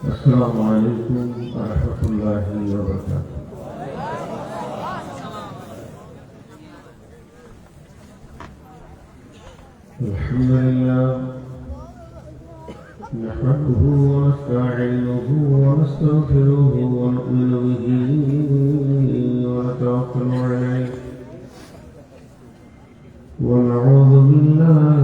السلام عليكم ورحمة الله وبركاته. الحمد لله نحمده ونستعينه ونستغفره ونؤمن به ونتوكل عليه ونعوذ بالله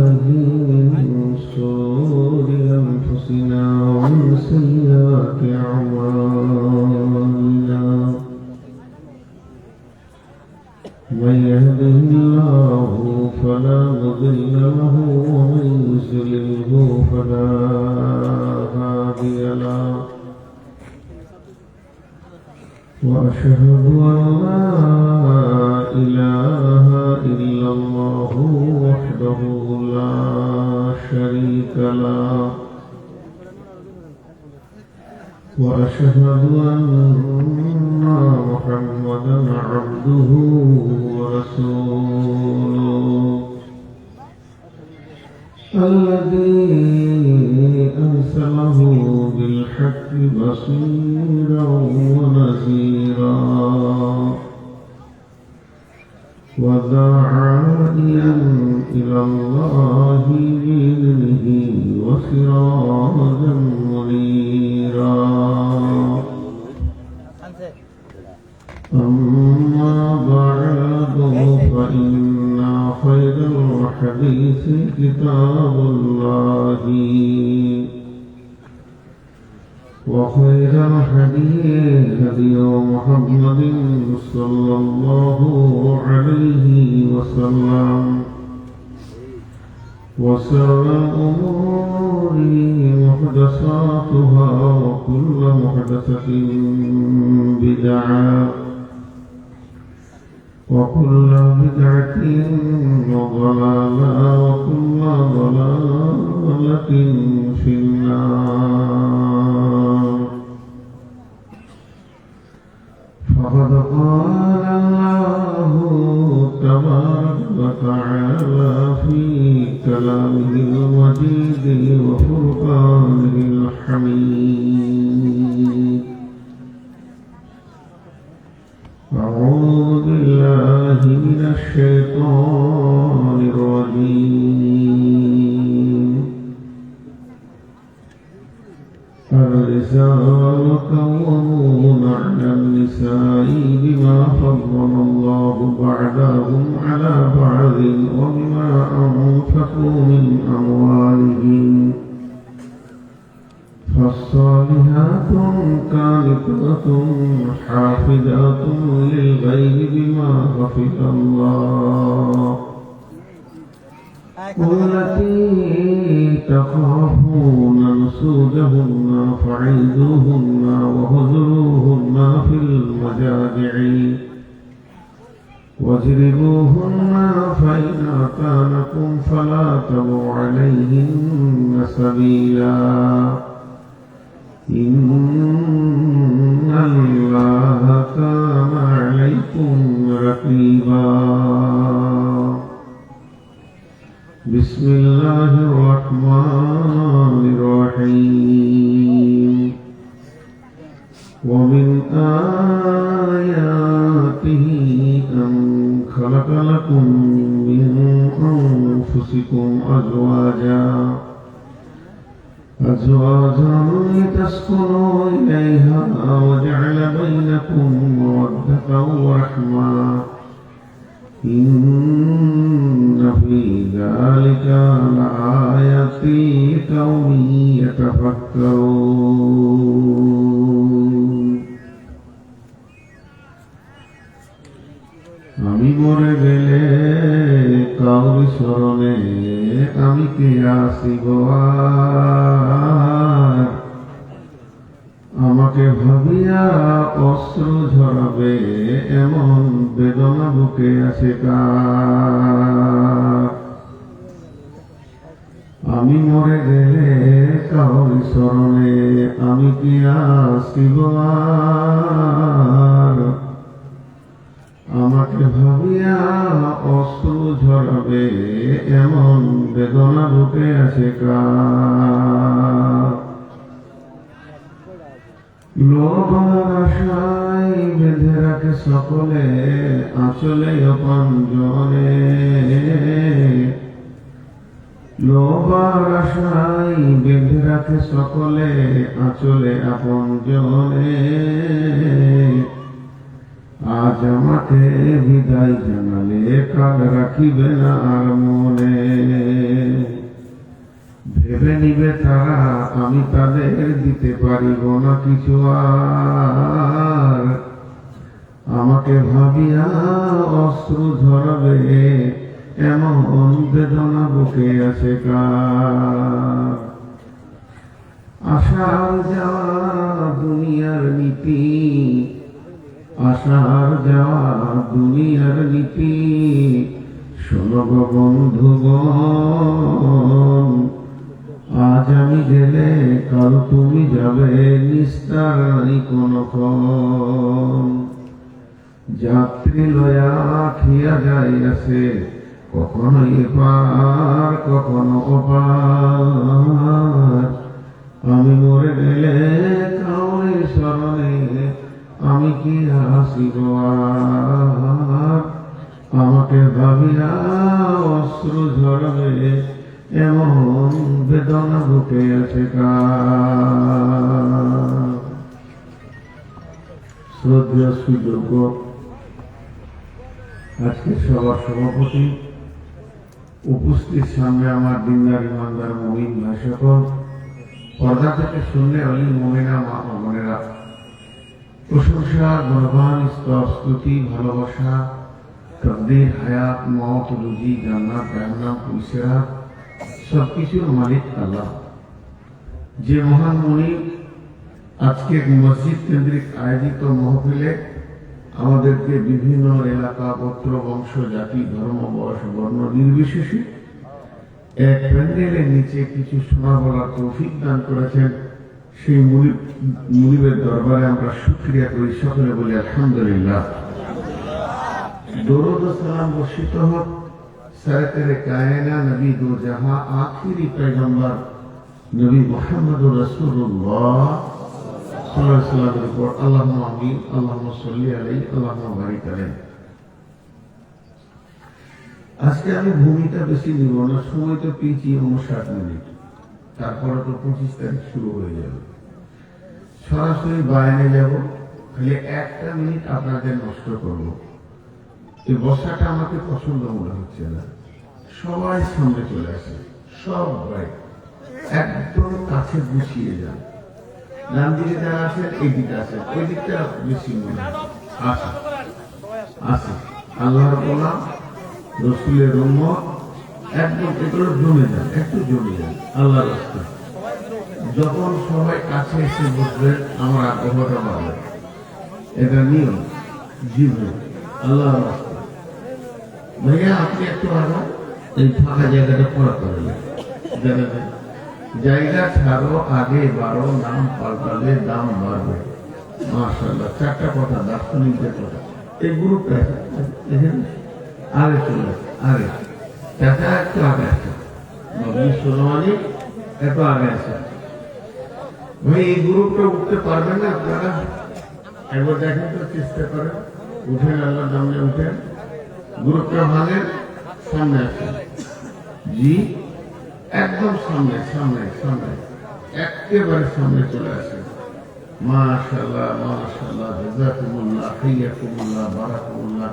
من شرور أنفسنا ومن سيئات أعمالنا. من يهده الله فلا مضل له ومن يضلله فلا هادي له. وأشهد أن لا إله إلا الله وحده لا شريك له. وأشهد أن محمدا عبده ورسوله الذي أرسله بالحق بصيرا ونذيرا وداعيا إلى الله بإذنه وسراجا منيرا. أما بعد فإن خير الحديث كتاب الله وخير الهدي هدي محمد صلى الله عليه وسلم وشر الأمور محدثاتها وكل محدثة بدعة وكل بدعة ضلالة وكل ضلالة في النار. فقد قال الله تبارك وتعالى في كلامه المجيد وفرقانه الحميد: أعوذ بالله من الشيطان الرجيم. الرجال قوامون على النساء بما فضل الله بعضهم على بعض وبما أنفقوا من أموالهم. فالصالحات قانتات حافظات للغيب بما حفظ الله. والتي تخافون نشوزهن فعظوهن وهجروهن في المضاجع واضربوهن فإن أطعنكم فلا تبغوا عليهن سبيلا إن الله كان عليكم رقيبا. بسم الله الرحمن الرحيم. ومن آياته أن خلق لكم من أنفسكم أزواجا لتسكنوا إليها وجعل بينكم مودة ورحمة إن في ذلك لآيات لقوم يتفكرون. আমি মরে গেলে কাউর স্মরণে আমি কে আসিব আর? আমাকে ভাবিয়া অশ্রু ঝরাবে এমন বেদনা বুকে আছে কার? আমি মরে গেলে কাউর স্মরণে আমি কি আসিব আর? আমাকে ভাবিয়া অশ্রু ঝরাবে এমন বেদনা বুকে আছে কার? সকলে আঁচলে অপঞ্জনে, লোবার আশাই বেঁধে রাখে সকলে আঁচলে আপনজনে। আজ আমাকে বিদায় জানালে কাল রাখিবে না আর মনে, ভেবে নিবে তারা আমি তাদের দিতে পারিব না কিছু আর। আমাকে ভাবিয়া অশ্রু ঝরবে এমন বেদনা বুকে আছে কার। আশার যাওয়া দুনিয়ার নীতি, আশার যাওয়া দুনিয়ার নীতি, শোনো গো বন্ধুগণ, আজ আমি গেলে কাল তুমি যাবে নিস্তার নাই কোনক্ষণ। যাত্রী লয়া খিয়া যাইয়াছে কখনো এপার কখনো ওপার, আমি মরে গেলে কাউরে স্মরণে আমি কি আসিব আর। আমাকে ভাবিয়া অশ্রু ঝরবে এমন বেদনা বুকে আছে কার। শ্রদ্ধেয় সুযোগ্য আজকে সবার সভাপতি, উপস্থিত সামনে আমার দিনদার ইমানদার মুমিন ভাই সকল, পর্দা থেকে শুনলে অলি মুমিনা মা ও বোনেরা, প্রশংসা গুণগান স্তব স্তুতি ভালোবাসা তকদীর হায়াত মওত রুজি জান্নাত জাহান্নাম পুলিশেরাত সবকিছুর মালিক আল্লাহ। যে মহান মুনিব আজকে মসজিদ কেন্দ্রিক আয়োজিত মহফিলে আমাদেরকে বিভিন্ন এলাকা গোত্র বংশ জাতি ধর্ম বয়স বর্ণ নির্বিশেষে এক প্যান্ডেলের নিচে কিছু শোনা বলার তৌফিক দান করেছেন, সেই মুনিবের দরবারে আমরা শুকরিয়া করি, সকলে বলি আলহামদুলিল্লাহ। দরুদ ও সালাম বর্ষিত হোক সরকারে কায়না নবী দো জাহাঁ আখিরি পয়গম্বর নবী মুহাম্মদুর রাসূলুল্লাহ সাল্লাল্লাহু আলাইহি ওয়াসাল্লামের উপর। আল্লাহুম্মা আমিন, আল্লাহুম্মা সাল্লি আলাইহি, আল্লাহুম্মা বারিক আলাইহি। আজকে আমি ভূমিকা বেশি নিব না, সময় তো পেয়েছি 59 মিনিট, তারপরে তো 25 তারিখ শুরু হয়ে যাবে, সরাসরি বায়ানে যাব, খালি একটা মিনিট আপনাদের নষ্ট করব। এই বসাটা আমাকে পছন্দ মনে হচ্ছে না, সবাই সামনে চলে আসে, সবাই একদম কাছে গুছিয়ে যান, ডান দিকে যারা আছেন এই দিকে আছেন, ওই দিকটা বেশি মনে হয় আসে আসে। আল্লাহর গোলাম রসুলের উম্মত একদম এগুলো জমে যান, একটু জমে যান আল্লাহর রাস্তায়। যখন সবাই কাছে এসে বসবেন আমার আগ্রহটা বাড়বে, এটা নিয়ম জীবন আল্লাহর রাস্তায়। ভাইয়া আপনি একটু আগে এই ফাঁকা জায়গাটা পড়া করলেন, জায়গা ছাড়ো আগে বাড়ো, নাম পাল্টালে দাম বাড়বে। মাশাআল্লাহ, চারটা কথা দার্শনিকদের কথা। এই গ্রুপটা এখানে আগে চলে আসে, আগে চাচা একটু আগে আসে, সোলমানি একটু আগে আসে। ভাই এই গ্রুপটা উঠতে পারবেন না আপনারা? একবার দেখেন তো, চেষ্টা করেন, উঠেন, আল্লাহর নামে উঠেন, গ্রুপটা ভাঙেন, সামনে আসেন। জি একদম সামনে সামনে সামনে, একেবারে সামনে চলে আসেন। মাশাআল্লাহ মাশাআল্লাহ, জাযাকুমুল্লাহ হাইয়াকুমুল্লাহ বারাকাতুল্লাহ।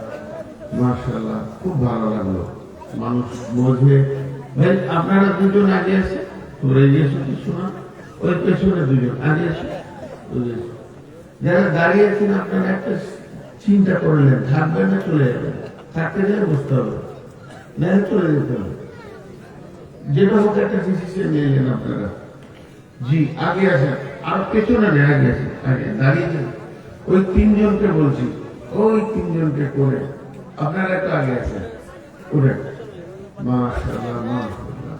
মাশাআল্লাহ, খুব ভালো লাগলো, মানুষ বোঝে। ভাই আপনারা দুজন আগে আসে, তোরা এসে কিছু না, ওই পেছনে দুজন আগে আসে। যারা দাঁড়িয়ে আছেন আপনারা একটা চিন্তা করলেন, থাকবেন না চলে যাবেন, থাকতে গেলে বুঝতে হবে, না চলে যেতে হবে, যেটা হোক একটা ডিসিশন নিলেন আপনারা। জি আগে আসেন, আর পেছনে নেই, আগে আসেন, আগে দাঁড়িয়ে ওই তিনজনকে বলছি, ওই তিনজনকে করে আপনারা একটু আগে আসেন, উঠে। মাশাআল্লাহ মাশাআল্লাহ,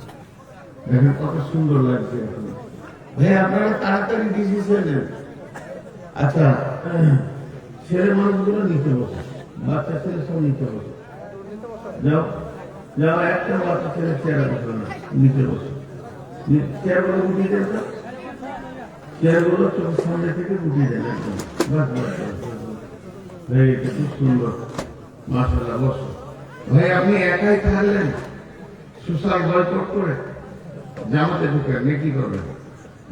দেখেন কত সুন্দর লাগছে। ভাই আপনারা তাড়াতাড়ি ডিসিশন নেন। আচ্ছা, ছেলে মানুষগুলো নিতে বসে, বাচ্চা ছেলে সব নিতে বসে, যাও যাও, একটা বাচ্চা ছেলে চেয়ারে বসে না, নিতে বসে, চেয়ারগুলো গুটিয়ে দেন, চেয়ারগুলো চোখের সামনে থেকে গুটিয়ে দেন একদম, বাস বাস। ভাই এটা খুব সুন্দর, মাশাআল্লাহ। বসো ভাই, আপনি একাই থাকলেন সোশ্যাল বয়কট করে জামাতে ঢুকে কি করবেন?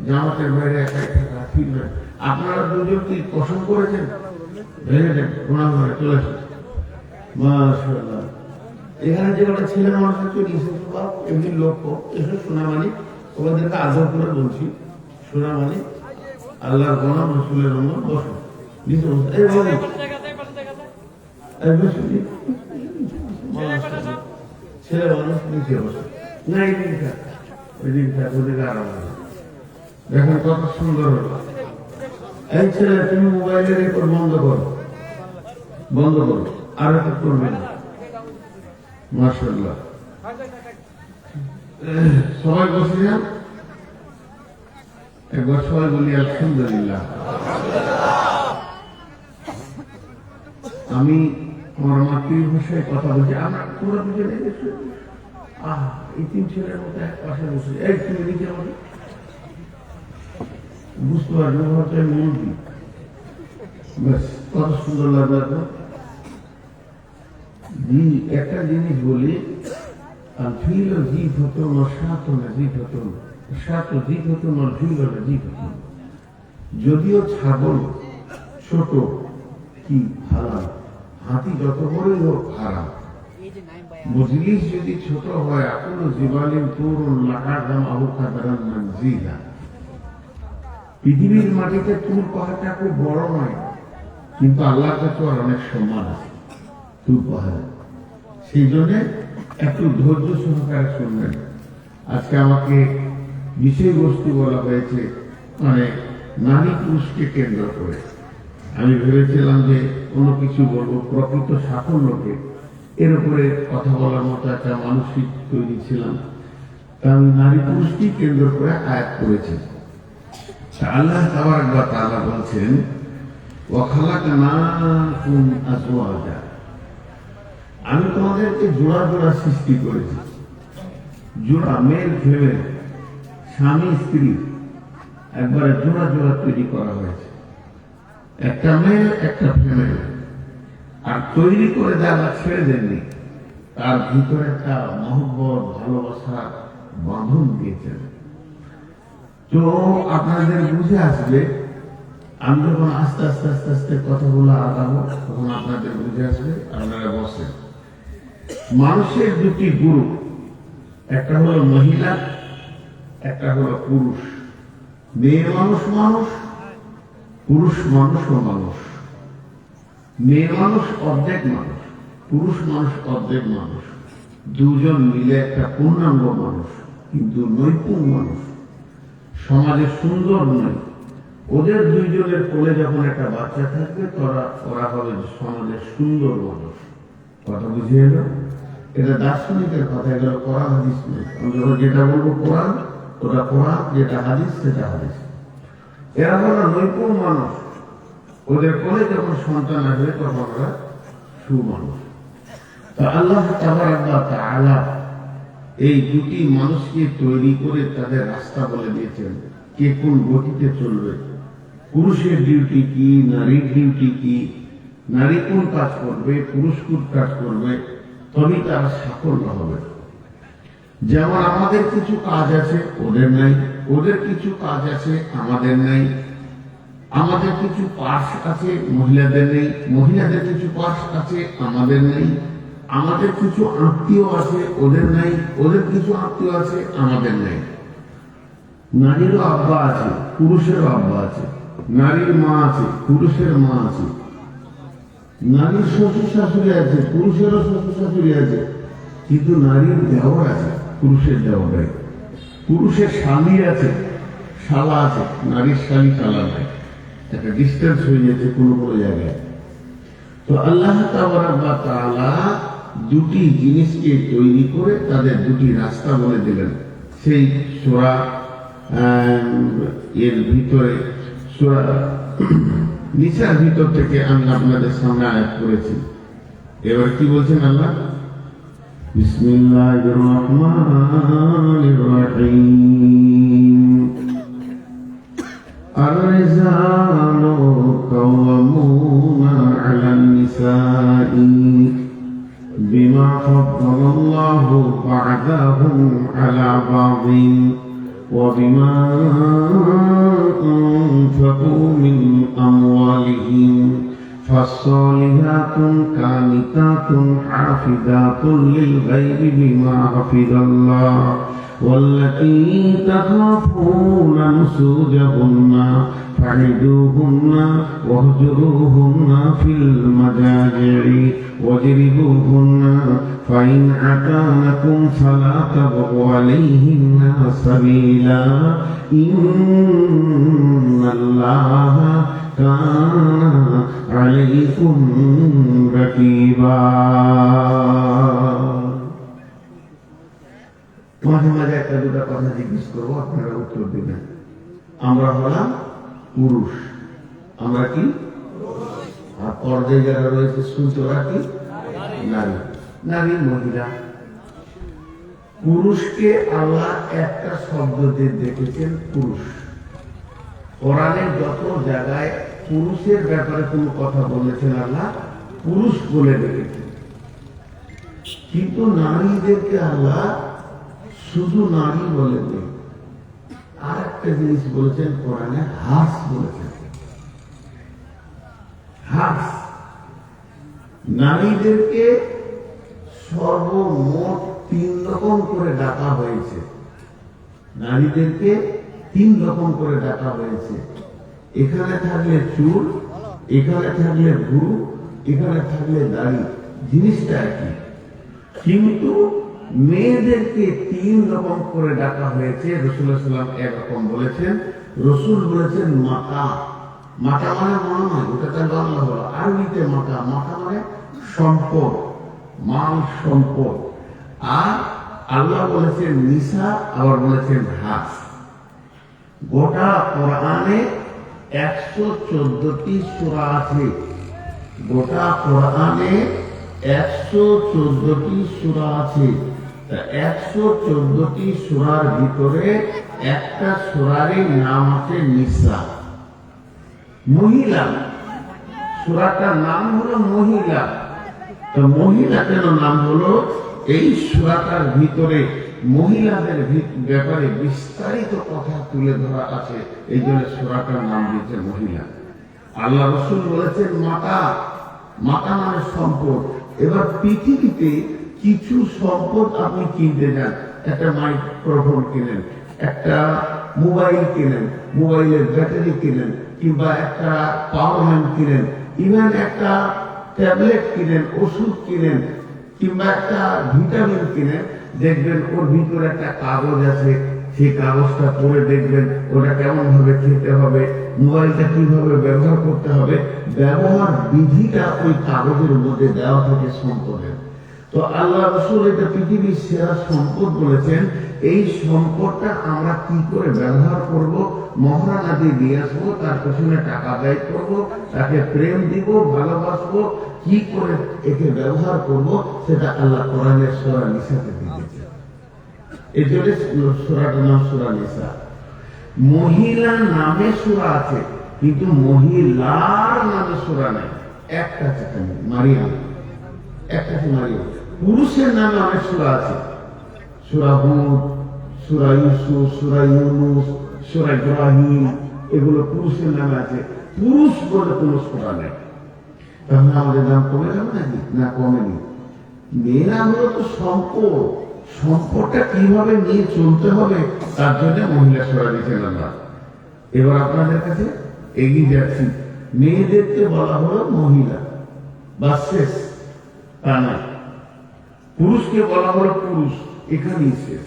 জামাতের বাইরে একাই থাকা ঠিক নয়। আপনারা দুজন কি পছন্দ করেছেন? ভেঙে দেন, প্রণাম করে চলে আসেন। মাশাআল্লাহ। এখানে যে কটা ছেলে মানুষ আছে এমনি লোক এসে সোনামানি, ওদেরকে আদর করে বলছি, সোনামানি আল্লাহর গোলাম রসুলের রঙ বসো নিচে বসো। এই বলুন ছেলে মানুষ নিচে বসে না, এই দিন থাক, ওই দিন থাক, ওদিকে আরাম হবে। দেখেন কত সুন্দর হলো। এই ছেলে তুমি মোবাইলের এরপর বন্ধ করো, বন্ধ করো, আর একটু করবে না। মাশাআল্লাহ। সবাই বসে যান, একবার সবাই বলি আলহামদুলিল্লাহ। আমি আমার মাতৃভাষায় কথা বলছি, আমরা পুরো পিছনে এই তিন ছেলের মতো এক পাশে বসে, এই তুমি নিচে বলি বুঝতে পারবে হচ্ছে মুরগি। ব্যাস কত সুন্দর লাগবে আপনার। একটা জিনিস বলি, ফিল জিত হতো না, সাত না জিত হতো না, সাত জিত হতো না, ফিল না জিত হতো না। যদিও ছাগল ছোট কি হারাম, হাতি যত বড়ই হোক হারাম, মজলিস যদি ছোট হয়, এখনো জীবালিম তুরুন লাকাদাম আবুকাদারান মানজিলা। পৃথিবীর মাটিতে তুর পাহাড়টা খুব বড় নয়, কিন্তু আল্লাহর কাছে আর অনেক সম্মান আছে তুর পাহাড়ে। সেই জন্য একটু ধৈর্য সহকারে শুনবেন। আজকে আমাকে বিষয়বস্তু বলা হয়েছে মানে নারী পুরুষকে কেন্দ্র করে। আমি ভেবেছিলাম যে কোনো কিছু বলবো প্রকৃত সাফল্যকে, এর উপরে কথা বলার মতো একটা মানসিক তৈরি ছিলাম, কারণ নারী পুরুষকে কেন্দ্র করে আয়াত করেছে। আল্লাহ তাবারাক ওয়া তাআলা বলছেন, ওয়া খালাকনাকুম আজওয়াজা, আমি তোমাদেরকে জোড়া জোড়া সৃষ্টি করেছি। জোড়া, মেল ফিমেল, স্বামী স্ত্রী একবারে জোড়া জোড়া তৈরি করা হয়েছে, একটা মেল একটা ফিমেল। আর তৈরি করে যারা ছেড়ে দেননি, তার ভিতরে একটা মহব্বত ভালোবাসা বাঁধন দিয়েছেন। তো আপনাদের বুঝে আসবে, আমি যখন আস্তে আস্তে আস্তে আস্তে কথাগুলো আগাবো তখন আপনাদের বুঝে আসবে। আপনারা বসেন। মানুষের দুটি গ্রুপ, একটা হলো মহিলা, একটা হলো পুরুষ। মেয়ে মানুষ মানুষ, পুরুষ মানুষ ও মানুষ। মেয়ে মানুষ অর্ধেক মানুষ, পুরুষ মানুষ অর্ধেক মানুষ। দুজন মিলে একটা পূর্ণাঙ্গ মানুষ, কিন্তু নৈপুণ মানুষ, সমাজে সুন্দর নয়। ওদের দুইজনের কোলে যখন একটা বাচ্চা থাকবে, ওরা হবে সমাজের সুন্দর মানুষ। কথা বুঝিয়ে এলো? এটা দার্শনিকের কথা, এগুলো কোরআন হাদিস নয়। আমি যখন যেটা বলবো কোরআন, ওটা কোরআন, যেটা হাদিস সেটা হাদিস। এরা হলো নৈপুণ মানুষ। ওদের কোলে যখন সন্তান আসবে তখন ওরা সুমানুষ। তো আল্লাহ তাবারাক ওয়া তাআলা এই দুটি মানুষকে তৈরি করে তাদের রাস্তা বলে দিয়েছেন, কে কোন গতিতে চলবে। পুরুষের ডিউটি কি, নারীর ডিউটি কি, নারী কোন কাজ করবে, পুরুষ কোন কাজ করবে, তবেই তারা সাফল্য হবে। যেমন আমাদের কিছু কাজ আছে ওদের নাই, ওদের কিছু কাজ আছে আমাদের নাই, আমাদের কিছু পাশ আছে মহিলাদের নেই, মহিলাদের কিছু পাশ আছে আমাদের নেই, আমাদের কিছু আত্মীয় আছে ওদের নাই, ওদের কিছু আত্মীয় আছে আমাদের নেই। নারীরও আব্বা আছে, পুরুষেরও আব্বা আছে, নারীর মা আছে, পুরুষের মা আছে, নারীর শ্বশুর শাশুড়ি আছে, পুরুষেরও শ্বশুর শাশুড়ি আছে, কিন্তু নারীর দেওর আছে, পুরুষের দেওর নাই। পুরুষের স্বামী আছে, শালা আছে, নারীর স্বামী শালা নাই। একটা ডিস্টেন্স হয়ে যাচ্ছে কোনো কোনো জায়গায়। তো আল্লাহ তাবারাক ওয়া তাআলা দুটি জিনিসকে তৈরি করে তাদের দুটি রাস্তা বলে দিলেন। সেই সূরা এর ভিতরে, সূরা নিসার ভিতর থেকে আমি আপনাদের সামনে আয়াত করেছি। এবার কি বলছেন আল্লাহ? বিসমিল্লাহির রহমানির রহিম। الرجال قوامون على النساء بما فضل الله بعضهم على بعض وبما أنفقوا من أموالهم فالصالحات قانتات حافظات للغيب بما حفظ الله والتي تخافون نشوزهن فعظوهن واهجروهن في المضاجع واضربوهن فإن أطعنكم فلا تبغوا عليهن سبيلا إن الله كان عليكم رقيبا মাঝে মাঝে একটা দুটা কথা জিজ্ঞেস করবো, আপনারা উত্তর দিবেন। আমরা হলাম পুরুষ, আমরা কি? আর পর্দায় যারা রয়েছে শুনতে, ওরা কি? নারী। নারী মহিলা। পুরুষকে আল্লাহ একটা শব্দ দিয়ে দেখেছেন পুরুষ। কোরআনে যত জায়গায় পুরুষের ব্যাপারে কোনো কথা বলেছেন আল্লাহ পুরুষ বলে দেখেছেন, কিন্তু নারীদেরকে আল্লাহ শুধু নারী বলেন। আর একটা জিনিস বলেছেন কোরআনে, হাস বলেছেন। হাস। নারীদেরকে সর্বমোট 3 রকম করে ডাকা হয়েছে। নারীদেরকে 3 রকম করে ডাকা হয়েছে। এখানে থাকলে চুল, এখানে থাকলে ভুরু, এখানে থাকলে দাড়ি, জিনিসটা একই, কিন্তু মেয়েদেরকে 3 রকম করে ডাকা হয়েছে। রাসূলুল্লাহ সাল্লাল্লাহু আলাইহি ওয়াসাল্লাম একরকম বলেছেন, রাসূল বলেছেন মাতা। মাতা মানে মনে নয়, ওটা তার বাংলা হলো। আরবিতে মাতা, মাতা মানে সম্পদ, মাল সম্পদ। আর আল্লাহ বলেছেন নিসা, আবার বলেছেন হাস। গোটা কোরআনে 114টি সূরা আছে। গোটা কোরআনে 114টি সূরা আছে। 114টি সূরার ভিতরে একটা সূরারই নাম আছে নিসা, মহিলা। সূরাটার নাম হলো মহিলা। তো মহিলা কেন নাম হলো? এই সূরাটার ভিতরে মহিলাদের ব্যাপারে বিস্তারিত কথা তুলে ধরা আছে, এই জন্য সূরাটার নাম দিয়েছে মহিলা। আল্লাহ রাসূল বলেছেন মাতা। মাতা মানে সম্পদ। এবার পৃথিবীতে কিছু সম্পদ আপনি কিনতে যান, একটা মাইক্রোফোন কিনেন, একটা মোবাইল কিনেন, মোবাইলের ব্যাটারি কিনেন, কিংবা একটা পাওয়ার ব্যাংক কিনেন, ইভেন একটা ট্যাবলেট কিনেন, ওষুধ কিনেন, কিংবা একটা ভিটামিন কিনেন, দেখবেন ওর ভিতরে একটা কাগজ আছে। সেই কাগজটা পড়ে দেখবেন ওটা কেমন ভাবে খেতে হবে, মোবাইলটা কিভাবে ব্যবহার করতে হবে, ব্যবহার বিধিটা ওই কাগজের মধ্যে দেওয়া থাকে সম্পদের। তো আল্লাহ রাসূল এটা পৃথিবীর সেরা সম্পদ বলেছেন। এই সম্পদটা আমরা কি করে ব্যবহার করব, মহারানা দিয়ে আসবো, তার পেছনে টাকা ব্যয় করব, তাকে প্রেম দিব, ভালোবাসবো, কি করে একে ব্যবহার করব, সেটা আল্লাহ কোরআনের সূরা নিসাতে দিয়েছে। এই জন্য সূরাটার নাম সূরা নিসা। মহিলা নামে সূরা আছে, কিন্তু মহিলার নামে সূরা নেই। একটা আছে মারিয়াম, একটা আছে মারিয়াম। পুরুষের নামে অনেক সূরা আছে, সূরা হুদ, সূরা ইউসুফ, সূরা ইউনূস, সূরা ইব্রাহিম, এগুলো পুরুষের নামে আছে। পুরুষ বলে কোনো সূরা নেই। তাহলে আমাদের নাম কমে যাবে নাকি? না, কমেনি। মেয়েরা হলো তো সম্পদ। সম্পদটা কিভাবে নিয়ে চলতে হবে তার জন্য মহিলা সূরা দিয়েছেন আল্লাহ। এবার আপনাদের কাছে এগিয়ে যাচ্ছি। মেয়েদেরকে বলা হলো মহিলা, বাস শেষ। তা না, পুরুষকে বলা হলো পুরুষ, এখানেই শেষ।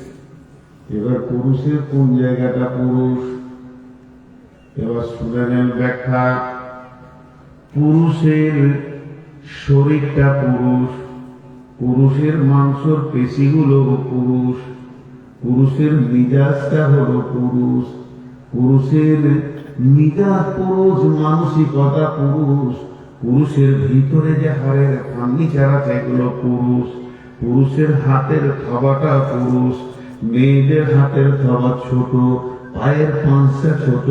এবার পুরুষের কোন জায়গাটা পুরুষ, এবার শুনে নেন ব্যাখ্যা। পুরুষের শরীরটা পুরুষ, পুরুষের মাংসর পেশিগুলো পুরুষ, পুরুষের মিজাজটা হলো পুরুষ, পুরুষের মিজাজ পুরুষ, মানসিকতা পুরুষ, পুরুষের ভিতরে যে হাড়ের ফার্নিচার আছে এগুলো পুরুষ, পুরুষের হাতের থাবাটা পুরুষ, মেয়েদের হাতের থাবা ছোট, পায়ের পাঁচটা ছোট,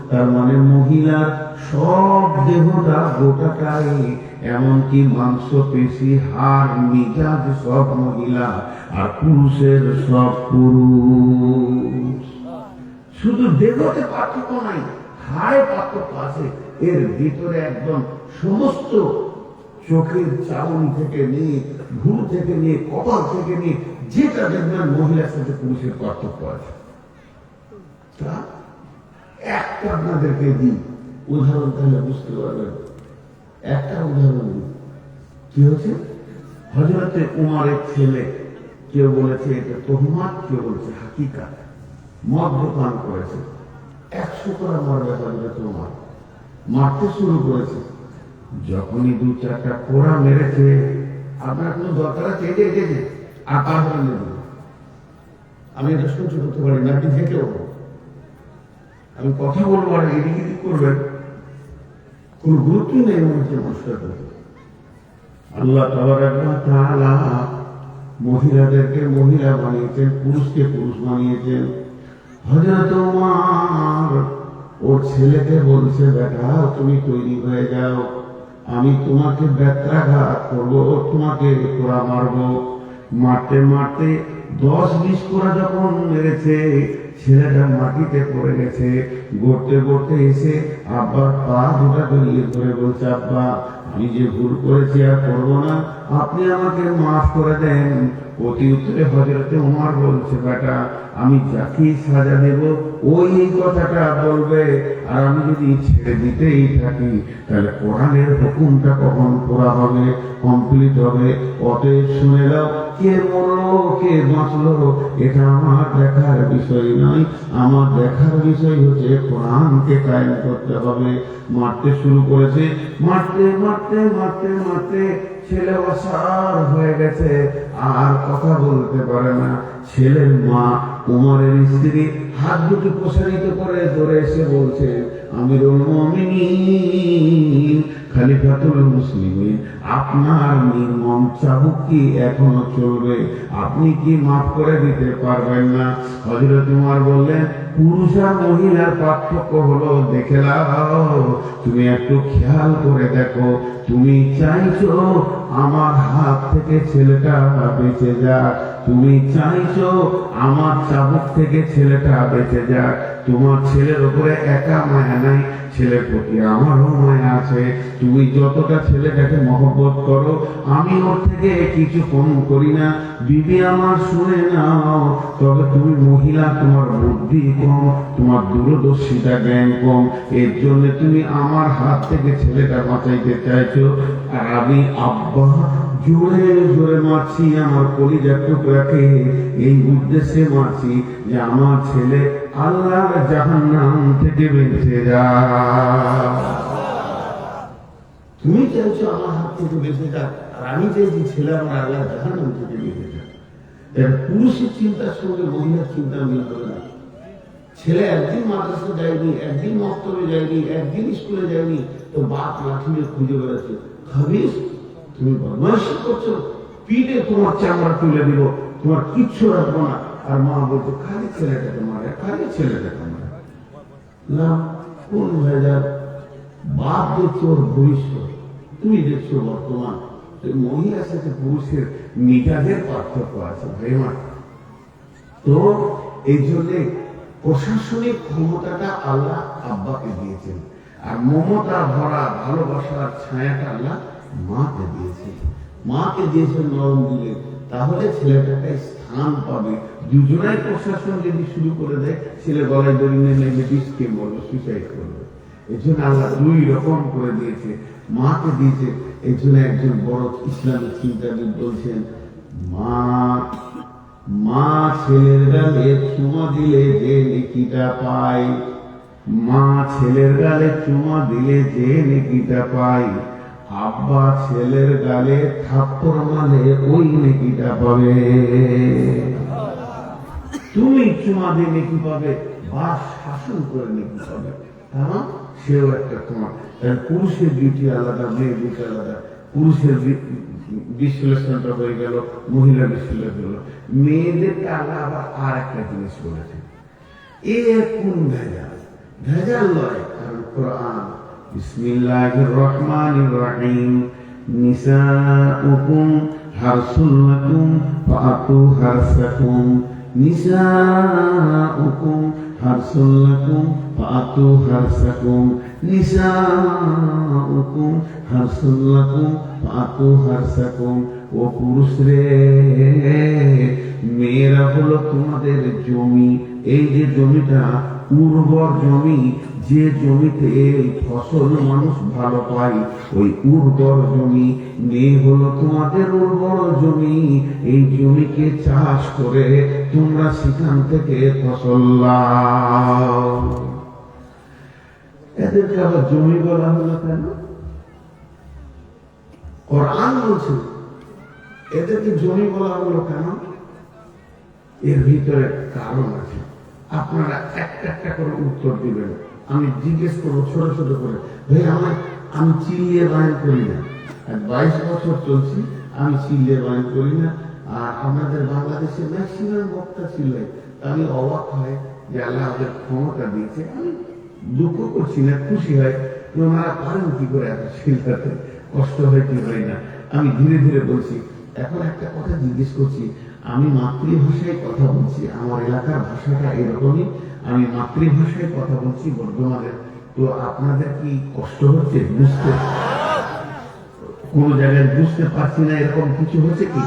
তার মানে মহিলার সব দেহটা গোটাটাই, এমনকি মাংস পেশি হাড় মিজাজ সব মহিলা, আর পুরুষের সব পুরুষ। শুধু দেহতে পার্থক্য নাই, হাড়ে পার্থক্য আছে। এর ভিতরে একদম সমস্ত চোখের চাউনি থেকে নিয়ে, ভুরু থেকে নিয়ে, কপাল থেকে নিয়ে, যেটা দেখবেন মহিলার সাথে পুরুষের পার্থক্য আছে। একটা আপনাদেরকে দিই উদাহরণ, তাহলে বুঝতে পারবেন। একটা উদাহরণ দিই, কি হচ্ছে? হযরতে উমরের ছেলে, কেউ বলেছে এটা তহমাত, কেউ বলেছে হাকিকাত, মদ্যপান করেছে। 100 করে মারবে হযরতে উমর, মারতে শুরু করেছে। যখনই 2-4টা কোড়া মেরেছে, আপনার কোনো দরকার আছে? এটে আকার হয়ে নেবে। আমি এটা সহ্য করতে পারি না, আপনি যেতেও, আমি কথা বলবো আর এদিক এদিক করবেন, কোন গুরুত্ব নেই মনে মানুষের প্রতি। আল্লাহ তাআলা মহিলাদেরকে মহিলা বানিয়েছেন, পুরুষকে পুরুষ বানিয়েছেন। হযরত ওমর ওর ছেলেকে বলছে, বেটা তুমি তৈরি হয়ে যাও, আমি তোমাকে বেত্রাঘাত করবো, তোমাকে কোড়া মারবো। মারতে মারতে 10-20 কোড়া যখন মেরেছে, ছেলেটা মাটিতে পড়ে গেছে। গড়তে গড়তে এসে আব্বার পা দুটা জড়িয়ে ধরে বলছে, আব্বা আমি যে ভুল করেছি আর করবো না, আপনি আমাকে মাফ করে দেন। অতি উত্তরে হযরতে ওমর বলছে, বেটা আমি যাকে সাজা দেব ওই এই কথাটা বলবে, আর আমি যদি ছেড়ে দিতেই থাকি তাহলে কোরআনের হুকুমটা কখন পুরা হবে, কমপ্লিট হবে? অতএব শুনে নাও, কে মরলো কে বাঁচলো এটা আমার দেখার বিষয় নয়, আমার দেখার বিষয় হচ্ছে কোরআনকে কায়েম করতে হবে। মারতে শুরু করেছে, মারতে মারতে মারতে মারতে ছেলে অসাড় হয়ে গেছে, আর কথা বলতে পারে না। ছেলের মা উমরের স্ত্রী হাত দুটি প্রসারিত করে ধরে এসে বলছে, আমিরুল মুমিনিন, খলিফাতুল মুসলিমিন, আপনার নির্মম চাবুক কি এখনো চলবে? আপনি কি মাফ করে দিতে পারবেন না? হযরত উমর বললেন, পুরুষ আর মহিলার পার্থক্য হলো, দেখে নাও, তুমি একটু খেয়াল করে দেখো। তুমি চাইছো আমার হাত থেকে ছেলেটা বেঁচে যাক, তুমি চাইছো আমার চাবুক থেকে ছেলেটা বেঁচে যাক। তোমার ছেলের উপরে একা মায়া নাই, ছেলের প্রতি আমারও মায়া আছে। তুমি যতটা ছেলেটাকে মহব্বত করো, আমি ওর থেকে কিছু কম করি না। বিবি আমার শুনে নাও, তবে তুমি মহিলা, তোমার বুদ্ধি কম, তোমার দূরদর্শিতা জ্ঞান কম, এর জন্য তুমি আমার হাত থেকে ছেলেটা বাঁচাইতে চাইছো। আর আমি আব্বা জোরে জোরে মারছি আমার কলিজার টুকরাকে, এই উদ্দেশ্যে মারছি যে আমার ছেলে আল্লাহর জাহান্নাম থেকে বেঁচে যায়। তুমি চাইছো আমার হাত থেকে বেঁচে যাক, আর আমি চাইছি ছেলে আমার আল্লাহর জাহান্নাম থেকে বেঁচে যাক। এর পুরুষের চিন্তার সঙ্গে মহিলার চিন্তা মিল করে না। ছেলে একদিন মাদ্রাসা যায়নি, একদিন মক্তবে যায়নি, একদিন স্কুলে যায়নি, তো বাপ লাঠি নিয়ে খুঁজে বেড়াচ্ছে, খাবিস তুমি বদমাইশি করছো, পিঠে তোমার চামড়া তুলে দিব, তোমার কিচ্ছু রাখবো না। আর মা বলতো, খালি ছেলেটাকে মারে, খালি ছেলেটাকে মারে। না, কোন ভেজাল? বাপ দেখছো ওর ভবিষ্যৎ, তুমি দেখছো বর্তমান। মহিলার সাথে পুরুষের মিজাজের পার্থক্য আছে ভাইমা। তো এই জন্য প্রশাসনিক ক্ষমতাটা আল্লাহ আব্বাকে দিয়েছেন, আর মমতা ভরা ভালোবাসার ছায়াটা আল্লাহ মাকে দিয়েছেন। মাকে দিয়েছেন নরম দিলে, তাহলে ছেলেটাকে স্থান পাবে। দুজনাই প্রশাসন যদি শুরু করে দেয়, ছেলে গলায় দড়ি নিয়ে নেবে, বিষকে বলবে, সুইসাইড করবে। এই জন্য আল্লাহ 2 রকম করে দিয়েছে, মাকে দিয়েছে। এই জন্য একজন বড় ইসলামিক চিন্তাবিদ বলছেন, মা ছেলের গালে চুমা দিলে যে নেকিটা পায়, মা ছেলের গালে চুমা দিলে যে নেকিটা পায়, আব্বা ছেলের গালে থাপ্পড় মারলে ওই নেকিটা পাবে। তুমি চুমা দিয়ে নেকি পাবে, বা শাসন করে নেকি পাবে, কারণ সেও একটা তোমার। পুরুষের ডিউটি আলাদা, মেয়ের ডিউটি আলাদা। পুরুষের বিশ্লেষণটা হয়ে গেল, মহিলা বিশ্লেষণ হলো। মেয়েদেরকে আল্লাহ আবার আর একটা জিনিস বলেছে, এ কোন ভেজাল? ভেজাল লয়, কারণ কোরআন বিসমিল্লাহির রহমানির রহিম নিসাউকুম হারসুল লাকুম ফাআতু হারসাকুম নিসাউকুম হারসুল লাকুম ফাআতু হারসাকুম নিসাউকুম হারসুল লাকুম ফাআতু হারসাকুম। ও পুরুষ রে, মেয়েরা হলো তোমাদের জমি। এই যে জমিটা উর্বর জমি, যে জমিতে ফসল মানুষ ভালো পায়, ওই উর্বর জমি। মেয়ে হলো তোমাদের উর্বর জমি। এই জমিকে চাষ করে তোমরা সেখান থেকে ফসল লাও। এদেরকে আবার জমি বলা হলো কেন? কোরআন বলছে এদেরকে জমি বলা হলো কেন? এর ভিতরে কারণ আছে। আপনারা একটা একটা করে উত্তর দিবেন। আমি জিজ্ঞেস করবো ছোট ছোট করে। ভাই আমি চিল্লিয়ে বায়ন করি না, 22 বছর চলছি, আমি চিল্লিয়ে বায়ন করি না। আর আমাদের বাংলাদেশের ম্যাক্সিমাম বক্তা চিল্লাই। আমি অবাক হয় যে আল্লাহ আমাদের ক্ষমতা দিয়েছে। আমি দুঃখ করছি না, খুশি হয়। ওনারা পারেন কি করে এত চিল্লাতে, কষ্ট হয় কি হয় না। আমি ধীরে ধীরে বলছি। এখন একটা কথা জিজ্ঞেস করছি, আমি মাতৃভাষায় কথা বলছি, আমার এলাকার ভাষাটা এরকমই, আমি মাতৃভাষায় কথা বলছি বর্ধমানের। তো আপনাদের কি কষ্ট হচ্ছে বুঝতে? কোন জায়গায় বুঝতে পারছি না এরকম কিছু হচ্ছে কি?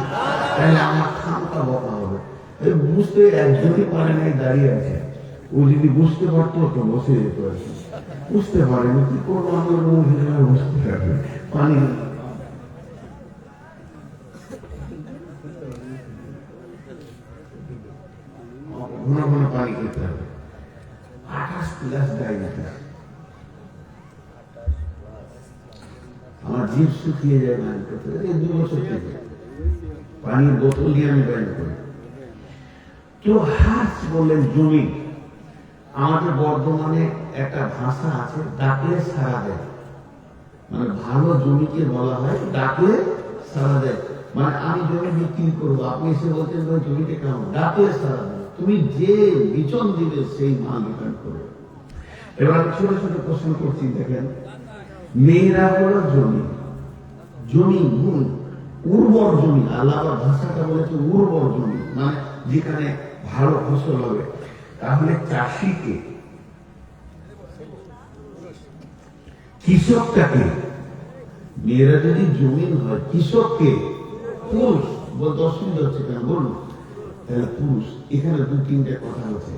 তাহলে আমার খামটা বকা হবে। বুঝতে একজনই পারে নাই, দাঁড়িয়ে আছে। ও যদি বুঝতে পারতো তো বসে যেত। বুঝতে পারেনি, কি করবো? আমার বুঝতে পারবে পানি ঘন ঘন পানি খেতে হবে। 28 প্লাস ডায়াবেটিস। আমার জিভ শুকিয়ে যায় পানি করতে। 2 বছর থেকে পানির বোতল দিয়ে আমি ব্যায়াম করি। তো হাঁস বললেন জমি। আমাদের বর্ধমানে একটা ভাষা আছে, ডাকলে সারা দেয়। মানে ভালো জমিকে বলা হয় ডাকলে সারা দেয়। মানে আমি জমি বিক্রি করবো, আপনি এসে বলছেন জমিতে কেমন, ডাকলে সারা দেয়। তুমি যে বিচন দিবে সেই মাল রিটার্ন করবে। এবার ছোট ছোট প্রশ্ন করছি, দেখেন। মেয়েরা হলো জমি, জমি উর্বর জমি। আল্লাহ ভাষাটা বলেছে উর্বর জমি, মানে যেখানে ভালো ফসল হবে। তাহলে চাষিকে, কৃষকটাকে, মেয়েরা যদি জমিন হয়, কৃষককে পুরুষ বলতে অসুবিধা হচ্ছে কেন বলুন? তাহলে পুরুষ। এখানে 2-3টে কথা হচ্ছে।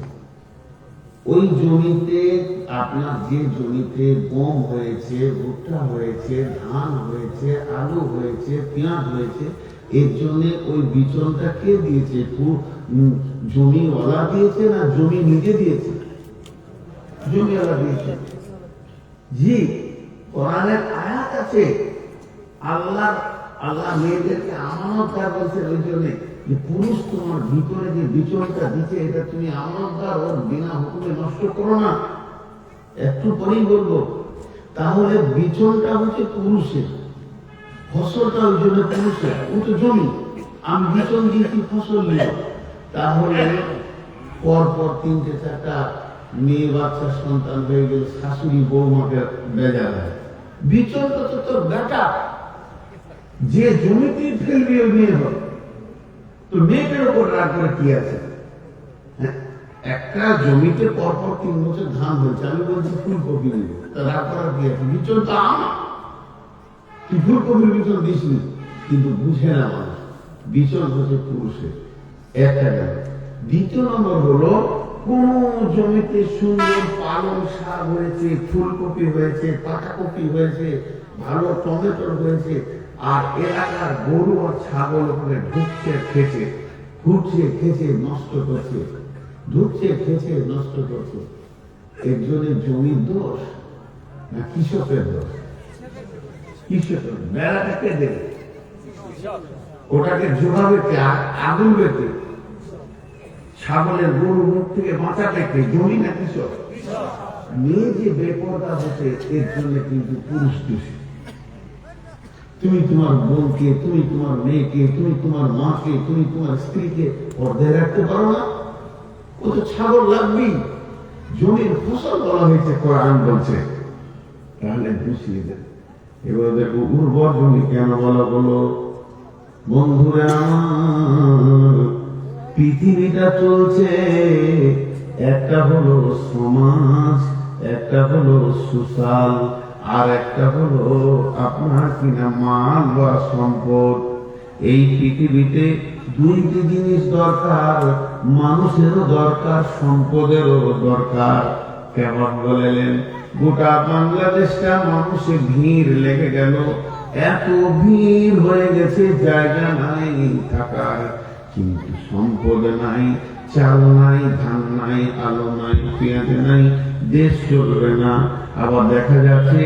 ওই জমিতে, আপনার যে জমিতে গম হয়েছে, ভুট্টা হয়েছে, ধান হয়েছে, আলু হয়েছে, পেঁয়াজ হয়েছে, এর জন্য ওই বিচলটা কে দিয়েছে? জমিওয়ালা দিয়েছে না জমি নিজে দিয়েছে? জমিওয়ালা দিয়েছে। জি, কোরআনের আয়াত আছে। আল্লাহ মেয়েদেরকে আমানতদার বলছে ওই জন্য যে পুরুষ তোমার ভিতরে যে বিচলটা দিচ্ছে, এটা তুমি আমানতদার, ওর বিনা হুকুমে নষ্ট করো না। একটু পরেই বলবো। তাহলে বিচলটা হচ্ছে পুরুষের, ফসলটা ওই জন্য পুরুষের। ও তো জমি, আমি বিচল দিয়েছি, ফসল নিয়ে। তাহলে পরপর 3-4টা মেয়ে বাচ্চা সন্তান হয়ে গেলে শাশুড়ি বৌমাকে বেজার হয়। বিচলটা তো তোর বেটা, যে জমিতে ফেলবি ওই মেয়ে হবে। তো মেয়েদের ওপর রাগ করে কি আছে? একটা জমিতে পরপর 3 বছর ধান হয়েছে, আমি বলছি ফুলকপি নেবে, তা রাগ করার কি আছে? বিচল তো আমার, তুই ফুলকপির বিচল দিসনি। কিন্তু বুঝে না মানুষ, বিচল হচ্ছে পুরুষের। একটা গেল। দ্বিতীয় নম্বর হলো, কোন জমিতে সুন্দর পালং শাক হয়েছে, ফুলকপি হয়েছে, পাতাকপি হয়েছে, ভালো টমেটো হয়েছে, আর এলাকার গরু আর ছাগল ওখানে ঢুকছে খেছে, ঘুরছে খেছে নষ্ট করছে, ঢুকছে খেছে নষ্ট করছে। একজনের জমির দোষ না কৃষকের দোষ? কৃষকের। বেড়াটাকে দেবে, ওটাকে জোগাবে কে? আগুন বেঁধে ছাগলের গরু মুখ থেকে বাঁচাবে কে? জমি না কৃষক? মেয়ে যে বেপরদা হচ্ছে, এর জন্য কিন্তু পুরুষ দোষী। তুমি তোমার বোনকে, তুমি তোমার মেয়েকে, তুমি তোমার মাকে, তুমি তোমার স্ত্রীকে পর্দায় রাখতে পারো না? ও তো ছাগল লাগবেই। জমির ফসল বলা হয়েছে, কোরআন বলছে, তাহলে বুঝিয়ে দেন। এবার দেখো উর্বর জমি কেন বলা হলো? বন্ধুরা আমার, পৃথিবীটা চলছে, একটা হলো সমাজ, একটা হলো সোশ্যাল, আর একটা হলো আপনার কিনা মাল বা সম্পদ। এই পৃথিবীতে দুইটি জিনিস দরকার, মানুষেরও দরকার, সম্পদেরও দরকার। কেমন বলেন? গোটা বাংলাদেশটা মানুষে ভিড় লেগে গেল, এত ভিড় হয়ে গেছে, জায়গা নাই থাকার, কিন্তু সম্পদ নাই, চাল নাই, ধান নাই, আলো নাই, পেঁয়াজ নাই, দেশ চলবে না। আবার দেখা যাচ্ছে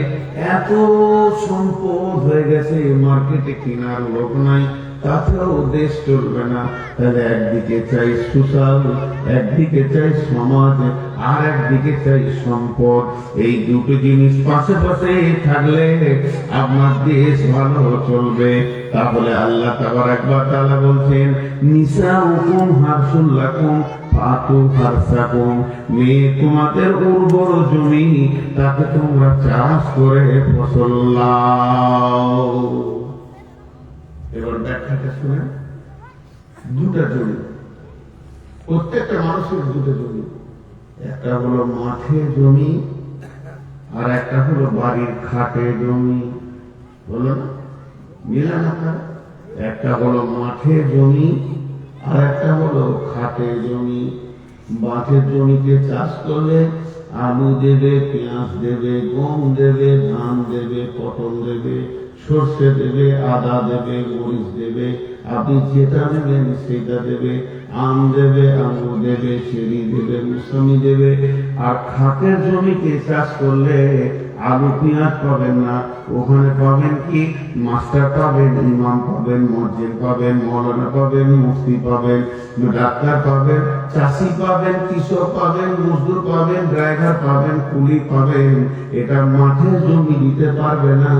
এত সম্পদ হয়ে গেছে, মার্কেটে কেনার লোক নাই, তাতেও দেশ চলবে না। তাহলে একদিকে চাই সোশ্যাল, একদিকে চাই সমাজ, আর একদিকে চাই সম্পদ। এই দুটো জিনিস পাশে পাশে থাকলে আপনার দেশ ভালো চলবে। তাহলে আল্লাহ তাবারাক ওয়া তাআলা বলছেন, নিসাউকুম হারসুল লাকুম ফাতু হারসাকুম, মেয়ে তোমাদের উর্বর জমি, তাতে তোমরা চাষ করে ফসল লাও। এবার ব্যাখ্যাটা শুনে, দুটা জমি, প্রত্যেকটা মানুষের দুটো জমি, একটা হলো মাঠে জমি, আর একটা হলো বাড়ির খাটে জমি। বলো না, মিলে না? একটা হলো মাঠে জমি, আর একটা হলো খাটে জমি। মাঠের জমিতে চাষ করলে আলু দেবে, পেঁয়াজ দেবে, গম দেবে, ধান দেবে, পটল দেবে, সর্ষে দেবে, আদা দেবে, মরিচ দেবে, আপনি যেটা নেবেন সেটা দেবে, আম দেবে, আঙুর দেবে, চেরি দেবে, মৌসুমি দেবে। আর খাটের জমিতে চাষ করলে আলু পেঁয়াজ পাবেন না, ওখানে পাবেন কি? মাস্টার পাবেন, ইমাম পাবেন, মসজিদ পাবেন, মৌলানা পাবেন, মুফতি পাবেন, ডাক্তার পাবেন, চাষি পাবেন, কৃষক পাবেন, মজদুর পাবেন, ড্রাইভার পাবেন, কুলি পাবেন। এটা মাঠের জমি দিতে পারবে না,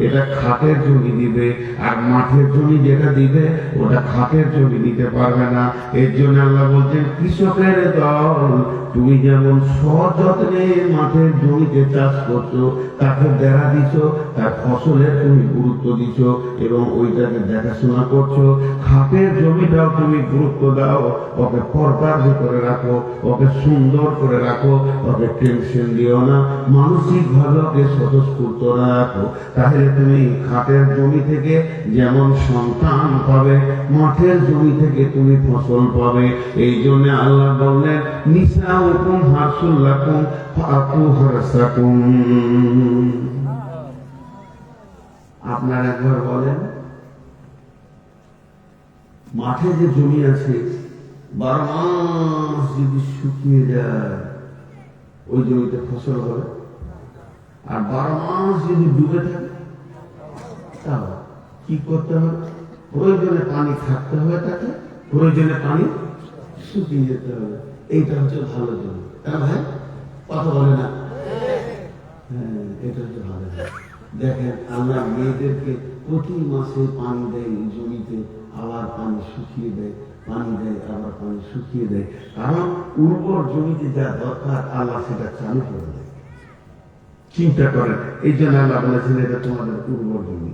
এটা খাটের জমি দিবে। আর মাঠের জমি যেটা দিবে ওটা খাটের জমি দিতে পারবে না। এর জন্য আল্লাহ বলছেন, কৃষকের দল, তুমি যেমন সযত্নে মাঠের জমিতে চাষ করছো, তাকে বেড়া দিচ্ছ, তার ফসলে তুমি গুরুত্ব দিচ্ছ এবং ওইটাকে দেখাশোনা করছো, খাটের জমিটাও তুমি গুরুত্ব দাও, ওকে পর্দার ভিতরে রাখো, ওকে সুন্দর করে রাখো, ওকে টেনশন দিও না, মানসিক ভাবে ওকে স্বতঃস্ফূর্ত রাখো। তাহলে তুমি খাটের জমি থেকে যেমন সন্তান পাবে, মাঠের জমি থেকে তুমি ফসল পাবে। এই জন্য আল্লাহ বললেন, নিসাউকুম হারসুল লাকুম ফাতু হারসাকুম। আপনারা একবার বলেন, মাঠে যে জমি আছে 12 মাস যদি শুকিয়ে যায়, ওই জমিতে ফসল হবে? আর 12 মাস যদি ডুবে থাকে, তাহলে কি করতে হবে? প্রয়োজনে পানি থাকতে হবে, তাকে প্রয়োজনে পানি শুকিয়ে যেতে হবে। এইটা হচ্ছে ভালো জমি। ভাই কথা বলে না? হ্যাঁ, এটা হচ্ছে ভালো জমি। দেখেন, আমরা মেয়েদেরকে প্রতি মাসে পানি দেয় জমিতে, আবার পানি শুকিয়ে দেয়, পানি দেয়, আবার পানি শুকিয়ে দেয়। কারণ উর্বর জমিতে যা দরকার আল্লাহ সেটা চালু করে দেয়। চিন্তা করেন, এই জন্য আল্লাহ বলেছেন এটা তোমাদের উর্বর জমি।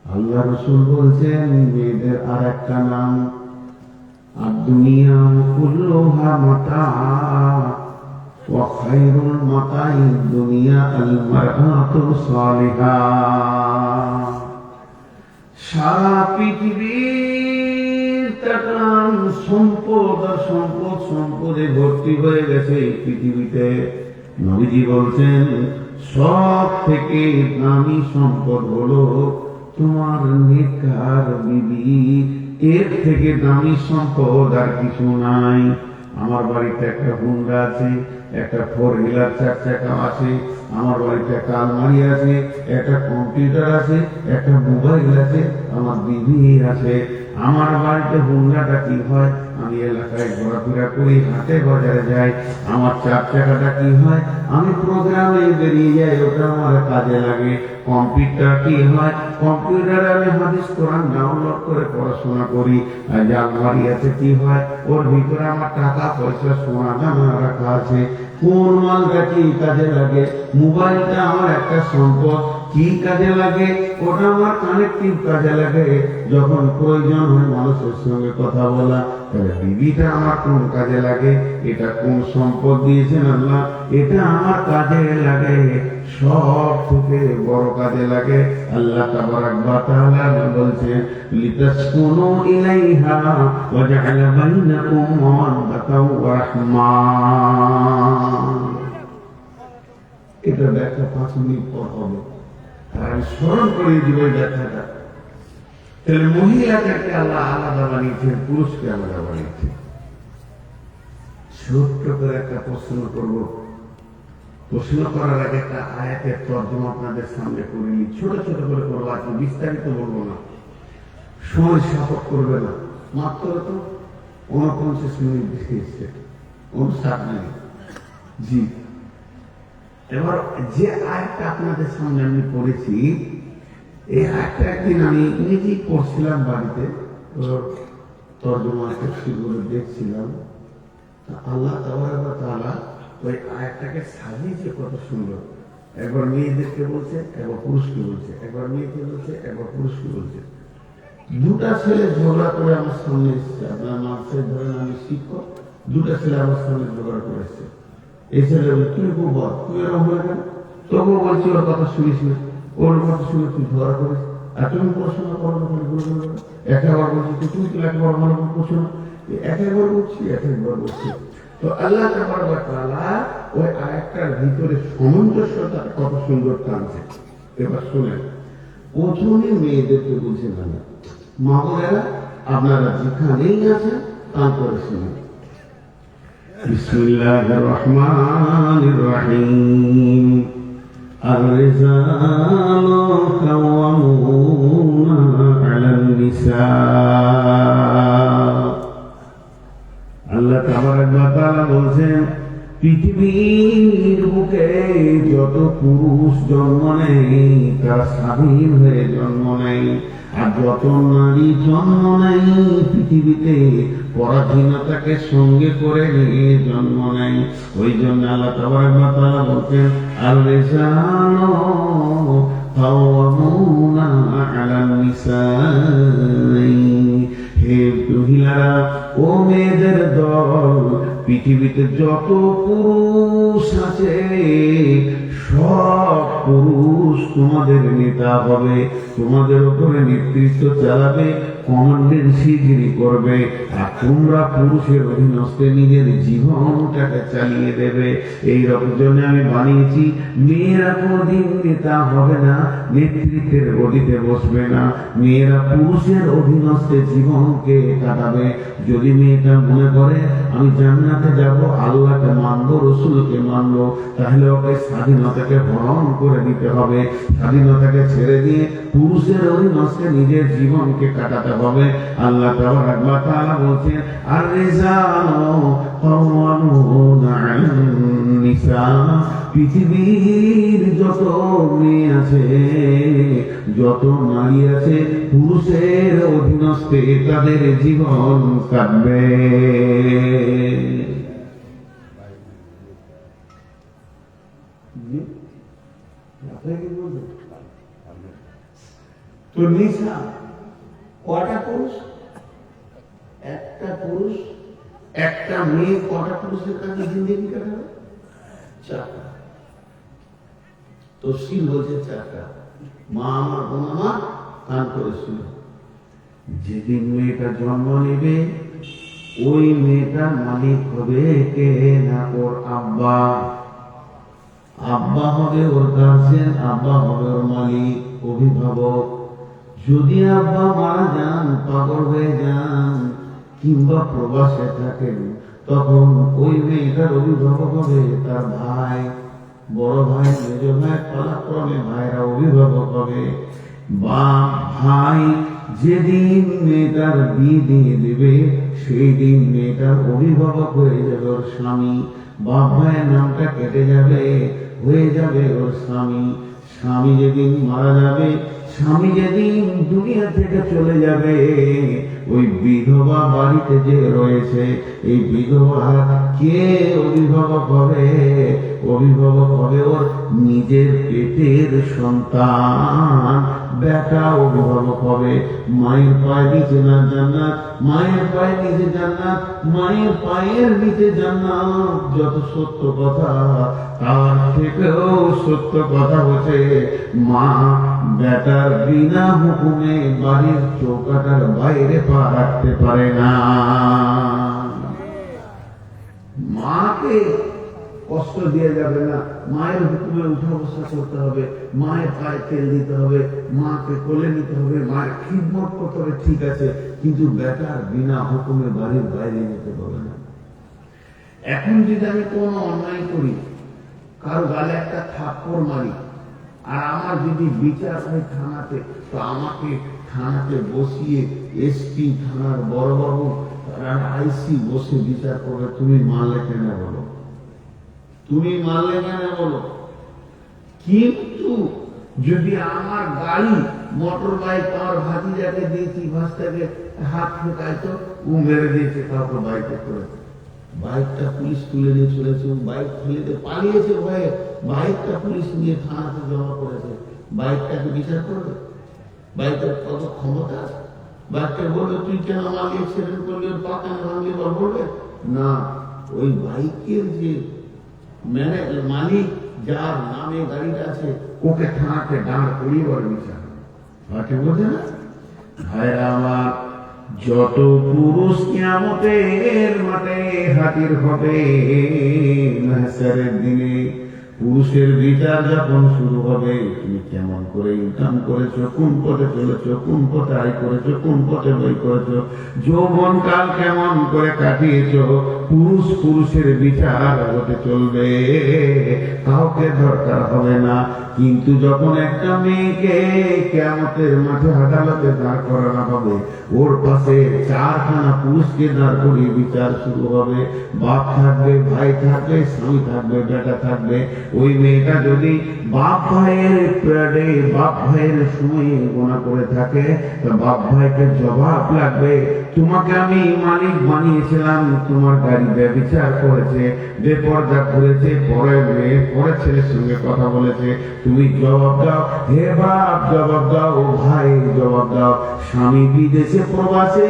আল্লাহ রাসূল বলছেন, মেয়েদের আর একটা নাম, আর দুনিয়া কুল্লুহা মাতা ওয়া খায়রুল মাতাই দুনিয়া আল মারআতু সালিহা। সারা পৃথিবীর তাকান, সম্পদ আর সম্পদ, সম্পদে ভর্তি হয়ে গেছে এই পৃথিবীতে। নবীজি বলছেন, সব থেকে দামি সম্পদ হলো তোমার নেককার বিবি। এর থেকে দামি সম্পদ আর কিছু নাই। আমার বাড়িতে একটা হুন্ডা আছে, একটা 4 হুইলার 4 চাকা আছে, আমার বাড়িতে একটা আলমারি আছে, একটা কম্পিউটার আছে, একটা মোবাইল আছে, আমার বিবি আছে। আমার বাড়িতে হুন্ডাটা কি হয়, আমি এলাকায় ঘোরাফেরা করি, হাটে বাজারে যাই। আমার 4 চাকাটা কি হয়, আমি প্রোগ্রামে বেরিয়ে যাই, ওটা আমার কাজে লাগে। কম্পিউটার কি হয়, কম্পিউটারে আমি হাদিস কোরআন ডাউনলোড করে পড়াশোনা করি। আর আলমারি আছে কি হয়, ওর ভিতরে আমার টাকা পয়সা সোনা দানা রাখা আছে। কোন মালটা কি কাজে লাগে, মোবাইলটা আমার একটা সম্পদ, কি কাজে লাগে, ওটা আমার কানেক্টিভ কাজে লাগে। যখন প্রয়োজন হয় মানুষের সঙ্গে কথা বলা, তাহলে বিবিটা আমার কোন কাজে লাগে, এটা কোন সম্পদ দিয়েছেন আল্লাহ, এটা আমার কাজে লাগে। সব থেকে বড় কাজে লাগে। আল্লাহ তাবারাক ওয়া তাআলা বলছেন লিতাসকুনু ইলাইহা ওয়া জাআলা বাইনাকুম মাওয়াদ্দাতাও ওয়া রাহমা। এটা ব্যাখ্যা 5 মিনিট পর হবে, আর আমি স্মরণ করে দিব এই ব্যাখ্যাটা। তাহলে মহিলাদেরকে আল্লাহ আলাদা বানিয়েছেন, পুরুষকে আলাদা বানিয়েছেন। ছোট্ট করে একটা প্রশ্ন করব, প্রশ্ন করার আগে একটা আয়াতের তর্জমা আপনাদের সামনে করে নি, ছোট ছোট করে করবো, আজকে বিস্তারিত বলবো না, সময় সাপোর্ট করবে না। মাত্র তো 49 মিনিট দিয়েছে, 59 মিনিট। জি, এবার যে আয়াতটা আপনাদের সামনে আমি পড়েছি, এই আয়াতটা একদিন আমি নিজেই পড়ছিলাম বাড়িতে, তর্জমা করে দেখছিলাম। আল্লাহ তাআলা ওই আয়াতটাকে সাজিয়েছে কত সুন্দর। একবার মেয়েদেরকে বলছে, একবার পুরুষকে বলছে, একবার মেয়েকে বলছে, একবার পুরুষকে বলছে। 2টা ছেলে ঝগড়া করে আমার সামনে এসছে। আপনার মাসে ধরেন আমি শিক্ষক, 2টা ছেলে আমার সামনে ঝগড়া করেছে। এই ছেলে বলে তুই খুব বল, তুই এরকম বলে কেন, তবুও বলছি ওর কথা শুনিস না, ওর কথা শুনে তুই ঝগড়া করিস। আর তুমি পড়াশোনা করো না, একবার বলছি তুমি তো একবার ভালো করছো না, একবার বলছি একবার বলছি। তো আল্লাহ তাবারক ওয়া তাআলা ওই আয়াতটার ভিতরে সামঞ্জস্যতা কত সুন্দর টানছে। এবার শুনেন, প্রথমে মেয়েদেরকে বলছে না, মা বোনেরা আপনারা যেখানেই আছেন তা করে শুনেন। বিসমিল্লাহির রহমানির রহিম। আর-রিজালু কাওয়ামুনা আলান নিসা। আল্লাহ তাবারক ওয়া তাআলা বলছেন, পৃথিবীর বুকে যত পুরুষ জন্ম নেয় তারা স্বাধীন হয়ে জন্ম নেয়, আর যত নারী জন্ম নেয় পৃথিবীতে পরাধীনতাকে সঙ্গে করে নিয়ে জন্ম নেয়। ওই জন্য আল্লাহ তাবারক ওয়া তাআলা বলছেন, আর-রিজালু কাওয়ামুনা আলান নিসা। হে মহিলারা, ও মেয়েদের দল, পৃথিবীতে যত পুরুষ আছে সব পুরুষ তোমাদের নেতা হবে, তোমাদের উপরে নেতৃত্ব চালাবে, কমান্ডেন্সি যিনি করবে, আর তোমরা পুরুষের অধীনস্থে নিজের জীবনটাকে চালিয়ে দেবে। এইরকম জন্য আমি বানিয়েছি, মেয়েরা কোনদিন নেতা হবে না, নেতৃত্বের গদিতে বসবে না, মেয়েরা পুরুষের অধীনস্থে জীবনকে কাটাবে। যদি মেয়েটা মনে করে আমি জান্নাতে যাব, আল্লাহকে মানবো, রসুলকে মানবো, তাহলে ওকে স্বাধীনতাকে হরণ করে দিতে হবে। স্বাধীনতাকে ছেড়ে দিয়ে পুরুষের অধীনস্থে নিজের জীবনকে কাটাতে হবে। আল্লাহ তাবারক ওয়া তাআলা বলছেন, আর-রিজালু কাওয়ামুনা আলান নিসা। পৃথিবীর যত মেয়ে আছে, যত নারী আছে, পুরুষের অধীনস্থে তাদের জীবন কাটবে। তো নিসা কটা পুরুষ? একটা পুরুষ, একটা মেয়ে কটা পুরুষের কাছে জিন্দেগি কাটাবে? 4টা। তো সিল বলছে 4টা। মা আমার, বোন আমার, কান করে শুনে, যেদিন মেয়েটা জন্ম নেবে ওই মেয়েটা মালিক হবে কে না ওর আব্বা। আব্বা হবে ওর গার্জিয়ান, আব্বা হবে ওর মালিক, অভিভাবক। যদি আব্বা মারা যান, পাগল হয়ে যান, কিংবা প্রবাসে থাকেন, তখন ওই মেয়েটার অভিভাবক হবে তার ভাই, বড় ভাই, মেজ ভাই, পালাক্রমে ভাইরা অভিভাবক হবে। বা ভাই যেদিন মেয়েটার বিয়ে দিয়ে দেবে সেই দিন মেয়েটার অভিভাবক হয়ে যাবে ওর স্বামী, বাপ ভাইয়ের নামটা কেটে যাবে, হয়ে যাবে ওর স্বামী। স্বামী যেদিন মারা যাবে, স্বামী যেদিন দুনিয়া থেকে চলে যাবে, ওই বিধবা বাড়িতে যে রয়েছে এই বিধবা কে অভিভাবক হবে? অভিভাবক হবে ওর নিজের পেটের সন্তান, বেটা অভিভাবক হবে। মায়ের পায়ের নিচে না জান্নাত, মায়ের পায়ের নিচে জান্নাত, মায়ের পায়ের নিচে জান্নাত। যত সত্য কথা, তার থেকেও সত্য কথা হচ্ছে মা বেটার বিনা হুকুমে বাড়ির চৌকাটার বাইরে পা রাখতে পারে না। মাকে কষ্ট দিয়ে যাবে না, মায়ের হুকুমে উঠা বসা করতে হবে, মায়ের পায়ে তেল দিতে হবে, মাকে কোলে নিতে হবে, মায়ের খিদমত করতে হবে, ঠিক আছে, কিন্তু বেটার বিনা হুকুমে বাড়ির বাইরে যেতে হবে না। এখন যদি আমি কোনো অন্যায় করি, কারো গালে একটা থাপ্পড় মারি, আর আমার যদি বিচার হয় থানাতে, তো আমাকে থানাতে বসিয়ে এসপি, থানার বড়বাবু, আইসি বসে বিচার করবে, তুমি মারলে কেন বলো, তুমি মারলে কেন বলো। কিন্তু যদি আমার গাড়ি মোটর বাইক আমার ভাতিজাকে দিয়েছি, ভাস্তাকে হাত ঠোকাইতো, ও মেরে দিয়েছে কাউকে বাইকে করে, বাইকটা পুলিশ তুলে নিয়ে চলেছে, বাইক ফেলে পালিয়েছে ভয়ে, বাইকটা পুলিশ নিয়ে থানাতে জমা করেছে, বাইকটাকে বিচার করবে? বাইকের কত ক্ষমতা আছে? বাইকটা বলবে তুই কেন আমাকে অ্যাক্সিডেন্ট করলি, ওর পা কেন ভাঙলি, বলবে না। ওই বাইকের যে মালিক, যার নামে গাড়িটা আছে, ওকে থানাতে দাঁড় করিয়ে বলে বিচার তাকে বোঝে না। ভাইরা আমার, যত পুরুষ কিয়ামতের মাঠে হাজির হবে মাহশারের দিনে, পুরুষের বিচার যখন শুরু হবে, তুমি কেমন করে ইনকাম করেছো, কোন পথে চলেছো, কোন পথে আয় করেছো, কোন পথে বই করেছো, যৌবন কাল কেমন করে কাটিয়েছো, পুরুষ পুরুষের বিচার হতে চলবে, কাউকে দরকার হবে না। কিন্তু যখন একটা মেয়েকে কিয়ামতের মাঠে আদালতে দাঁড় করানো হবে, ওর পাশে 4খানা পুরুষকে দাঁড় করিয়ে বিচার শুরু হবে। বাপ থাকবে, ভাই থাকবে, স্বামী থাকবে, বেটা থাকবে। ওই মেয়েটা যদি বাপ ভাইয়ের প্রাডে, বাপ ভাইয়ের সময়ে গোনা করে থাকে, তো বাপ ভাইকে জবাব লাগবে, তোমাকে আমি মালিক বানিয়েছিলাম, তোমার গাড়ি ব্যভিচার করেছে, বেপর্দা করেছে, পরের মেয়ে পরের ছেলের সঙ্গে কথা বলেছে, তুমি জবাব দাও। হে বাপ জবাব দাও, ও ভাই জবাব দাও। স্বামী বিদেশে প্রবাসে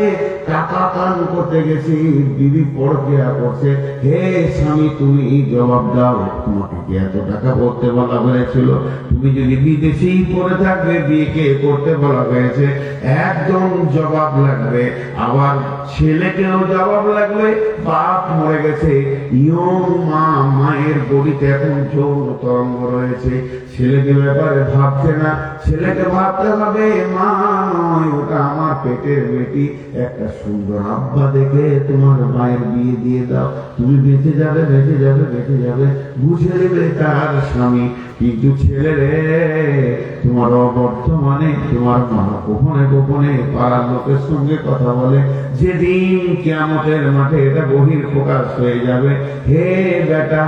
টাকা কান করতে গেছি, বিবি পরকিয়া করছে, হে স্বামী তুমি জবাব দাও, তোমাকে কি এত টাকা ভরতে বলা হয়েছিল? তুমি যদি বিদেশেই পড়ে থাকবে, বিয়েকে করতে বলা হয়েছে, একদম জবাব লাগবে। আবার ছেলেকেও জবাব লাগবে, বাপ মরে গেছে, ইয়ং মা, মায়ের বডিতে এখন যৌন তরঙ্গ রয়েছে, ছেলেকে ব্যাপারে ভাবছে না, ছেলেকে ভাবতে হবে মা নয়, ওটা আমার পেটের বেটি, একটা সুন্দর আব্বা দেখে তোমার মায়ের বিয়ে দিয়ে দাও, তুমি বেঁচে যাবে, বেঁচে যাবে, বেঁচে যাবে, বুঝে নেবে তার স্বামী। কিন্তু ছেলে রে, তোমার বর্তমানে তোমার মা গোপনে গোপনে পাড়ার লোকের সঙ্গে কথা বলে, যেদিন কিয়ামতের মাঠে এটা বহির প্রকাশ হয়ে যাবে, হে বেটা,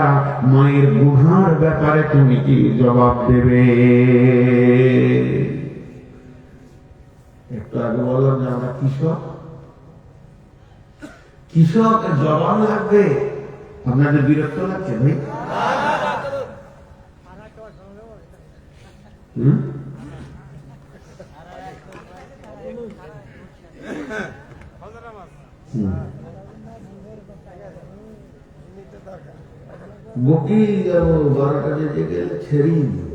মায়ের গুহার ব্যাপারে তুমি কি জবাব দেবে? একটু আগে বললাম যে আমরা কৃষক, কৃষক জবাব লাগবে। আপনাদের বিরক্ত লাগছে ভাই? বকি যাবো 12টা বেজে গেলে ছেড়েই দিব।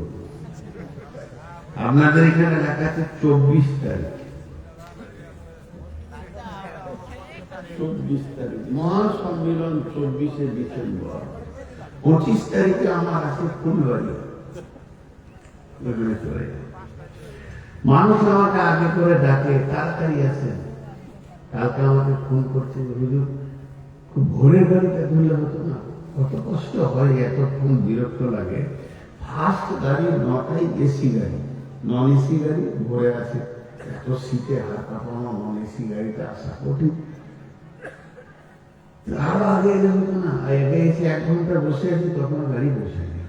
আপনাদের এখানে লেখা আছে 24 তারিখ, 24 তারিখ মহাসম্মেলন, 24শে ডিসেম্বর। 25 তারিখে আমার আছে ফুলবাড়ি। মানুষ আমাকে আগে করে ডাকে, তাড়াতাড়ি আসেন। কালকে আমাকে ফোন করছে, হুজুর খুব ভোরের গাড়িটা ধরলে হতো না, কত কষ্ট হয়, এতক্ষণ বিরক্ত লাগে। ফার্স্ট গাড়ি 9টায় এসি গাড়ি, নন এসি গাড়ি ভরে আছে, এত শীতে হাত কাঁপানো, নন এসি গাড়িতে আসা কঠিন। আরো আগে এলে হতো না, আগে এসে 1 ঘন্টা বসে আছি, তখন গাড়ি বসে নি,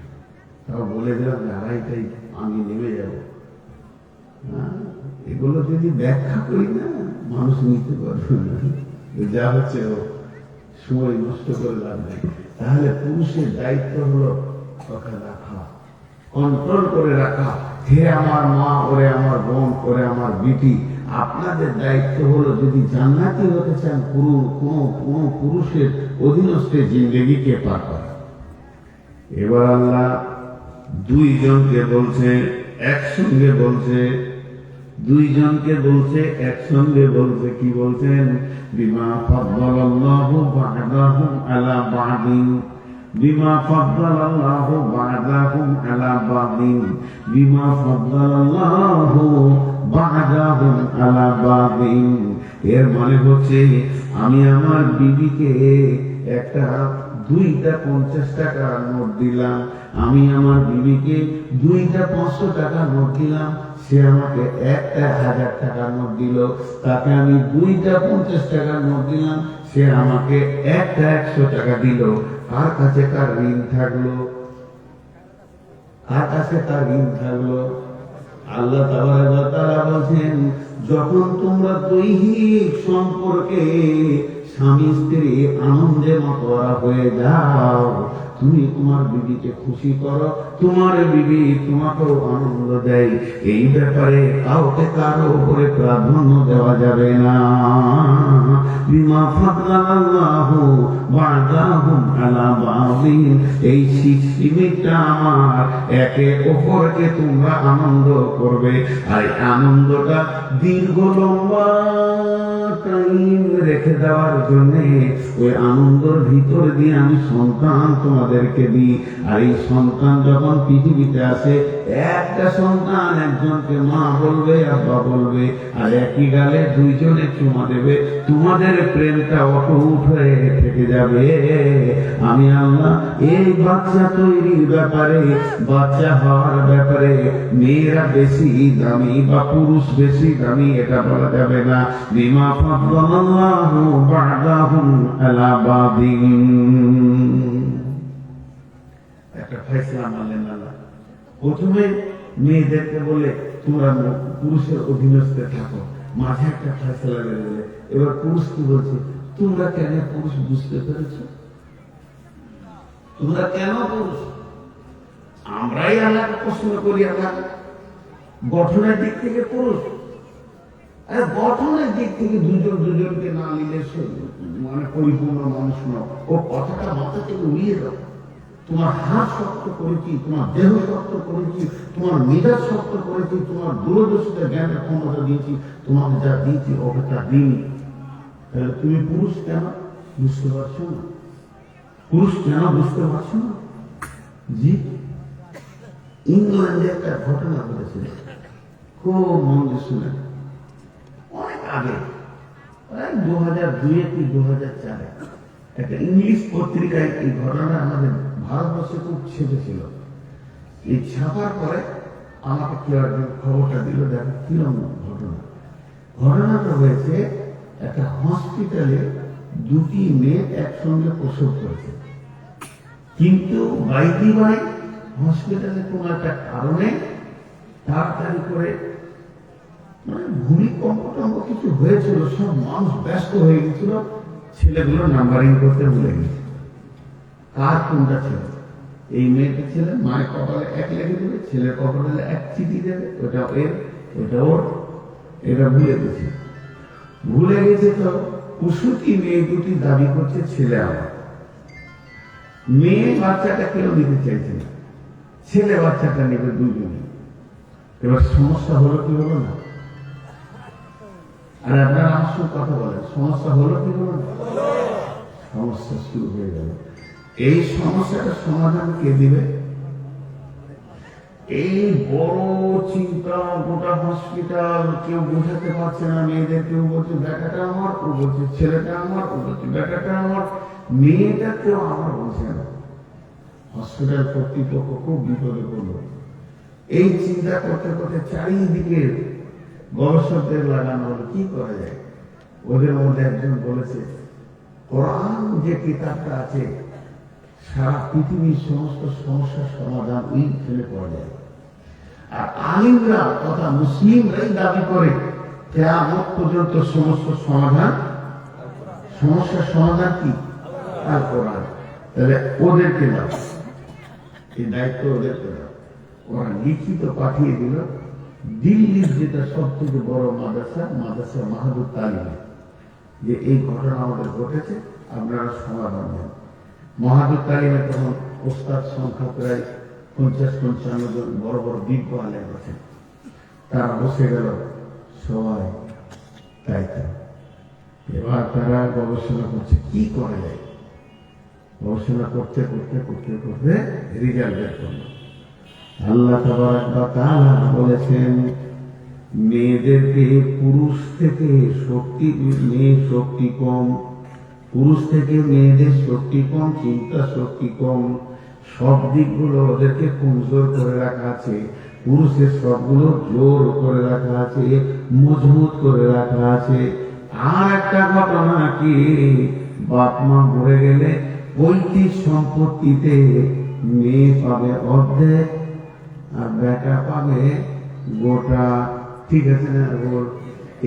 তাও বলে দিলাম যে 2:30টায় আমি নেমে যাবো। এগুলো যদি ব্যাখ্যা করি না, মানুষ নিতে পারবে না, যা হচ্ছে সময় নষ্ট করে লাভ নেই। তাহলে পুরুষের দায়িত্ব হলো কথা রাখা, কন্ট্রোল করে রাখা। হে আমার মা, ওরে আমার বোন, ওরে আমার বিটি, আপনাদের দায়িত্ব হলো যদি জান্নাতি হতে চান, কোন পুরুষের অধীনস্থে জিন্দেগিকে পার করা। এবার আল্লাহ 2 জনকে বলছে, একসঙ্গে বলছে, 2 জনকে বলছে একসঙ্গে বলছে। কি বলছেন? বিমা ফাদ্দালাল্লাহু বা'দাহুম আলা বা'দিন, বিমা ফাদ্দালাল্লাহু বা'দাহুম আলা বা'দিন, বিমা ফাদ্দালাল্লাহু বা'দাহুম আলা বা'দিন। এর মানে হচ্ছে আমি আমার বিবিকে একটা 2টা 50 টাকার নোট দিলাম, আমি আমার বিবিকে 2টা 500 টাকার নোট দিলাম, সে আমাকে একটা 1000 টাকার নোট দিল। তাকে আমি 2টা 50 টাকার নোট দিলাম, সে আমাকে একটা 100 টাকা দিল। কার কাছে তার ঋণ থাকলো? কার কাছে তার ঋণ থাকলো? আল্লাহ তাআলা বলছেন, যখন তোমরা দৈহিক সম্পর্কে স্বামী স্ত্রী আনন্দে মাতোয়ারা হয়ে যাও, তুমি তোমার বিবিকে খুশি করো, তোমার বিবি তোমাকেও আনন্দ দেয়। এই ব্যাপারে কাউকে কারো উপরে প্রাধান্য দেওয়া যাবে না। বিমা ফাদ্দালাল্লাহু বা'দাহুম আলা বা'দিন, এই সিস্টেমটা আমার, একে অপরকে তোমরা আনন্দ করবে। আর আনন্দটা দীর্ঘ লম্বা টাইম রেখে দেওয়ার জন্য ওই আনন্দের ভিতর দিয়ে আমি সন্তান তোমাদেরকে দিই। আর এই সন্তান যখন পৃথিবীতে আসে, একটা সন্তান একজনকে মা বলবে, আব্বা বলবে, আর একই গালে 2 জনে চুমা দেবে। তোমাদের প্রেমটা অটুট হয়ে থেকে যাবে। আমি আল্লাহ এই বাচ্চা তৈরির ব্যাপারে, বাচ্চা হওয়ার ব্যাপারে মেয়েরা বেশি দামি বা পুরুষ বেশি দামি এটা বলা যাবে না। বিমা ফাদ্দালাল্লাহু বা'দাহুম আলা বা'দিন, একটা ফয়সালা মানলেন আল্লাহ। প্রথমে মেয়েদেরকে বলে তোমরা পুরুষের অধীনস্থে থাকো, মাঝে একটা ফয়সালা বেরিয়ে গেলে। এবার পুরুষ কি বলছে? তোমরা কেন পুরুষ? বুঝতে পেরেছ? তোমরা কেন পুরুষ? আমরাই আল্লাহকে প্রশ্ন করি, আমরা গঠনের দিক থেকে পুরুষ, আর গঠনের দিক থেকে দুজনকে না নিলে মানে পরিপূর্ণ মানুষ নয়। ও কথাটা মাথা থেকে উড়িয়ে দাও। তোমার হাত শক্ত করেছি, তোমার দেহ শক্ত করেছি, তোমার মেজাজ শক্ত করেছি, তোমার দূরদর্শিতা জ্ঞানের ক্ষমতা দিয়েছি, তোমাকে যা দিয়েছি ওকে তা দিইনি। তাহলে তুমি পুরুষ কেন বুঝতে পারছো না? পুরুষ কেন বুঝতে পারছো না? জি, ইংল্যান্ডে একটা ঘটনা ঘটেছিল, খুব মন দিয়ে শুনে। অনেক আগে, প্রায় 2002 কি 2004 একটা ইংলিশ পত্রিকায় এই ঘটনা আমাদের ভারতবর্ষে খুব ছেপেছিল। এই ছাপার পরে আমাকে কেউ একজন খবরটা দিল, দেখো কিরকম ঘটনা। ঘটনাটা হয়েছে একটা হসপিটালে 2টি মেয়ে একসঙ্গে প্রসব করেছে, কিন্তু বাইদি বাই হসপিটালে কোন একটা কারণে তাড়াতাড়ি করে মানে ভূমিকম্প কিছু হয়েছিল, সব মানুষ ব্যস্ত হয়ে গেছিল, ছেলেগুলো নাম্বারিং করতে ভুলে গেছে কার কোনটা ছিল। এই মেয়েটা ছেলে, মায়ের কপালে 1 লিখে দেবে, ছেলের কপালে 1 চিঠি দেবে, ওটা এর, ওটা ওর, এটা ভুলে গেছে। তো কুসুতি মেয়ে দুটি দাবি করছে ছেলে আমার। মেয়ে বাচ্চাটা কেউ নিতে চাইছে না, ছেলে বাচ্চাটা নেবে 2 জনে। এবার সমস্যা হলো কি হলো না? আর আপনারা আমার সঙ্গে কথা বলেন, সমস্যা হলো কি হলো না? সমস্যা শুরু হয়ে গেল। এই সমস্যাটা সমাধান কে দিবে? এই বড় চিন্তা, গোটা হসপিটাল কেউ বোঝাতে পারছে না মেয়েদের। কেউ বলছে বেটাটা আমার, ও বলছে ছেলেটা আমার, ও বলছে বেটাটা আমার, মেয়েটা কেউ আমার বলছে না। হসপিটাল কর্তৃপক্ষ খুব বিপদে পড়ল। এই চিন্তা করতে করতে চারিদিকে গবেষকদের লাগানো হলো, কি করা যায়? ওদের মধ্যে একজন বলেছে, কোরআন যে কিতাবটা আছে সারা পৃথিবীর সমস্ত সমস্যার সমাধান ওই ফেলে পাওয়া যায়। আর আলিমরা তথা মুসলিমরাই দাবি করে কিয়ামত পর্যন্ত সমস্যার সমাধান কি? আল কোরআন। তাহলে ওদেরকে দাও, এই দায়িত্ব ওদেরকে দাও। ওরা লিখিত পাঠিয়ে দিল দিল্লির যেটা সব থেকে বড় মাদ্রাসা মাহাদুর তালিমে, যে এই ঘটনা আমাদের ঘটেছে, আপনারা সমাধান দেন। মাহাদুর তালিমে তখন ওস্তাদ সংখ্যা প্রায় 50-55 জন বড় বড় বিজ্ঞ আলেম আছেন। তারা বসে গেল সবাই, তাই তো এবার তারা গবেষণা করছে কি করা যায়। গবেষণা করতে রেজাল্ট বের করলো। আল্লাহ তাবারাক ওয়া তাআলা বলেছেন, মেয়েদেরকে পুরুষ থেকে শক্তি কম, পুরুষ থেকে মেয়েদের শক্তি কম, চিন্তা শক্তি কম, সব দিকগুলো ওদেরকে কমজোর করে রাখা আছে। পুরুষের সবগুলো জোর করে রাখা আছে, মজবুত করে রাখা আছে। আর একটা ঘটনা কি, বাপ মা মরে গেলে পৈতৃক সম্পত্তিতে মেয়ে পাবে অর্ধেক আর বেটা পাবে গোটা। ঠিক আছে না?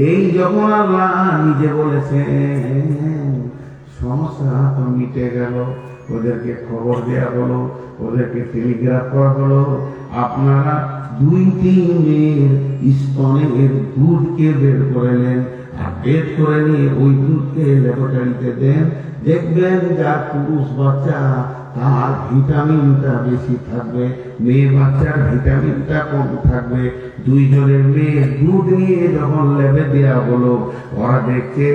এই যখন আল্লাহ নিজে বলেছেন, সমস্যা তো মিটে গেল। ওদেরকে খবর দেয়া হলো, ওদেরকে টেলিগ্রাফ করা হলো, আপনারা 2-3 মেয়ের স্তনের দুধকে বের করে নেন, আর বের করে নিয়ে ওই দুধকে ল্যাবরেটরিতে দেন। দেখবেন যার পুরুষ বাচ্চা তার ভিটামিনটা বেশি থাকবে, মেয়ে বাচ্চার ভিটামিনটা কম থাকবে। দুইজনের মেয়ে দুধ নিয়ে যখন ল্যাবে দেওয়া হলো, ওরা দেখছে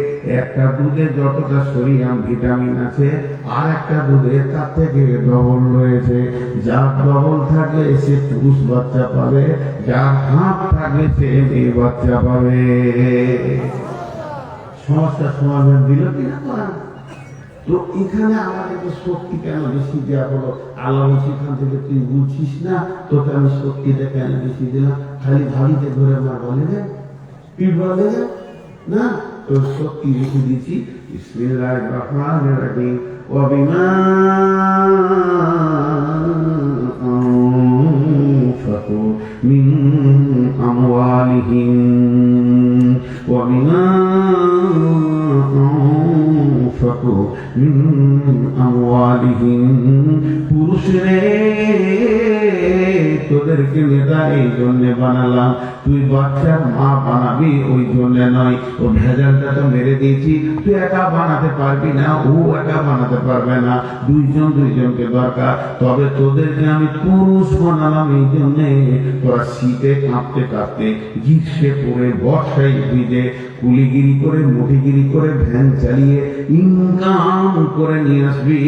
একটা দুধে যতটা সোডিয়াম ভিটামিন আছে আর একটা দুধে তার থেকে ডবল রয়েছে। যার ডবল থাকবে সে পুরুষ বাচ্চা পাবে, যার হাফ থাকবে সে মেয়ে বাচ্চা পাবে। সমস্যার সমাধান দিল কিনা? তো এখানে আমাদেরকে শক্তি কেন বেশি দেওয়া হলো? আল্লাহ সেখান থেকে তুই বুঝছিস না, তোকে আমি শক্তিটা কেন বেশি দিলাম? খালি ভাবিতে ধরে আমার বলে দেয়, পিঠ বলে দেয় না, তোর শক্তি বেশি দিচ্ছি। বিসমিল্লাহির রহমানির রহিম। ওয়া বিমা আনফাকু মিন আমওয়ালিহিম ওয়া বিমা পুরুষরে তোদেরকে নেতা এই জন্য বানালাম, তুই বাচ্চার মা বানাবি ওই জন্য নয়। ও ভেজালটা তো মেরে দিয়েছি, তুই একা বানাতে পারবি না, ও একা বানাতে পারবে না, দুইজনকে দরকার। তবে তোদেরকে আমি পুরুষ বানালাম এই জন্যে তোরা শীতে কাঁপতে কাঁপতে, গ্রীষ্মে পড়ে, বর্ষায় ভিজে, কুলিগিরি করে, মুঠিগিরি করে, ভ্যান চালিয়ে ইনকাম করে নিয়ে আসবি।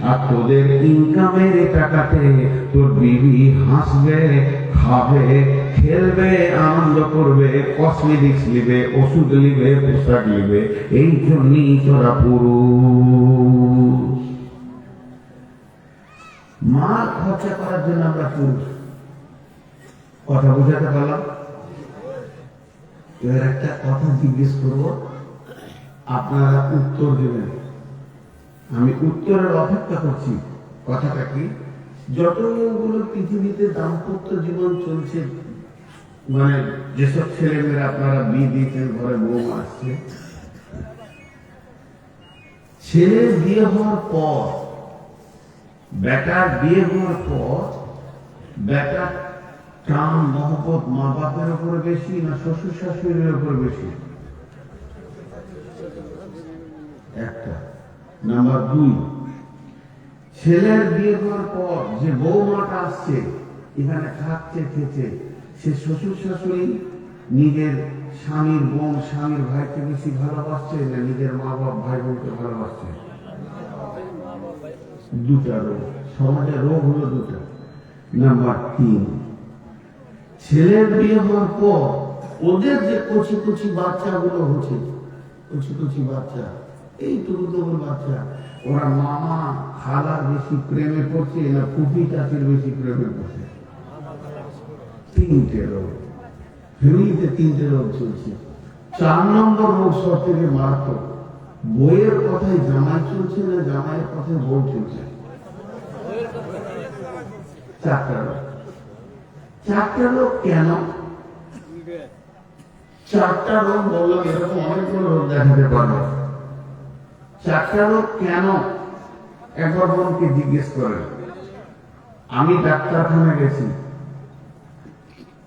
আর তোদের ইনকামের টাকাতে তোর বিবি হাসবে, খাবে, খেলবে, আনন্দ করবে, কসমেটিক্স নিবে, ওষুধ নিবে, পোশাক নিবে। এই জন্যই তোরা পুরুষ। মা খরচা করার জন্য আমরা পুরুষ। কথা বুঝাতে পারলাম? এবার একটা কথা জিজ্ঞেস করবো, আপনারা উত্তর দেবেন। আমি উত্তরের অপেক্ষা করছি। কথাটা কি, যতগুলো পৃথিবীতে দাম্পত্য জীবন চলছে, মানে যেসব ছেলেমেয়েরা আপনারা বিয়ে দিয়েছেন, ঘরে বউ আসছে, ছেলের বিয়ে হওয়ার পর, বেটার বিয়ে হওয়ার পর, বেটার টান মহব্বত মা বাপের উপর বেশি না শ্বশুর শাশুড়ির উপর বেশি? একটা। নাম্বার 2, ছেলের বিয়ে হওয়ার পর যে বৌমাটা আসছে এখানে থাকছে, খেছে, সে শ্বশুর শাশুড়ি নিজের স্বামীর বোন, স্বামীর ভাইকে বেশি ভালোবাসছে না নিজের মা বাপ ভাই বোনকে ভালোবাসছে? দুটা রোগ, সমাজের রোগ হলো দুটা। নাম্বার 3, ছেলের বিয়ে হওয়ার পর ওদের যে কচি কচি বাচ্চাগুলো হচ্ছে, কচি কচি বাচ্চা, এই টুকু বাচ্চা, ওরা মামা খালার বেশি প্রেমে পড়ছে না ফুফি চাচির বেশি প্রেমে পড়ছে? 3টে রোগ। ফ্যামিলিতে 3টে রোগ চলছে। 4 নম্বর রোগ সব থেকে মারাত্মক। বইয়ের কথায় জামাই চলছে না জামাইয়ের কথায় বউ চলছে। 4টা রোগ। 4টা রোগ কেন? 4টা রোগ বললাম, এরকম অনেকগুলো রোগ দেখাতে পারবো। 4টা রোগ কেন একবার বোনকে জিজ্ঞেস করেন। আমি ডাক্তারখানা গেছি,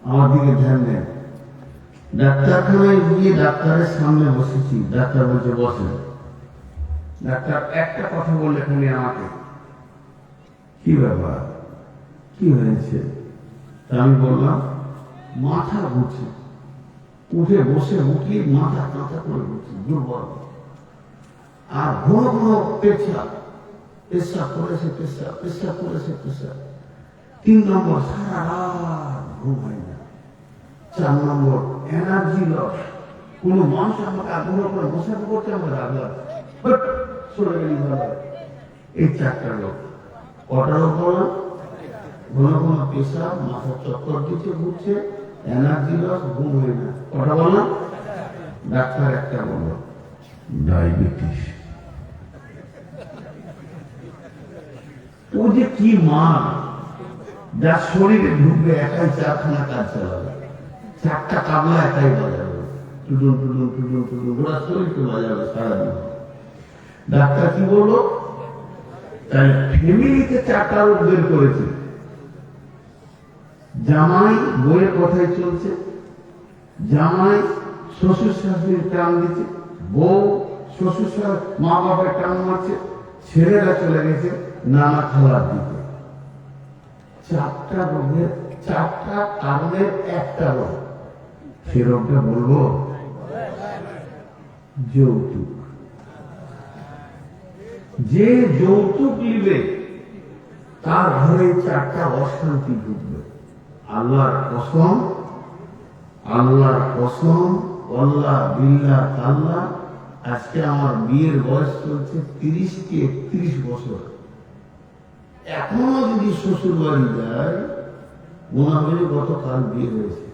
আমার দিকে ধ্যান দেন। ডাক্তারখানায় গিয়ে ডাক্তারের সামনে বসেছি, ডাক্তার বলছে বসেন। ডাক্তার একটা কথা বললে খালি আমাকে, কি ব্যাপার, কি হয়েছে? আমি বললাম মাথা ঘুরছে। উঠে বসে উঠি, মাথা কাঁচা করে ঘুরছে, দুর্বল। আর ঘন ঘন পেশাব, পেশাব করেছে পেশাব, পেশাব করেছে পেশাব। 3 নম্বর, সারা রাত ঘুম হয় না। 4 নম্বর, এনার্জি লস। কোন মানুষ আমাকে আগ্রহ করে বসে করতে আমরা রাখলাম, সরে গেলি ভালো। এই 4টা রোগ। কটা রোগ বললাম? ঘন ঘন পেশাব, মাথা চক্কর দিচ্ছে, ঘুরছে, এনার্জি লস, ঘুম হয় না। কটা বললাম? ডাক্তার একটা বলল ডায়াবেটিস। ও যে কি মা, যার শরীরে ঢুকবে একাই 4খানা কাজ চালাবে, 4টা কাবলা একাই বাজাবে, টুডুন টুডুন টুডুন টুডুন, ওরা শরীরকে বাজাবে সারাদিন। ডাক্তার কি বললো? তাই ফ্যামিলিতে 4টা রোগ বের করেছে। জামাই বইয়ের কথাই চলছে, জামাই শ্বশুর শাশুড়ির টান দিচ্ছে, বউ শ্বশুর মা বাবার টান মারছে, ছেলেরা চলে গেছে নানা খালার দিকে। 4টা রোগের, 4টা কারণের একটা রোগ। সে রোগটা বলবো যৌতুক। যে যৌতুক নিবে তার ঘরে 4টা অশান্তি ঢুকবে। আল্লাহর কসম, আল্লাহর কসম, আল্লাহ বিল্লাহ আল্লাহ, আজকে আমার বিয়ের বয়স চলছে 30 কি 31 বছর। এখনো যদি শ্বশুর বাড়ি যায় মনে হবে গতকাল বিয়ে হয়েছে।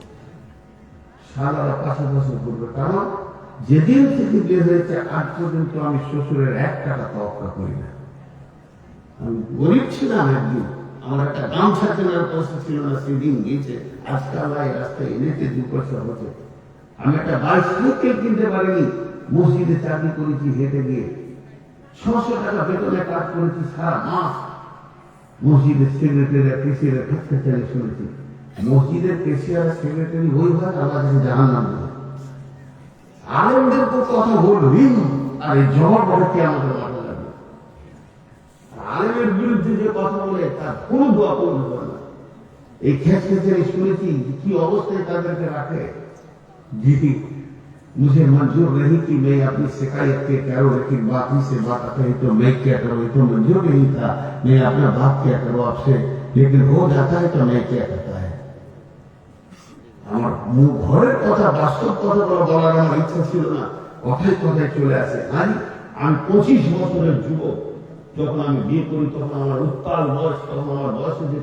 সারা পাশাপাশি করবে, কারণ যেদিন থেকে বিয়ে হয়েছে আজ পর্যন্ত আমি শ্বশুরের 1 টাকা তওয়াক্কা করি না। আমি গরিব ছিলাম একদিন, আমার একটা গামছা কেনার পয়সা ছিল না, সেদিন গিয়েছে, আজকাল রাস্তায় এনেছে 2 পয়সা হচ্ছে। আমি একটা বাইসাইকেল কিনতে পারিনি, মসজিদে চাকরি করেছি হেঁটে গিয়ে, 600 টাকা বেতনে কাজ করেছি সারা মাস। মসজিদের সেক্রেটারি কেশিয়ারের কাছে চালিয়ে শুনেছি, মসজিদের কেশিয়ার সেক্রেটারি ওই ভাগ আল্লাহ জাহান্নাম দেবে। আলেমদের তো কথা বলবি, আর এই জবাব বলতে আমাদের মাথা লাগবে। আলেমের বিরুদ্ধে যে কথা বলে তার কোনো দোয়া করবে না। এই খেসখেসারি শুনেছি কি অবস্থায় তাদেরকে রাখে। जी मुझे मंजूर नहीं कि मैं अपनी शिकायत के करूं, लेकिन बाकी से बात कही तो मैं क्या करूं, तो मंजूर नहीं था, मैं अपना बात क्या करूं आपसे, लेकिन हो जाता है तो मैं क्या करता है। আমার ঘরের কথা, বাস্তব কথাগুলো বলার আমার ইচ্ছা ছিল না, কথায় কথায় চলে আসে। আমি 25 বছরের যুবক, যখন আমি বিয়ে করি তখন আমার উত্তাল বয়স, তখন আমার বয়স হচ্ছে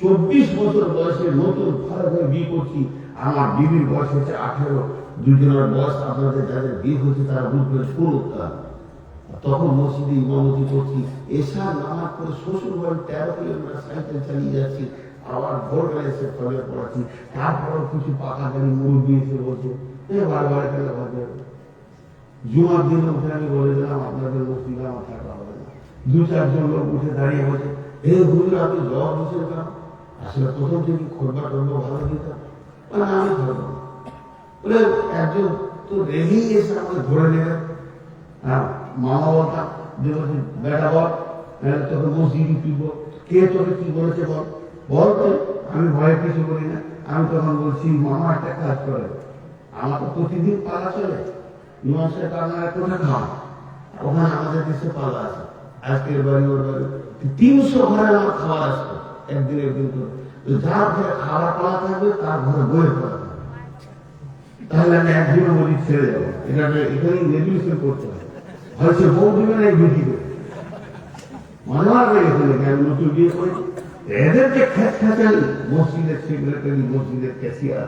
24 বছর বয়সে নতুন ফারাক হয়ে বিয়ে করছি। আমার বিবির বয়স হচ্ছে 18। দুজনের বয়স আপনাদের যাদের বিয়ে হয়েছে তারা বুঝবেন কোন উত্তাল। তখন মসজিদে ইমামতি করছি, এশার নামাজ করে শ্বশুর বাড়ি 13 কিলোমিটার সাইকেল চালিয়ে যাচ্ছি, আবার ভোরবেলা এসে ফলে পড়াচ্ছি। তারপরেও কিছু পাকা গাড়ি মুরব্বী এসে বলছে বারবার কেন ভাবে। জুমার দিনে উঠে আমি বলে দিলাম আপনাদের মসজিদে আমার থাকা হবে না। 2-4 জন লোক উঠে দাঁড়িয়ে বলছে হুজুর আপনি জবাব দিচ্ছেন কেন? আসলে প্রথম থেকে খোরবা টরবা ভালো দিতাম, মানে আমি ধরব বলে একজন তো রেলি এসে আমাকে ধরে নেবেন। হ্যাঁ, মামা বলতাম যে বলছি বেটা বল, তোকে মসজিদে পিব, কে তোকে কি বলেছে বল, বলতো। আমি ভয়ে কিছু বলি না। আমি তখন বলছি মামা একটা কাজ করে, আমার তো প্রতিদিন পালা চলে, ইমাম সাহেব আপনারা কোথায় খাওয়া, ওখানে আমাদের দেশে পালা আছে, আজকের বাড়ি ওর বাড়ি 300 ঘরে আমার খাবার আসতো একদিন করে। যার ঘরে খাবার পালা থাকবে তার ঘরে বইয়ের পালা থাকবে, তাহলে আমি একদিনও বলি ছেড়ে যাবো। এটা এখানেই রেগুলেশন করতে হবে, হয়তো বউ দিবে না এই বেটি দেবে। মনে হবে এখানে আমি নতুন বিয়ে করেছি, এদেরকে খেত খেতেন মসজিদের সেক্রেটারি, মসজিদের ক্যাশিয়ার,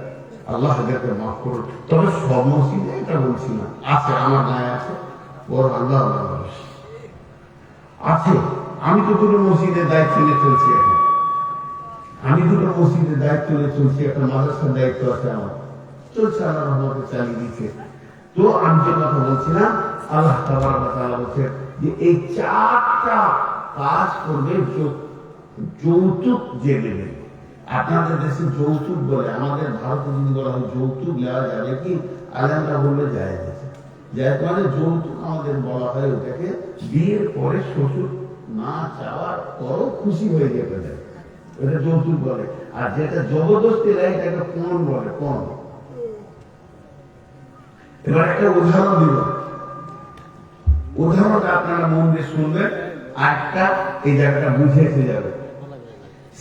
আল্লাহ এদেরকে মাফ করুন। তবে সব মসজিদে এটা বলছি না, আছে আমার গায়ে আছে, ওর আল্লাহ আছে। আমি তো দুটো মসজিদের দায়িত্ব নিয়ে চলছি এখন, আমি দুটো মসজিদের দায়িত্ব নিয়ে চলছি, একটা মাদ্রাসার দায়িত্ব আছে আমার, চলছে, আল্লাহ রহমতে চালিয়ে দিচ্ছে। তো আমি যে কথা বলছিলাম, আল্লাহ তাআলা বলছে যে এই চারটা কাজ করবে যৌতুক যে দেবে। আপনাদের দেশে যৌতুক বলে, আমাদের ভারতে যদি বলা হয় যৌতুক নেওয়া যাবে কি, আলেমরা বললে যায় গেছে যায়, মানে যৌতুক আমাদের বলা হয় ওটাকে বিয়ের পরে শ্বশুর না চাওয়ার পরও খুশি হয়ে যেতে দেয়, এটা যৌতুক বলে। আর যেটা জবরদস্তি দেয় এটাকে পণ বলে, পণ। এবার একটা উদাহরণ দিব, উদাহরণটা আপনারা মন দিয়ে শুনবেন, একটা এই জায়গাটা বুঝে এসে যাবে।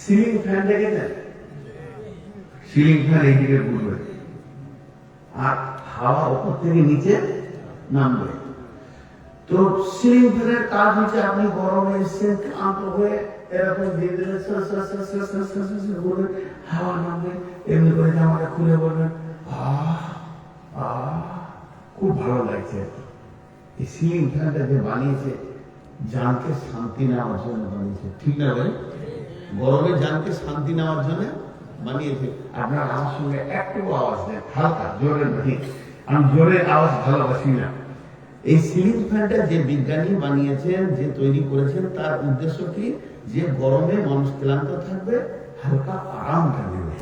সিলিং ফ্যান দেখেছেন? সিলিং ফ্যান এইদিকে ঘুরবে আর হাওয়া উপর থেকে নিচে নামবে। তো সিলিং ফ্যানের কাজ হচ্ছে, আপনি গরমে এসছেন, ক্লান্ত হয়ে এরকম দিয়ে দিলে হাওয়া নামবে, এমনি করে জামাটা খুলে বলবেন খুব ভালো লাগছে। এই সিলিং ফ্যানটা যে বানিয়েছে জানকে শান্তি নেওয়ার জন্য বানিয়েছে, ঠিক না ভাই? গরমে জানকে শান্তি নেওয়ার জন্য বানিয়েছে। আপনার আমার সঙ্গে একটু আওয়াজ দেন, হালকা, জোরে নয়, আমি জোরে আওয়াজ ভালোবাসি না। এই সিলিং ফ্যানটা যে বিজ্ঞানী বানিয়েছেন, যে তৈরি করেছেন, তার উদ্দেশ্য কি, যে গরমে মানুষ ক্লান্ত থাকবে, হালকা আরামটা দেবে।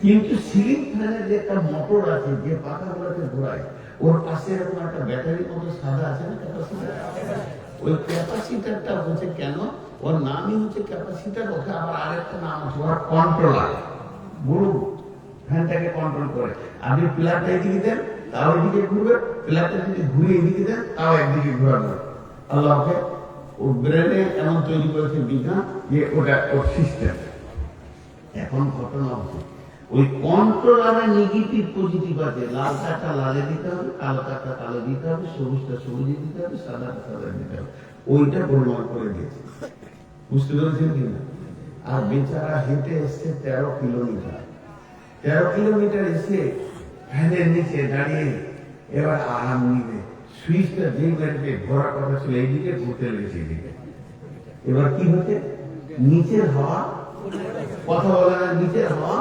কিন্তু সিলিং ফ্যানের যে একটা মোটর আছে, যে পাখাগুলোকে ঘোরায়, ওর পাশে এরকম একটা ব্যাটারির মতো সাদা আছে না, ক্যাপাসিটার। ওই ক্যাপাসিটারটা হচ্ছে কেন, ওর নামই হচ্ছে ক্যাপাসিটার, ওকে আবার আরেকটা নাম আছে, ওর কন্ট্রোলার। বড় ফ্যানটাকে কন্ট্রোল করে। আপনি প্লাগটা এদিকে দেন, তাও এদিকে ঘুরবে, প্লাগটা যদি ঘুরে এদিকে দেন, তাও একদিকে ঘুরাবে। আল্লাহকে ও ব্রেনে এমন তৈরি করেছে বিজ্ঞান, যে ওটা ওর সিস্টেম। এখন ঘটনা হচ্ছে, ওই কন্ট্রোলারে নেগেটিভ পজিটিভ আছে, লাল কাটা লালে দিতে হবে, কালো কাটা কালো দিতে হবে, সবুজটা সবুজে দিতে হবে, সাদাটা সাদা দিতে হবে। ওইটা গোলমাল করে দিয়েছে, বুঝতে পেরেছেন কিনা? আর বেচারা হেঁটে এসছে 13 কিলোমিটার, 13 কিলোমিটার এসে ফ্যানের নিচে দাঁড়িয়ে এবার আরাম নিবে। সুইচটা যেই মেরবে, ঘোরার কথা ছিল এইদিকে, ঘুরতে লেগেছে এদিকে। এবার কি হচ্ছে, নিচের হাওয়া, কথা বলে না, নিচের হাওয়া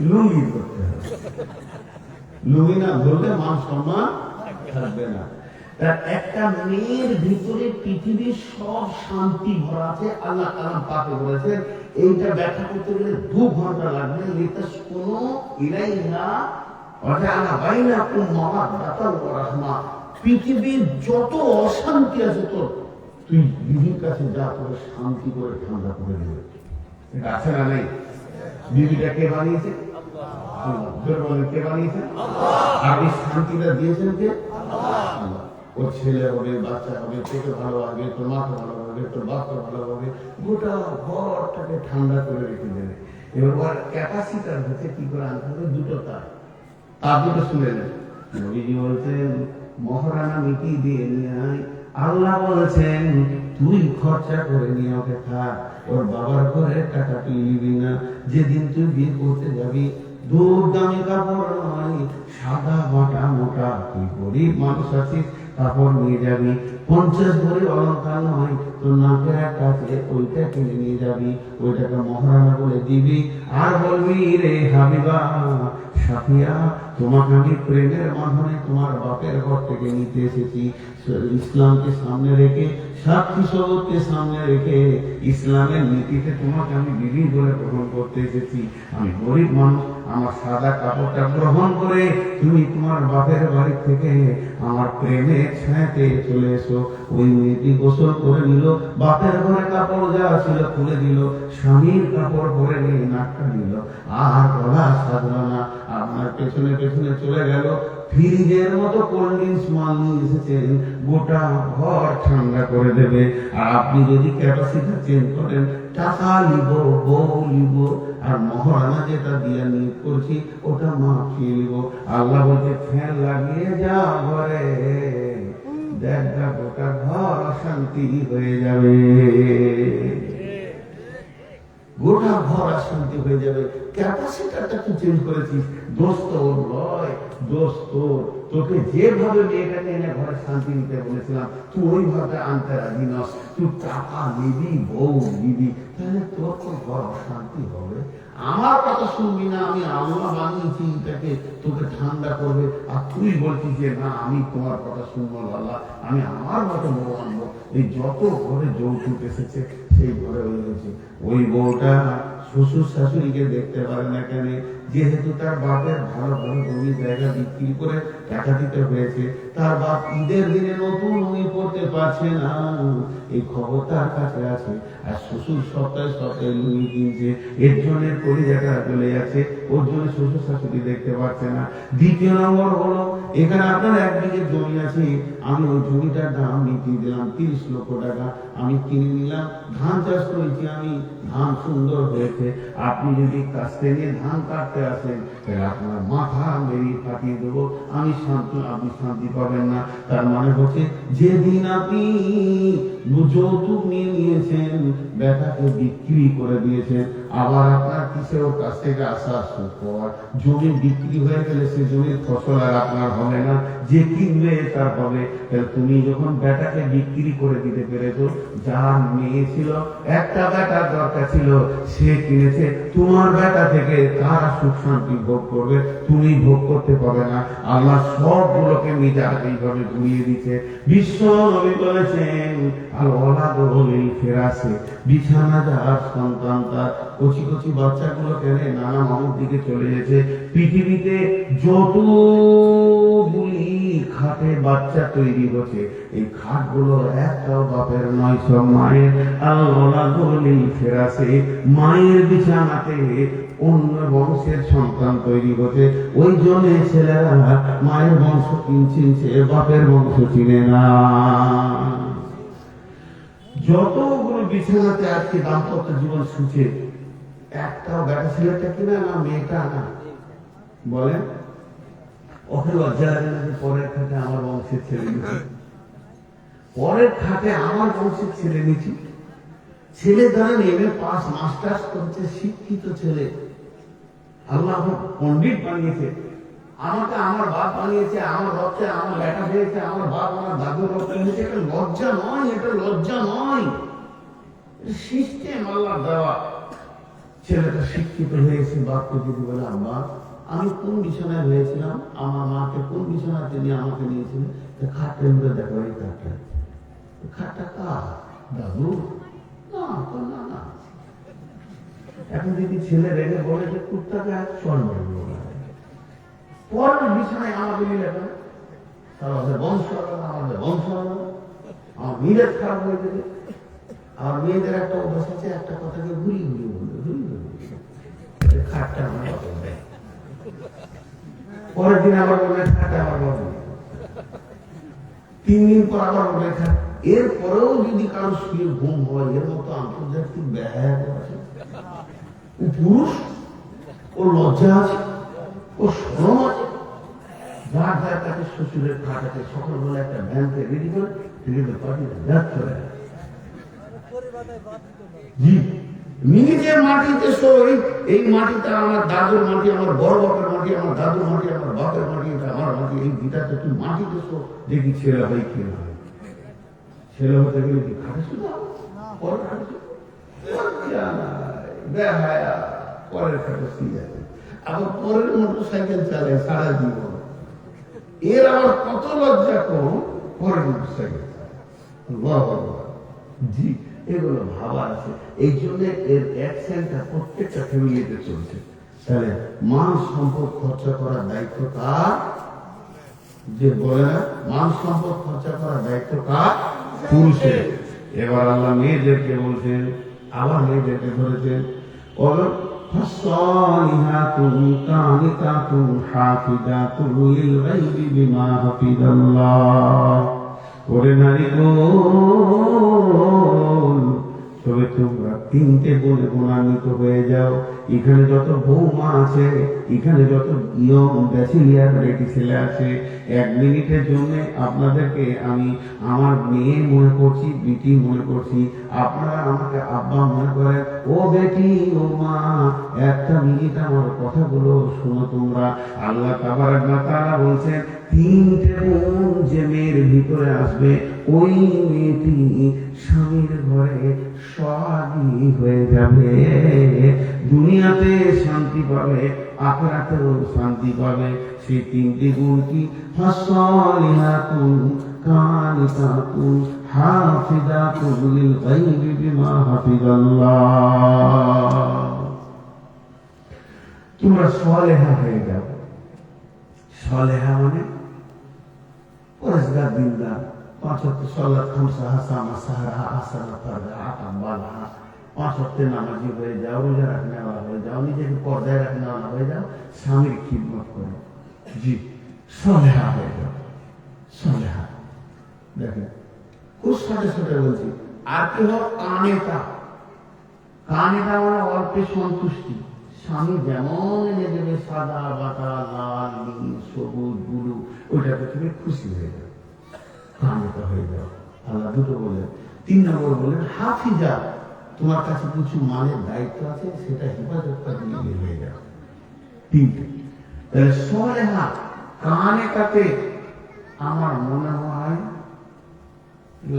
লুঙ্গি করতে হবে। লুঙ্গি না ধরলে মান সম্মান থাকবে না। তার একটা মেয়ের ভিতরে পৃথিবীর সব শান্তি ভরা আছে, আল্লাহ কালাম পাকে বলেছেন। এইটা ব্যাখ্যা করতে গেলে 2 ঘন্টা লাগবে। লিতাস কোনো ইলাইহা ওয়াজাআলা বাইনাকুম মাওয়াদাতান ওয়া রাহমা। পৃথিবীর যত অশান্তি আছে তোর, তুই বিবির কাছে যা, করে শান্তি করে ঠান্ডা করে দেবে। এটা আছে না নেই? বিবিটা কে বানিয়েছে? আল্লাহ। কে বানিয়েছে? আল্লাহ। আর এই শান্তিটা দিয়েছেন কে? আল্লাহ। ওর ছেলে হবে, বাচ্চা হবে, তোকে ভালো হবে, তোর মাকে ভালো হবে, তোর বাপকে ভালো হবে, গোটা ঘরটাকে ঠান্ডা করে রেখে দেবে। এবার ক্যাপাসিটার হচ্ছে কি করে আনতে হবে, 2টো তার, তার 2টো শুনে নেন। নবীজি বলছেন মহারানা মিটিয়ে দিয়ে নিয়ে আয়। আল্লাহ বলেছেন তুই খরচা করে নিয়ে ওকে থাক, ওর বাবার ঘরে টাকা তুই নিবি না। যেদিন তুই বিয়ে করতে যাবি, দুধ দামি কাপড় নয়, সাদা বাটা মোটা, তুই গরিব মানুষ আছিস, কাপড় নিয়ে যাবি। 50 ভরি অলঙ্কার নয়, তোর নাকের একটা আছে, ওইটা কিনে নিয়ে যাবি, ওইটাকে মহারানা বলে দিবি। আর বলবি রে হাবিবা সাফিয়া, তোমাকে আমি প্রেমের মাধ্যমে তোমার বাপের ঘর থেকে নিতে এসেছি। ইসলামকে সামনে রেখে, সাক্ষী সবককে সামনে রেখে, ইসলামের নীতিতে তোমাকে আমি বিবি বলে গ্রহণ করতে এসেছি। আমি গরিব মানুষ, আমার সাদা কাপড়টা গ্রহণ করে তুমি তোমার বাপের বাড়ি থেকে আমার প্রেমের ছায়াতে চলে এসো। ওই মেয়েটি গোসল করে নিল, বাপের ঘরে কাপড় যা ছিল খুলে দিল, স্বামীর কাপড় পরে নিয়ে নাকটা নিল, আর গলা সাজলো না, আপনার পেছনে পেছনে চলে গেল। ফ্রিজের মতো কোল্ড ড্রিঙ্কস মাল নিয়ে এসেছেন, গোটা ঘর ঠান্ডা করে দেবে। আর আপনি যদি ক্যাপাসিটি চেঞ্জ করেন, টাকা নিব, বউ নিব, আর মহারানা যেটা দিয়ে নিয়োগ করছি ওটা মাফিয়ে নিব। আল্লাহ বলছে ফ্যান লাগিয়ে যা ঘরে, দেখ গোটা ঘর অশান্তি হয়ে যাবে। গোটা ঘর অশান্তি হয়ে যাবে। ক্যাপাসিটারটা তুই চেঞ্জ করেছিস, দোষ তো ওর নয়, দোষ তোর। তোকে যেভাবে মেয়েটাকে এনে ঘরে শান্তি নিতে বলেছিলাম তুই ওইভাবে আনতে রাজি নস। তুই টাকা নিবি, বউ নিবি, তাহলে তোর তো ঘর অশান্তি হবে। আমার কথা শুনবি না, আমি আল্লাহ বানিয়েছি এটাকে তোকে ঠান্ডা করবে, আর তুই বলছিস যে না আমি তোমার কথা শুনবো আল্লাহ, আমি আমার মতো বউ আনবো। এই যত ঘরে যৌতুক এসেছে সেই ঘরে হয়েছে। ওই বউটা শ্বশুর শাশুড়িকে দেখতে পারে না কেন? যেহেতু তার বাপের ভালো ভালো জমি জায়গা বিক্রি করে টাকা দিতে হয়েছে, তার বাপ ঈদের দিনে নতুন উনি পড়তে পারছে না, এই খবর তার কাছে আছে। আর শ্বশুর সপ্তাহে সপ্তাহে লুঙ্গি কিনছে, এর জন্য কলিজাটা চলে যাচ্ছে, ওর জন্য শ্বশুর শাশুড়ি দেখতে পাচ্ছে না। দ্বিতীয় নম্বর হলো, এখানে আপনার 1 বিঘে জমি আছে, আমি ওই জমিটার দাম মিটিয়ে দিলাম 30 লক্ষ টাকা, আমি কিনে নিলাম, ধান চাষ করেছি আমি, ধান সুন্দর হয়েছে, আপনি যদি কাস্তে নিয়ে ধান কাটতে আসেন তাহলে আপনার মাথা মেরিয়ে ফাটিয়ে দেবো, আমি শান্তি, আপনি শান্তি পাবেন না। তার মানে হচ্ছে যেদিন আপনি যৌতুক নিয়ে নিয়েছেন, বেটাকে বিক্রি করে দিয়েছেন, আবার আপনার কিসে ওর কাছ থেকে আসা পাওয়ার, জমি বিক্রি হয়ে গেলে সে জমির ফসল আর আপনার হবে না, যে কিনবে তার হবে। তুমি যখন বেটাকে বিক্রি করে দিতে পেরেছো, যার মেয়ে ছিল, একটা বেটার দরকার ছিল, সে কিনেছে, তোমার বেটা থেকে তারা সুখ শান্তি ভোগ করবে, তুমি ভোগ করতে পারবে না। আল্লাহ সবগুলোকে মিজাজ এইভাবে ঘুরিয়ে দিচ্ছে। বিশ্ব নবী বলেছেন আর ওলাদ হলেই ফেরাসে, বিছানা যার সন্তান তার, কচি কচি বাচ্চাগুলো কেন নানা মামুর দিকে চলে গেছে। পৃথিবীতে যতগুলি খাটে বাচ্চা তৈরি হচ্ছে, এই খাটগুলো একটাও বাপের নয়, সব মায়ের। আল্লাহ বলেই ফেরাসে, মায়ের বিছানাতে অন্য বংশের সন্তান তৈরি হচ্ছে। ওই জন্য ছেলেরা মায়ের বংশ চিনছে, বাপের বংশ চিনে না। যতগুলো বিছানাতে আজকে দাম্পত্য জীবন সুখে, একটাও বেটা ছেলেটা কিনা না মেয়েটা না, বলেন? ওকে লজ্জা লাগে না যে পরের খাটে আমার বংশের ছেলে নিচ্ছি, পরের খাটে আমার বংশের ছেলে নিচ্ছি। ছেলে দ্বারা নেমে পাস মাস্টার্স করছে, শিক্ষিত ছেলে। আল্লাহ পণ্ডিত বানিয়েছে, আমাকে আমার বাপ বানিয়েছে, আমার রক্তে আমার বেটা হয়েছে, আমার বাপ আমার দাদুর রক্তে হয়েছে। এটা লজ্জা নয়, এটা লজ্জা নয়, সিস্টেম আল্লাহ দেওয়া। ছেলেটা শিক্ষিত হয়েছে, বাপকে যদি বলে আম্মা আমি কোন বিছানায় হয়েছিলাম, আমার মাকে কোন বিছানাতে নিয়ে আমাকে নিয়েছিলেন, খাটে উঠে দেখো এই খাটটা, খাটটা কার? দাদু? না না না। এখন যদি ছেলে রেগে বলে যে কুত্তাকে এক স্বর্ণ পরের বিছানায় আমাকে নিলে আমাদের বংশ, আমাদের বংশ, আমার মেয়েদের খারাপ হয়ে যাবে। আমার মেয়েদের একটা অভ্যাস আছে, একটা কথাকে ঘুরিয়ে ঘুরিয়ে বলবে, খাটটা আমার বাবা দেয়, পরের দিন আবার বলবে খাটটা আমার বাবা, 3 দিন পর আবার বলবে খাট। এরপরেও যদি কারো শুয়ে ঘুম হয়, এর মতো আন্তর্জাতিক ব্যাগ আছে, ও পুরুষ, ও লজ্জা আছে, ও শ্রম আছে। যার যার কাছে শ্বশুরের খাট আছে, সকালবেলা একটা ব্যাংকে রেডি করে চলে জি নিজের মাটিতে সই। এই মাটিতে আমার দাদুর মাটি, আমার বড় বাপের মাটি, আমার দাদুর মাটি, আমার বাপের মাটি, এটা আমার মাটি। এই ভিটাতে তুই মাটিতে সো, দেখি ছেলে হয় কি না হয়। ছেলে হতে গেলে কি খাটে শুধু পরের খাটে পরের খাটে শুয়ে যাবে, আবার পরের মোটর সাইকেল চালায় সারা জীবন। এর আবার কত লজ্জা কম, পরের মোটর সাইকেল জি, এগুলো ভাবা আছে। এই জন্য এর অ্যাকশনটা প্রত্যেকটা ফ্যামিলিতে চলছে। তাহলে মান সম্পদ খরচা করার দায়িত্ব কার? যে বলে না মান সম্পদ খরচা করার দায়িত্ব কার? পুরুষের। এবার আল্লাহ মেয়েদেরকে বলছেন, আবার মেয়েদেরকে ধরেছেন, ফাসসালিহাতুন কানিতাতুন হাফিজাতুন লিল গায়বি বিমা হাফিজাল্লাহ। ওরে নারী গো, তবে তোমরা তিনটে গুণে গুণান্বিত হয়ে যাও। এখানে যত বৌমা আছে, এখানে যত ইয়ং ব্যাচেলিয়ার বেটি ছেলে আছে, 1 মিনিটের জন্য আপনাদেরকে আমি আমার মেয়ে মনে করছি, বেটি মনে করছি, আপনারা আমাকে আব্বা মনে করেন। ও বেটি, ও মা, 1 মিনিট আমার কথাগুলো শোনো তোমরা। আল্লাহ তাবারক ওয়া তাআলা বলছেন, 3টে গুণ যে মেয়ের ভিতরে আসবে, ওই মেয়েটি স্বামীর ঘরে সোহাগী হয়ে যাবে। দুনিয়াতে শান্তি পাবে, আখিরাতেও শান্তি পাবে। সেই 3টি গুণ কি? ফাসলিহাতুন কানিতাতুন হাফিজাতুন লিল গায়বি বিমা হাফিজাল্লাহ। তোমরা সালেহা হয়ে যাও। সালেহা মানে পরেশগার, দিনদার, 5 ওয়াক্ত সালাত, খামসা হাসামা সাহরা আসানা ফারদা আতাম্বালাহা, 5 ওয়াক্তে নামাজি হয়ে যাও, রোজা রাখনেওয়ালা হয়ে যাও, নিজেকে পর্দায় রাখনেওয়ালা হয়ে যাও, স্বামীর খিদমত করো। জি, সালেহা হয়ে যাও। সালেহা দেখেন খুব সাথে সাথে বলছি। আর কি হল? কানেতা। কানেতা মানে অল্পে সন্তুষ্টি। স্বামী যেমন এনে দেবে, সাদা বাটা লাল নীল সবুজ বুলু, ওইটাতে তুমি খুশি হয়ে যাও, কানেতা হয়ে যাও। আল্লাহ দুটো বলেন। 3 নম্বর বলেন হাফিজা, তোমার কাছে কিছু মালের দায়িত্ব আছে, সেটা হেফাজত করতে নিয়ে হয়ে যাও। 3টে। তাহলে সালেহা কানেতাতে আমার মনে হয়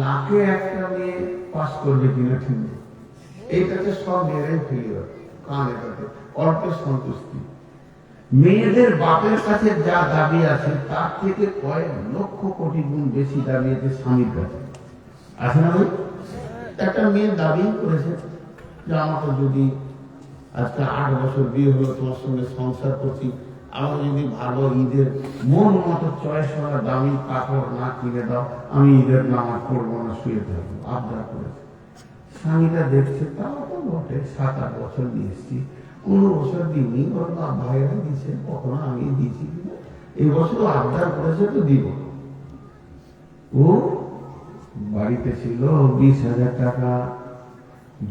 লাখে 1টা মেয়ে পাস করবে কিনা ঠিক নেই। এইটাতে সব মেয়েরাই ফেলিওর। কানেতাতে অল্প সন্তুষ্টি। মেয়েদের বাপের কাছে যা দাবি আছে, তার থেকে কয়েক লক্ষ কোটি গুণ বেশি দাবি আছে স্বামীর কাছে। আছে না ভাই? একটা মেয়ে দাবি করেছে যে আমাকে যদি আজকে 8 বছর বিয়ে হলো, তোমার সঙ্গে সংসার করছি, আমার যদি ভালো ঈদের মন মতো চয়েস হওয়া দামি কাপড় না কিনে দাও, আমি ঈদের নামাজ পড়বো না, শুয়ে থাকবো। আবদার করেছে। স্বামীটা দেখছে, তাও তো বটে, 7-8 বছর নিয়ে এসছি, 15 বছর দিইনি, ওর বাপ ভাইয়েরা দিচ্ছে, কখনো আমি দিয়েছি কিনা, এই বছর আবদার করেছে তো দিব। ও বাড়িতে ছিল 20,000 টাকা,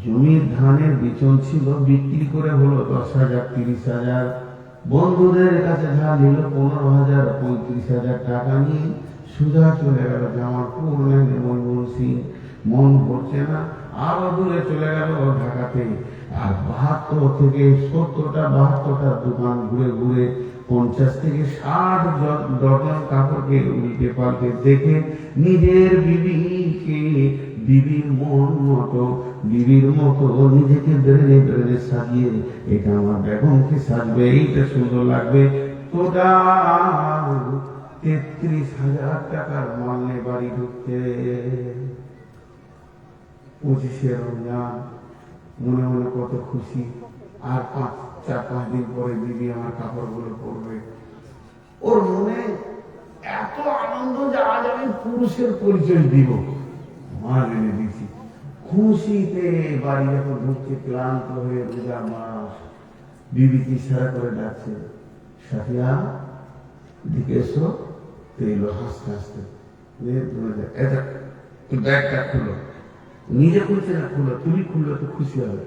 জমির ধানের বিচন ছিল, বিক্রি করে হলো 10,000 30,000, বন্ধুদের কাছে ধার নিল 15,000 35,000 টাকা নিয়ে সুধা চলে গেল জামালপুর মনমোহন সিং। মন ভরছে না, আরো দূরে চলে গেল ঢাকাতে। আর 72 থেকে 70টা 72টা দোকান ঘুরে ঘুরে 50 থেকে 60 ডজন কাপড়কে উল্টে পাল্টে দেখে নিজের বিবিকে বিবির মতো নিজেকে বেড়ে বেড়ে সাজিয়ে, এটা আমার বেগমকে সাজবে, এইটা সুন্দর লাগবে, তোটা 33,000 টাকার মাল নিয়ে বাড়ি ঢুকতে। 25শে রমজান, মনে মনে কত খুশি। আর 4-5 দিন পরে বিবি আমার কাপড়গুলো পরবে। ওর মনে এত আনন্দ যে আজ আমি পুরুষের পরিচয় দিব। মাল এনে দিয়েছি, খুশিতে বাড়ি যখন ঢুকছে, ক্লান্ত হয়ে রোজা মাস, বিবিকে ইশারা করে ডাকছে, সাফিয়া দিকে এসো। এলো হাসতে হাসতে, ব্যাগটা খুলো। নিজে খুলছে না, খুলো, তুমি খুললে তো খুশি হবে।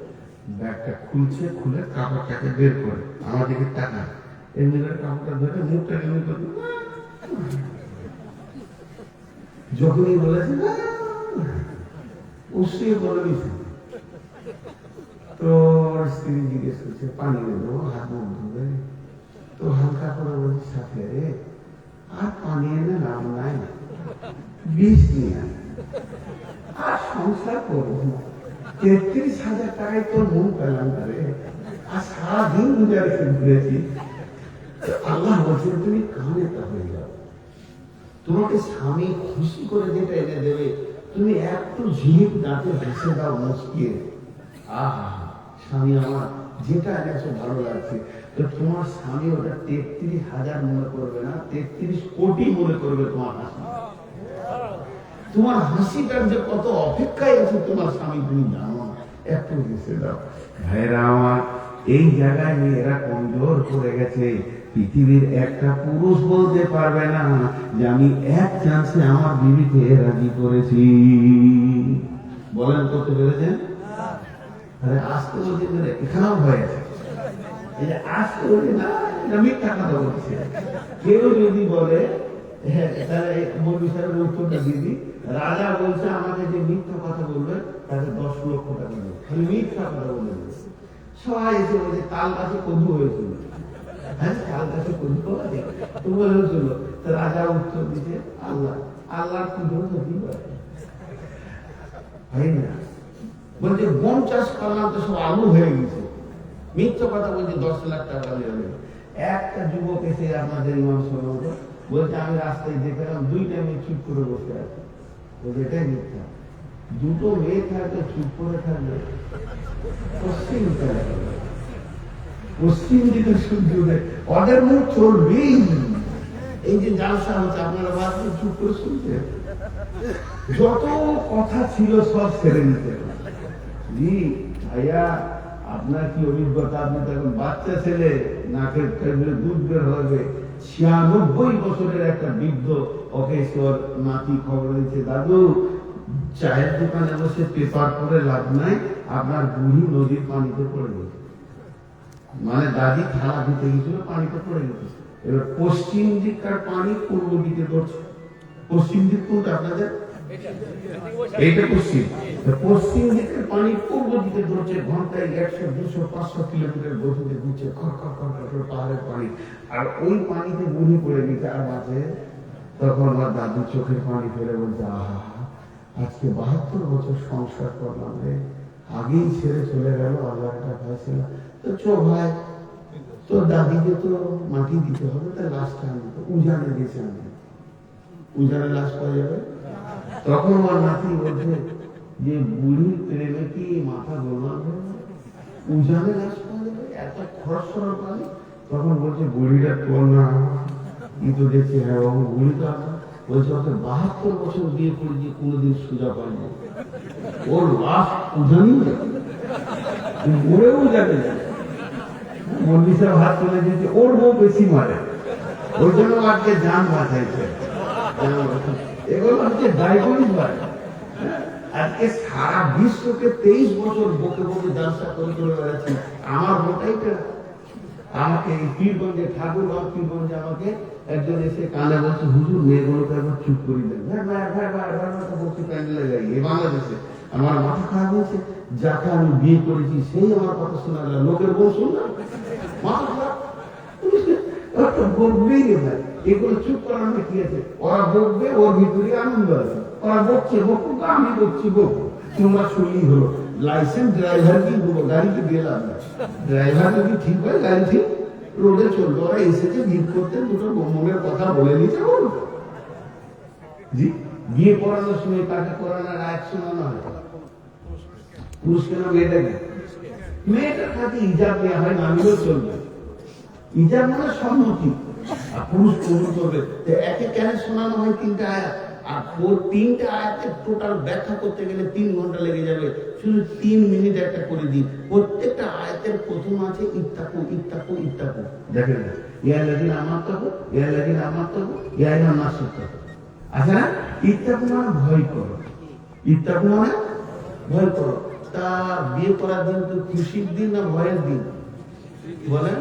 ব্যাগটা খুলছে, খুলে কাপড়টাকে বের করে আমার দিকে তাকায়, এমনি করে কাপড়টা ধরে মুখটা এমনি করে, যখনই বলেছে উসিয়ে বলে দিছে। তো স্ত্রী জিজ্ঞেস করছে, পানি দেবো, হাত মুখ ধুবে? তো হালকা করে বলছে, সাথে আর পানি এনে নাম নাই, বিষ নিয়ে আর সংসার করবো না। 33,000 টাকায় তোর মন পেলাম তারে, আর সারাদিন রোজা রেখে ঘুরেছি। আল্লাহ বলছে, তুমি কানেতা হয়ে যাও। তোমাকে স্বামী খুশি করে যেটা এনে দেবে, তুমি একটু ঝিলিপ দাঁতে হেসে দাও মুচকিয়ে, আহা স্বামী আমার যেটা এনেছো ভালো লাগছে। তো তোমার স্বামী ওটা 33,000 মনে করবে না, 33 কোটি মনে করবে তোমার হাসি। তোমার হাসিটার যে কত অপেক্ষায় আছে তোমার স্বামী, তুমি জানো না, একটু হেসে দাও। ভাইরা আমার, এই জায়গায় মেয়েরা কমজোর করে গেছে। পৃথিবীর একটা পুরুষ বলতে পারবে না যে আমি 1 চান্সে আমার বিবিকে রাজি করেছি। বলেন, করতে পেরেছেন? আরে আসতে বলছি এখানেও ভয় আছে, এই যে আসতে বলি না, এটা মিথ্যা কথা বলছে। কেউ যদি বলে হ্যাঁ তাহলে মৌলভী সাহেবের উত্তরটা দিয়ে দিই, রাজা বলছে আমাকে যে মিথ্যা কথা বলবে তাকে 10 লক্ষ টাকা দেবে, খালি মিথ্যা কথা বলে দেবে। সবাই এসে বলছে তাল গাছে কদু হয়েছিল, হ্যাঁ তাল গাছে কদু হয়েছিল। রাজা উত্তর দিচ্ছে আল্লাহ, আল্লাহর পুজো কি হয় না, বলছে গম চাষ করলাম তো সব আলু হয়ে গেছে, মিথ্যা কথা বলছে 10 লাখ টাকা নেবে। একটা যুবক এসে আমাদের ইমাম সাহেব বলছে আমি রাস্তায় দেখলাম 2টা মেয়ে চুপ করে বসে আছে, বলছে এটাই মিথ্যা। 2টো মেয়ে থাকলে চুপ করে থাকলে পশ্চিম দিকে সূর্য উঠে, ওদের মুখ চলবেই। এই যে জালসা হচ্ছে আপনারা বাড়িতে চুপ করে শুনতে, যত কথা ছিল সব ছেড়ে নিতে। জি ভাইয়া আপনার কি অভিজ্ঞতা, আপনি তো এখন বাচ্চা ছেলে, নাকের টেবিলে দুধ বের হবে। 96 বছরের একটা বৃদ্ধ, ওকে ওর নাতি খবর দিচ্ছে দাদু চায়ের দোকানে বসে পেপার পরে লাভ নাই, আপনার বুড়ি নদীর পানিতে পড়ে গেছে। মানে দাদি থালা ধুতে গেছিল, পানিতে পড়ে গেছে। এবার পশ্চিম দিককার পানি পূর্ব দিকে ধরছে, পশ্চিম দিক কোনটা আপনাদের, এইটা পশ্চিম, পশ্চিম দিকের পানি পূর্ব দিকে ধরছে, ঘন্টায় 100, 200, 500 কিলোমিটার গতিতে ঘুরছে, খর খর খর খর পাহাড়ের পানি। আর ওই পানিতে বুড়ি পড়ে গেছে আর বাঁচে। তখন আমার দাদু চোখের পানি ফেলে বলছে আহা, আজকে 72 বছর সংসার করলাম রে, আগেই ছেড়ে চলে গেল, আল্লাহ একটা ফয়সালা। তো চো ভাই, তো দাদিকে তো মাটি দিতে হবে, তাই লাশটা আনতে উজানে গেছে, আনতে উজানে লাশ পাওয়া যাবে। তখন আমার নাতি বলছে যে বুড়ির প্রেমে কি মাথা গোলমাল হবে, উজানে লাশ পাওয়া যাবে, এত খরচ সরল পানি। তখন বলছে বুড়িটা তোর না, কিন্তু দেখছি হ্যাঁ বাবু বুড়ি তো আপনার। বলছে ওকে 72 বছর বিয়ে করে দিয়ে কোনোদিন সোজা পায়নি, ওর লাশ উজানি মরেও যাবে। মন্দির হাত তুলে দিয়েছে, ওর বউ বেশি মারে, ওই জন্য আজকে জান বাঁচাইছে। এগুলো হচ্ছে ডায়াবেটিস হয়। আজকে সারা বিশ্বকে 23 বছর বকে বকে ব্যবসা করে করে বেড়াচ্ছি। আমার মোটাইটা আমাকে এই পীরগঞ্জে, ঠাকুরগাঁও পীরগঞ্জে আমাকে একজন এসে কানে বলছে হুজুর মেয়েগুলোকে একবার চুপ করে দেন, বলছি প্যান্ডেলে যাই। এই বাংলাদেশে আমার মাথা খারাপ হয়েছে, যাকে আমি বিয়ে করেছি সেই আমার কথা শোনা গেল, লোকের বউ শুনলাম, মাথা খারাপ। বকবেই ভাই, এগুলো চুপ করানো কি আছে, ওরা বকবে, ওর ভিতরে আনন্দ আছে, ওরা বকছে বকুক, আমি বকছি বকু, তোমরা শুনলেই হলো। লাইসেন্স ড্রাইভার কি বলবো, গাড়িতে গেলাম না, ড্রাইভার যদি ঠিক হয় গাড়ি ঠিক রোডে চলবে। ওরা এসেছে ভিড় করতে, দুটো মনের কথা বলে নিতে বলবো। জি বিয়ে করানোর সময় তাকে করানোর আয়াত শোনানো হয়, পুরুষকে না মেয়েটাকে, মেয়েটার কাছে ইজাব নেওয়া হয়, নামিলেও চলবে। ইজাব মানে সম্মতি, আর পুরুষ কবুল করবে। একে কেন শোনানো হয় 3টা আয়াত, আর 3টা আয়াতের টোটাল ব্যাখ্যা করতে গেলে 3 ঘন্টা লেগে যাবে। শুধু 3 মিনিট একটা করে দিই। প্রত্যেকটা আয়াতের প্রথম আছে ইত্তাকু ইত্তাকু ইত্তাকু, দেখেন ইয়া লাযিনা আমানতু ইয়া লাযিনা আমানতু ইয়া আইয়ুহান নাস ইত্তাকু। আচ্ছা না, ইত্তাকু মানে ভয় করো, ইত্তাকু মানে ভয় করো। তা বিয়ে করার দিন তো খুশির দিন না ভয়ের দিন বলেন?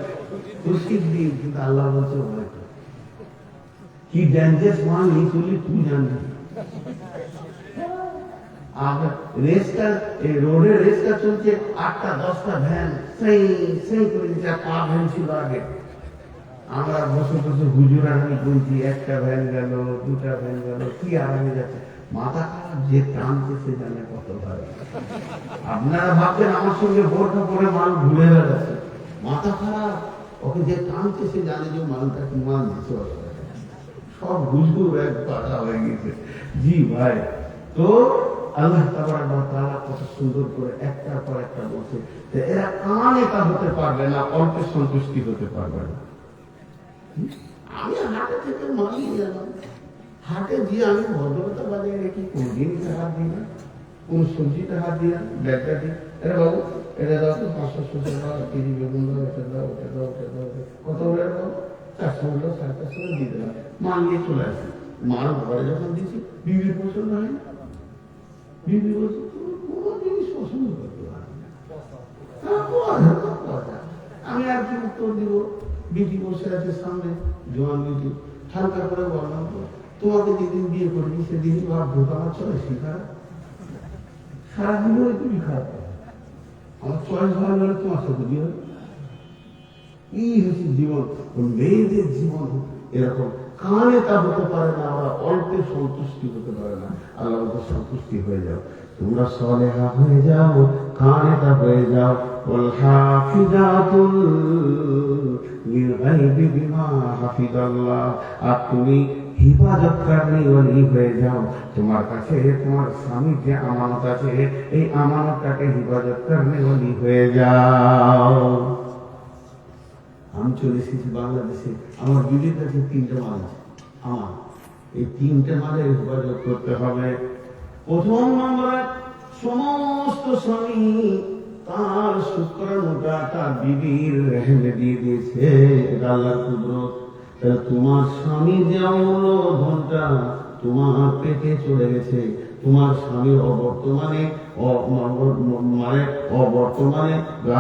খুশির দিন, কিন্তু আল্লাহ বলছে ভয় করো। কি ডেঞ্জারাস মান এই চলি তুই জানবি। রেসটা রোডের রেসটা চলছে, 8টা 10টা ভ্যান সেই সেই করে দিচ্ছে, পা ভ্যান ছিল আগে। আমরা বসে বসে হুজুর আমি বলছি, 1টা ভ্যান গেল, 2টা ভ্যান গেল, কি আরামে যাচ্ছে। মাথা খারাপ, যে টানছে সে জানে কত ভালো। আপনারা ভাবছেন আমার সঙ্গে বোরখা পরে মাল ঘুরে বেড়াচ্ছে, মাথা খারাপ। ওকে যে টানছে সে জানে যে মালটা কি মাল দিচ্ছে, সব হুজুর এক কথা হয়ে গেছে। জি ভাই, তো আল্লাহ তাবারক ওয়া তাআলা কত সুন্দর করে একটার পর একটা বলছে যে এরা কানেতা হতে পারবে না, অল্পে সন্তুষ্টি হতে পারবে না। আমি হাটে থেকে মাল নিয়ে এলাম, হাটে গিয়ে আমি ভদ্রতা বাজিয়ে রেখি, কোনদিন হাত দিই না, কোন সবজিটা হাত দিয়ে ব্যাগটা দিই, আরে বাবু এটা দাও তো 500 দাও, কেজি বেগুন দাও, এটা দাও ওটা দাও ওটা দাও, কত বলে দাও 400 দাও, 450 দিয়ে দিলাম, মাল নিয়ে চলে আসি। মাল ঘরে যখন দিচ্ছি বিবির পছন্দ হয় না, বিবি বলছে কোনো জিনিস পছন্দ করতে পারে, আর কি উত্তর দিব? বিটি বসে আছে সামনে, জোয়ান বিটি, হালকা করে বললাম তো, তোমাকে যেদিন বিয়ে করবি সেদিনই ভাববো আমার চলে শিখা, সারাদিন ওই তুমি খারাপ, আমার চয়েস ভালো হলে তোমার সাথে বিয়ে হবে। এই হচ্ছে জীবন। মেয়েদের জীবন এরকম, কানে তা হতে পারে না, আমরা অল্পে সন্তুষ্টি হতে পারে না। আল্লাহ সন্তুষ্টি হয়ে যাও, তোমরা সালেহা হয়ে যাও, কানে তা হয়ে যাও। ওয়াল হাফিজাতুল লিল গায়বি বিমা হাফিজাল্লাহ, আর তুমি হিফাজতকারী ওলি হয়ে যাও। তোমার কাছে তোমার স্বামীর যে আমানত আছে, এই আমানতটাকে হিফাজতকারী ওলি হয়ে যাও। আমি চলে এসেছি বাংলাদেশে, আমার বিবির কাছে 3টে মাল আছে আমার, এই 3টে মালের হেফাজত করতে হবে। প্রথম নম্বরে, সমস্ত স্বামী তার শুক্রাণুটা তার বিবির রেহেমে দিয়ে দিয়েছে, এটা আল্লাহর কুদরত। তোমার স্বামী যে অমূল্য ধনটা তোমার পেটে চলে গেছে, তোমার স্বামীর অবর্তমানে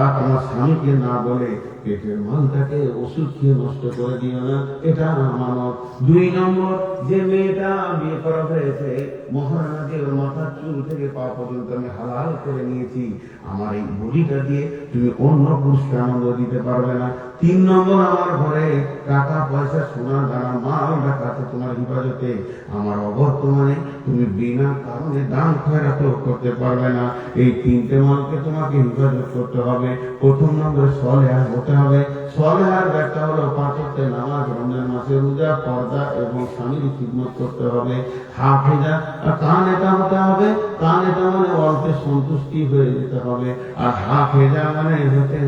তোমার স্বামীকে না বলে পেটের মালটাকে ওষুধ খেয়ে নষ্ট করে দিও না, এটা আমানত। 2 নম্বর, যে মেয়েটা বিয়ে করা হয়েছে, মহারানাকে ওর মাথার চুল থেকে পা পর্যন্ত আমি হালাল করে নিয়েছি, আমার এই বডিটা দিয়ে তুমি অন্য পুরুষকে আনন্দ দিতে পারবে না। 3 নম্বর, আমার ঘরে টাকা পয়সা সোনা দানা মাল রাখা আছে তোমার হিফাজতে, আমার অবর্তমানে তুমি বিনা কারণে দান খয়রাত করতে পারবে না। এই 3টে মালকে তোমাকে হিফাজত করতে হবে। প্রথম নম্বরে সলেহা হতে হবে। সলেহার ব্যাখ্যা হলো 5 ওয়াক্ত নামাজ, রমজান মাসে রোজা, পর্দা এবং স্বামীর খিদমত করতে হবে। হাফেজা, কানেতা হতে হবে। কানেতা মানে অল্পে সন্তুষ্টি হয়ে যেতে হবে। আর হাফেজা মানে হতে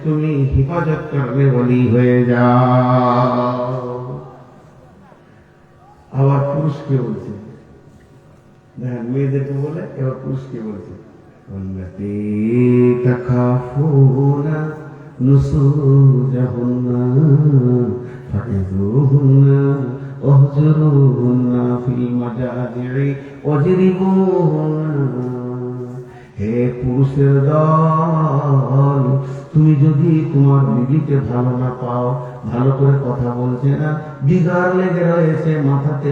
তুমি হিফাজত করবে বলি হয়ে যাও। আবার পুরুষকে বলছে, দেখেন মেয়েদেরকে বলে, এবার পুরুষকে বলছে, ওয়াল্লাতী তাখাফুনা নুশুজাহুন্না ফাইযুহুন্না ওয়াহজুরুহুন্না ফিল মাজাজি'i ওয়াজরিবুহুন্না। হে পুরুষের দল, তুমি যদি তোমার বিবিকে ভালো না পাও, ভালো করে কথা বলছে না, বিগাড় লেগে রয়েছে মাথাতে,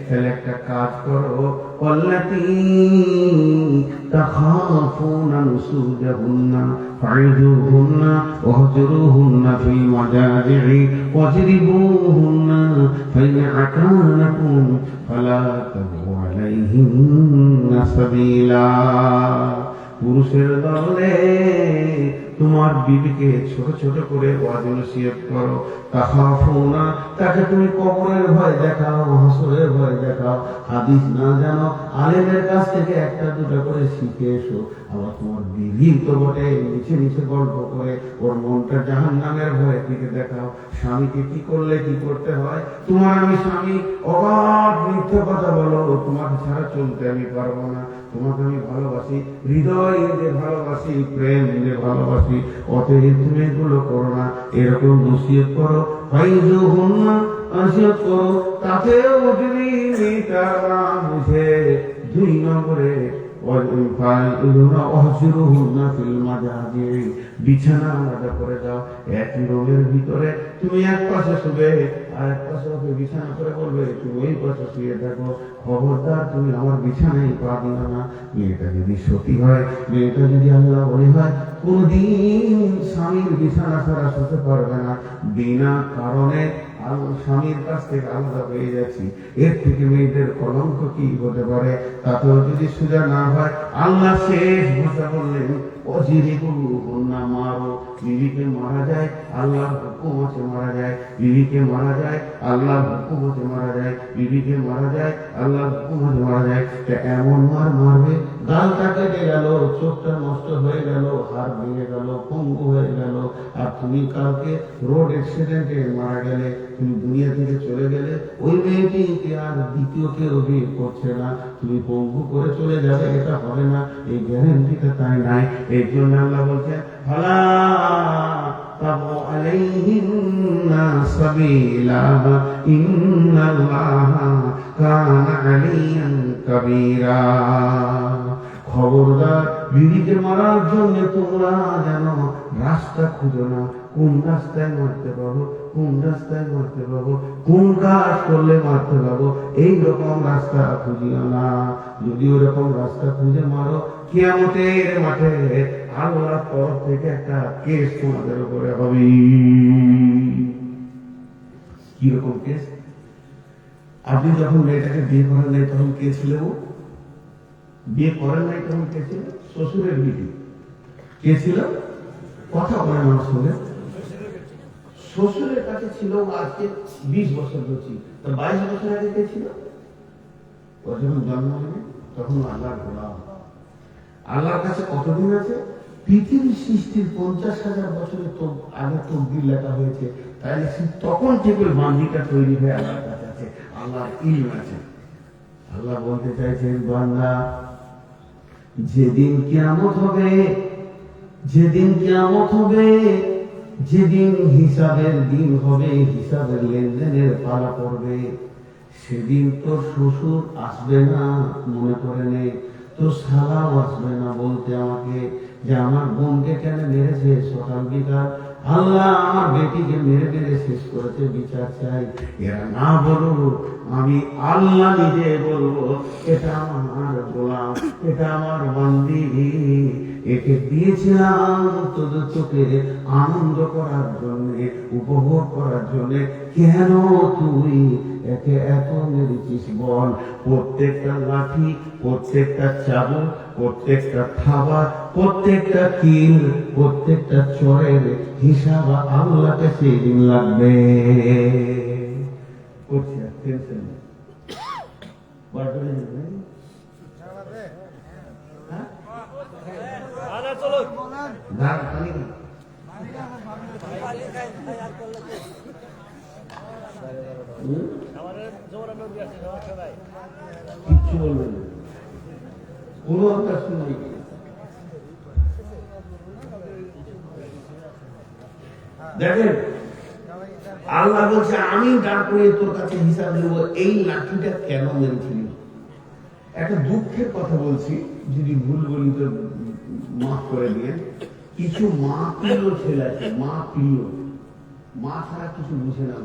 তাহলে একটা কাজ করো, ওয়াল্লাতী তাখাফুনা নুশুজাহুন্না ফাইযুহুন্না ওয়াহজুরুহুন্না ফিল মাজাজি'i ওয়াজরিবুহুন্না ফাইন আতানাকুম ফালা তাবু আলাইহিন্না সাবিলা। পুরুষের দলে তোমার বিবিকে ছোট ছোট করে ওয়াজ নসিহত করো। তাখাফুনা, তাকে তুমি কবরের ভয় দেখাও, হাসরের ভয় দেখাও। হাদিস না জানো, আলেমের কাছ থেকে 1টা 2টা করে শিখে এসো। আবার তোমার বিবি তো বটে, নিচে নিচে গল্প করে ওর মনটা জাহান্নামের ভয়ের দিকে দেখাও। স্বামীকে কি করলে কি করতে হয়, তোমার আমি স্বামী অবাধ মিথ্যে কথা বলো, তোমাকে ছাড়া চলতে আমি পারবো না, তোমাকে আমি ভালোবাসি, হৃদয় দিয়ে ভালোবাসি, প্রেম দিয়ে ভালোবাসি, অতএব তুমি এগুলো করো না। এরকম নসিহত করো। ফাইযুহুন্না, নসিহত করো, তাতেও যদি মেয়েটা না বুঝে, 2 নম্বরে বিছানা আলাদা করে দাও। একই রুমের ভিতরে তুমি এক পাশে শুবে, আর এক পাশে ওকে বিছানা করে বলবে তুমি ওই পাশে শুয়ে থাকো, খবরদার তুমি আমার বিছানায় পা দিও না। মেয়েটা যদি সতী হয়, মেয়েটা যদি আল্লাহ বলি হয়, কোনদিন স্বামীর বিছানা ছাড়া শুতে পারবে না। বিনা কারণে স্বামীর কাছ থেকে আলাদা হয়ে যাচ্ছি, এর থেকে মেয়েদের কলঙ্ক কি হতে পারে? তাতেও যদি সোজা না হয়, আল্লাহ শেষ ভাষা বললেন, অজিরিবুহুন্না, মারো। বিবিকে মারা যায়, আল্লাহর হুকুম আছে মারা যায়। বিবিকে মারা যায়, আল্লাহর হুকুম আছে মারা যায়। বিবিকে মারা যায়, আল্লাহর হুকুম আছে মারা যায়। এমন মার মারবে, গালটা কেটে গেল, চোখটা নষ্ট হয়ে গেল, হাড় ভেঙে গেল, পঙ্গু হয়ে গেল। আর তুমি কালকে রোড অ্যাক্সিডেন্টে মারা গেলে, তুমি দুনিয়া থেকে চলে গেলে, ওই মেয়েটিকে আর দ্বিতীয় কেউ বিয়ে করছে না, তুমি পঙ্গু করে চলে যাবে, এটা হবে না, এই গ্যারান্টিটা তাই নাই। এই জন্য আল্লাহ বলছেন, ফালা তাবু আলাইহিন্না সাবিলা ইন্নাল্লাহা কানা আলিয়ান কাবীরা। খবরদার বিবিকে মারার জন্য তোমরা জানো রাস্তা খুঁজো না, কোন রাস্তায় মারতে পারবো, কোন রাস্তায় মারতে পারবো, কোন কাজ করলে মারতে পারবো, এইরকম রাস্তা খুঁজিও না। যদি ওরকম রাস্তা খুঁজে মারো, কিয়ামতের মাঠে আল্লাহর তরফ থেকে একটা কেস তোমাদের উপরে হবে। কিরকম কেস? আপনি যখন মেয়েটাকে বিয়ে করেন নাই তখন কে ছিল? বিয়ে করেন নাই তখন কে ছিল? শ্বশুরের বিবি। কে ছিল? কথা বলে আমার সঙ্গে। শ্বশুরের কাছে ছিল আজকে 20 বছর ধরছি, তো 22 বছর আগে কে ছিল? ও যখন জন্ম হয়নি তখন আল্লাহর গোলাম। আল্লাহর কাছে কতদিন আছে? পৃথিবীর সৃষ্টির 50,000 বছরের তো আগে তকদির লেখা হয়েছে, তাই তখন থেকে বান্দিটা তৈরি হয়ে আল্লাহর কাছে আছে, আল্লাহর ইলম আছে। আল্লাহ বলতে চাইছেন, বান্দা যেদিন কিয়ামত হবে, যেদিন কিয়ামত হবে, যেদিন হিসাবের দিন হবে, হিসাবের লেনদেনের পালা পড়বে, সেদিন তোর শ্বশুর আসবে না মনে করে নে, তোর শালাও আসবে না বলতে আমাকে যে আমার বোনকে কেন মেরেছে সকাল বিকাল, আল্লাহ আমার বেটিকে মেরে মেরে শেষ করেছে, বিচার চাই। এরা না বলবো, আমি আল্লাহ নিজে বলবো, এটা আমার গোলাম, এটা আমার বান্দি, একে দিয়েছিলাম তোদের চোখে আনন্দ করার জন্য, উপভোগ করার জন্য, কেন তুই একে এত মেরেছিস বল? প্রত্যেকটা লাঠি, প্রত্যেকটা চাবুক, প্রত্যেকটা থাবা, প্রত্যেকটা কিল, প্রত্যেকটা চরের হিসাব আল্লাহকে সেদিন লাগবে। কিচ্ছু বলবেন না, কোনো একটা শুনবে। দেখেন আল্লাহ বলছে, আমি দাঁড় করে তোর কাছে হিসাব নেব এই লাঠিটা কেন মেরেছিলি। একটা দুঃখের কথা বলছি, যদি ভুল বলি তো মাফ করে দিয়ে। কিছু মা প্রিয় ছেলে আছে, মা প্রিয়, মা ছাড়া কিছু বুঝে না,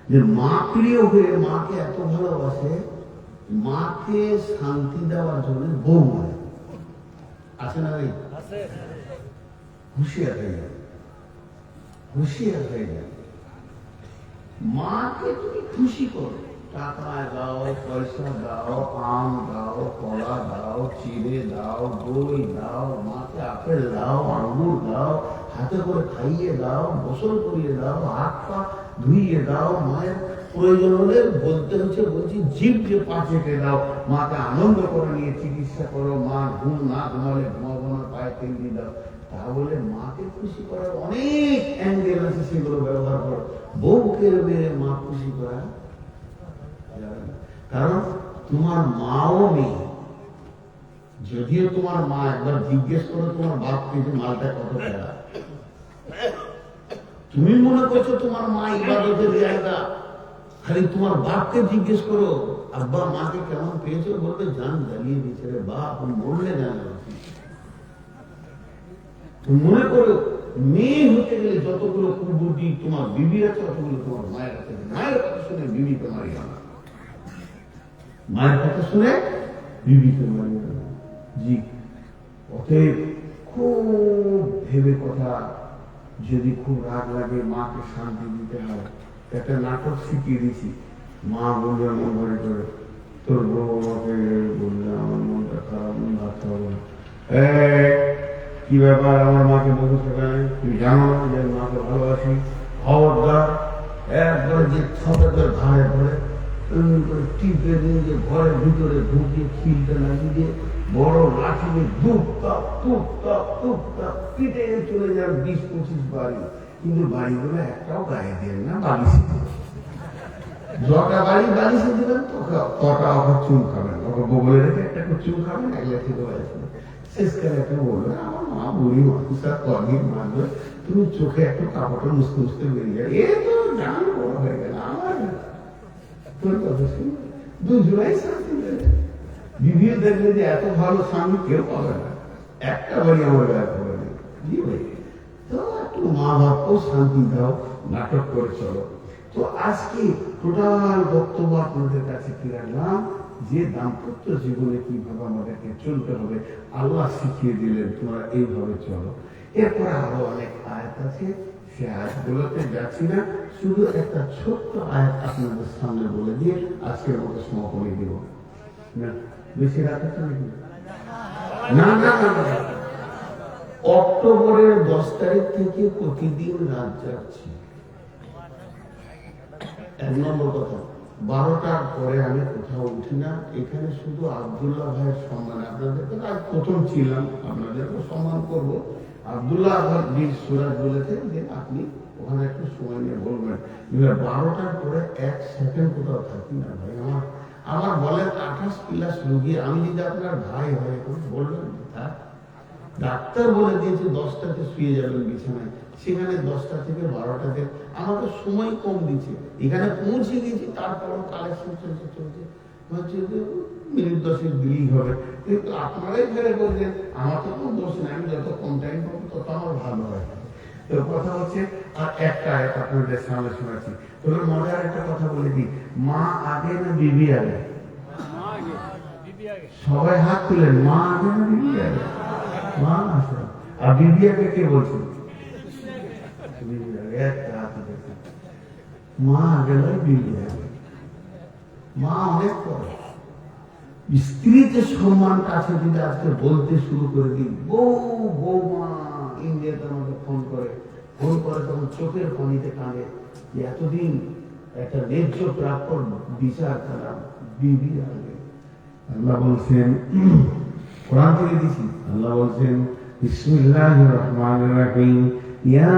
যে মা প্রিয় হয়ে মাকে এত ভালোবাসে, মাকে শান্তি দেওয়ার জন্য বউ মানে আছে না? হুঁশিয়ার হয়ে যাবে, হুঁশিয়ার হয়ে যাবে। মাকে তুমি খুশি করো, টাকা দাও, পয়সা দাও, আম দাও, কলা দাও, চিড়ে দাও, দই দাও, মাকে আপেল দাও, আঙ্গুর দাও, হাতে করে খাইয়ে দাও, গোসল করিয়ে দাও, হাত পা ধুইয়ে দাও, মায়ের প্রয়োজন হলে বলতে হচ্ছে, বলছি জীব যে পা চেটে দাও, মাকে আনন্দ করে নিয়ে চিকিৎসা করো, মা ঘুম না ঘুমালে ঘুমাবো না, পায়ে তেল দিয়ে দাও। তাহলে মাকে খুশি করার অনেক অ্যাঙ্গেল আছে, সেগুলো ব্যবহার করো। বউকে মেরে মা খুশি করা, কারণ তোমার মাও মেয়ে। যদিও তোমার মা, একবার জিজ্ঞেস করো তোমার বাপকে যে মালটা কত টাকা। তুমি মনে করছো তোমার মা ইবাদতের জায়গা, খালি তোমার বাপকে জিজ্ঞেস করো আব্বা মাকে কেমন পেয়েছো, বলবে জান জ্বালিয়ে দিচ্ছে রে বাপ, মরলে জানা। মনে করো মেয়ে হতে গেলে যতগুলো কুবুদ্ধি তোমার বিবির আছে, ততগুলো তোমার মায়ের আছে। মায়ের কথা শুনে বিবিকে মারিও না, মায়ের কথা শুনে বিবিকে মারিও না। জি, অতএব খুব ভেবে কথা, যদি খুব রাগ লাগে মাকে শান্তি দিতে হয়। একটা নাটক শিখিয়ে দিছি, মা বলবে মন ভরে করে, তোর বউ আমাকে বললে আমার মনটা খারাপ, মন ভাত হবে। কি ব্যাপার, আমার মাকে বলতে শেখায়, তুমি জানো না যে মাকে ভালোবাসি? খবরদার একবার যে ছটাকে ঘাড়ে ধরে টিপে দিয়ে যে ঘরের ভিতরে ঢুকিয়ে খিলটা লাগিয়ে দিয়ে বড় লাঠি দিয়ে টুকটাপ টুকটাপ টুকটাপ পিটে চলে যান 20-25 বাড়ি। কিন্তু বাড়িগুলো একটাও গায়ে দেন না, বালিশে যটা বাড়ি বালিশে দেবেন তটা ওকে চুন খাবেন, ওকে বগলে রেখে একটা চুন খাবেন, একলা থেকে বাড়ি। শেষকালে একটা বলবে, আমার মা বুড়ি মানুষ আর কদিন মানবে, তুমি চোখে একটু কাপড়টা মুছতে মুছতে বেরিয়ে যাবে, এ তো জান বড় হয়ে গেল আমার। তোর কথা শুনে 2 জুলাই শান্তি দেবে। বিবিও দেখলে যে এত ভালো স্বামী কেউ পাবে না, একটা বাড়ি আমার গায়ে পড়ে নেই। জি ভাই, তো একটু মা বাপকেও শান্তি দাও, নাটক করে চলো। তো আজকে টোটাল বক্তব্য আপনাদের কাছে কি রাখলাম, যে দাম্পত্য জীবনে কিভাবে আমাদেরকে চলতে হবে আল্লাহ শিখিয়ে দিলেন, তোমরা এইভাবে চলো। এরপরে আরো অনেক আয়াত আছে, সে আয়াতগুলোতে যাচ্ছি না, শুধু একটা ছোট্ট আয়াত আপনাদের সামনে বলে দিয়ে আজকের মতো সমাপনী দিব। না বেশি রাখা নাকি? না না না, অক্টোবরের 10 তারিখ থেকে প্রতিদিন রাত যাচ্ছি। 1 নম্বর কথা, 12টার পরে আমি কোথাও উঠি না। এখানে শুধু আব্দুল্লাহ ভাইয়ের সম্মানে, আপনাদের তো আজ প্রথম ছিলাম, আপনাদেরকে সম্মান করব। আব্দুল্লাহ বীর সুরাজ বলেছেন যে আপনি ওখানে একটু সময় নিয়ে বলবেন। 12টার পরে 1 সেকেন্ড কোথাও থাকি না ভাই। আমার বলেন 28 প্লাস রোগী, আমি যদি আপনার ভাই হয় বলবেন তা ডাক্তার বলে দিয়েছে 10টাতে শুয়ে যাবেন বিছানায়, সেখানে 10টা থেকে 12টাতে আমাকে সময় কম দিচ্ছে। এখানে পৌঁছে গেছি, তারপরও কালেকশন চলছে হচ্ছে যে মিনিট 10 দিলেই হবে। কিন্তু আপনারাই ফেরে বলছেন, আমার তো কোনো দোষ নেই, আমি যত কম টাইম পাবো তত আমার ভালো হয়। তো কথা হচ্ছে, আর একটা আয়াত আপনাদের সামনে শোনাচ্ছি। তবে মজার একটা কথা বলে দিই, মা আগে না বিবি আগে? সবাই হাত তুলেন, মা আগে না বিবি আগে? মা আছে। আর বিবি আগে কে বলছেন? বিবি আগে। একটা হাত দেখেন, মা আগে নয় বিবি আগে। মা অনেক পরে। স্ত্রীতে সম্মান কাছে যদি আজকে বলতে শুরু করে দিই, বৌমা, ইন্ডিয়াতে আমাকে ফোন করে তখন চোখের পানিতে কাঁদে যে এতদিন একটা ন্যায্য প্রাপ্য বিচার তারা বিবি আগে। আল্লাহ বলছেন, কোরআন থেকে দিছি, আল্লাহ বলছেন বিসমিল্লাহির রহমানির রহিম, ইয়া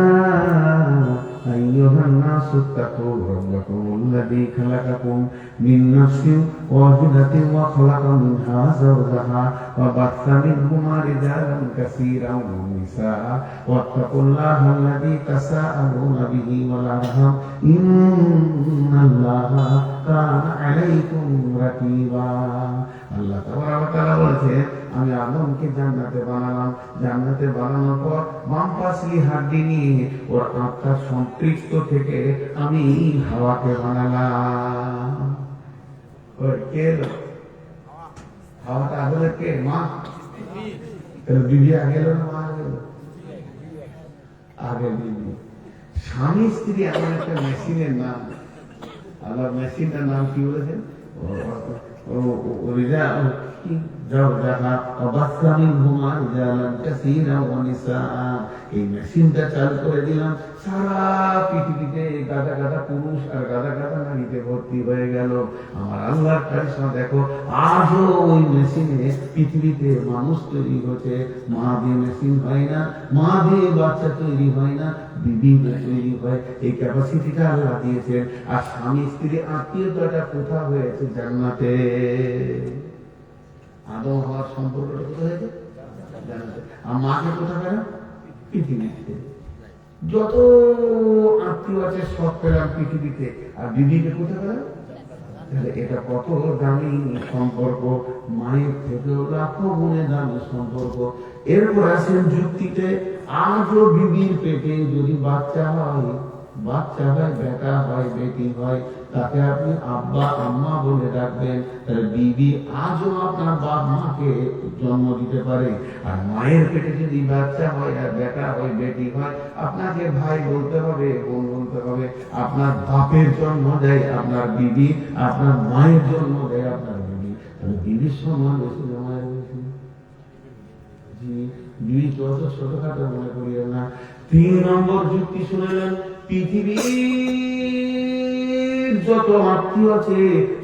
আইয়ুহান নাসু তাকু রাব্বাকুম আল্লাযী খালাকাকুম মিন নাফসিন ওয়াহিদাতিন ওয়া খালাকা মিনহা যাওজাহা ওয়া বাসসা মিনহুমা রিজালান কাসীরান ওয়া নিসাআ ওয়াত্তাকুল্লাহা আল্লাযী তাসাআলুনা বিহি ওয়াল আরহাম ইন্নাল্লাহা কানা আলাইকুম রাকিবা। আল্লাহ তাআলা বলেছেন, আমি আদমকে জান্নাতে বানালাম, জান্নাতে বানানোর পর বাম পাশে হাড্ডি নিয়ে ওর আত্মা সম্পৃক্ত থেকে আমি হাওয়াকে বানালাম। ওই কে এলো? হাওয়াটা আসলে কে? মা। বিবি আগে এলো না মা আগে এলো? আগে বিবি। স্বামী স্ত্রী এমন একটা মেশিনের নাম, আল্লাহ মেশিনটার নাম কি বলেছেন? এই মেশিনটা চালু করে দিলাম, সারা পৃথিবীতে গাদা গাদা পুরুষ আর গাদা গাদা নারীতে ভর্তি হয়ে গেল। আমার আল্লাহর কারিশমা দেখো, আজও ওই মেশিনে পৃথিবীতে মানুষ তৈরি হচ্ছে। মা দিয়ে মেশিন হয় না, মা দিয়ে বাচ্চা তৈরি হয় না, বিবি তৈরি হয়। এই ক্যাপাসিটিটা আল্লাহ দিয়েছেন। আর স্বামী স্ত্রী আত্মীয়তাটা কোথা হয়েছে? জান্নাতে। আদম হওয়ার সম্পর্কটা কোথায় হয়েছে? জান্নাতে। আর মাকে কোথা পেলাম? পৃথিবীতে। যত আত্মীয় আছে সব পেলাম পৃথিবীতে, আর বিবিকে কোথা পেলাম? তাহলে এটা কত দামি সম্পর্ক, মায়ের থেকেও লাখো গুণে দামি সম্পর্ক। এরপর আসেন যুক্তিতে, আজও বিবির পেটে যদি বাচ্চা হয়, বেটা হয়, বেটি হয়, তাকে আপনি আব্বা আম্মা বলে ডাকবেন। তাহলে বিবি আজও আপনার বাপ মাকে জন্ম দিতে পারে। আর মায়ের পেটে যদি বাচ্চা হয়, আর বেটা হয়, বেটি হয়, আপনাকে ভাই বলতে হবে, বোন বলতে হবে। আপনার বাপের জন্ম দেয় আপনার বিবি, আপনার মায়ের জন্ম দেয় আপনার বিবি। তাহলে বিবির সম্মান বেশি না মায়ের বেশি? বিবি যত ছোটখাটো মনে করিও না। 3 নম্বর যুক্তি শুনলেন, পৃথিবীর যত আত্মীয় আছে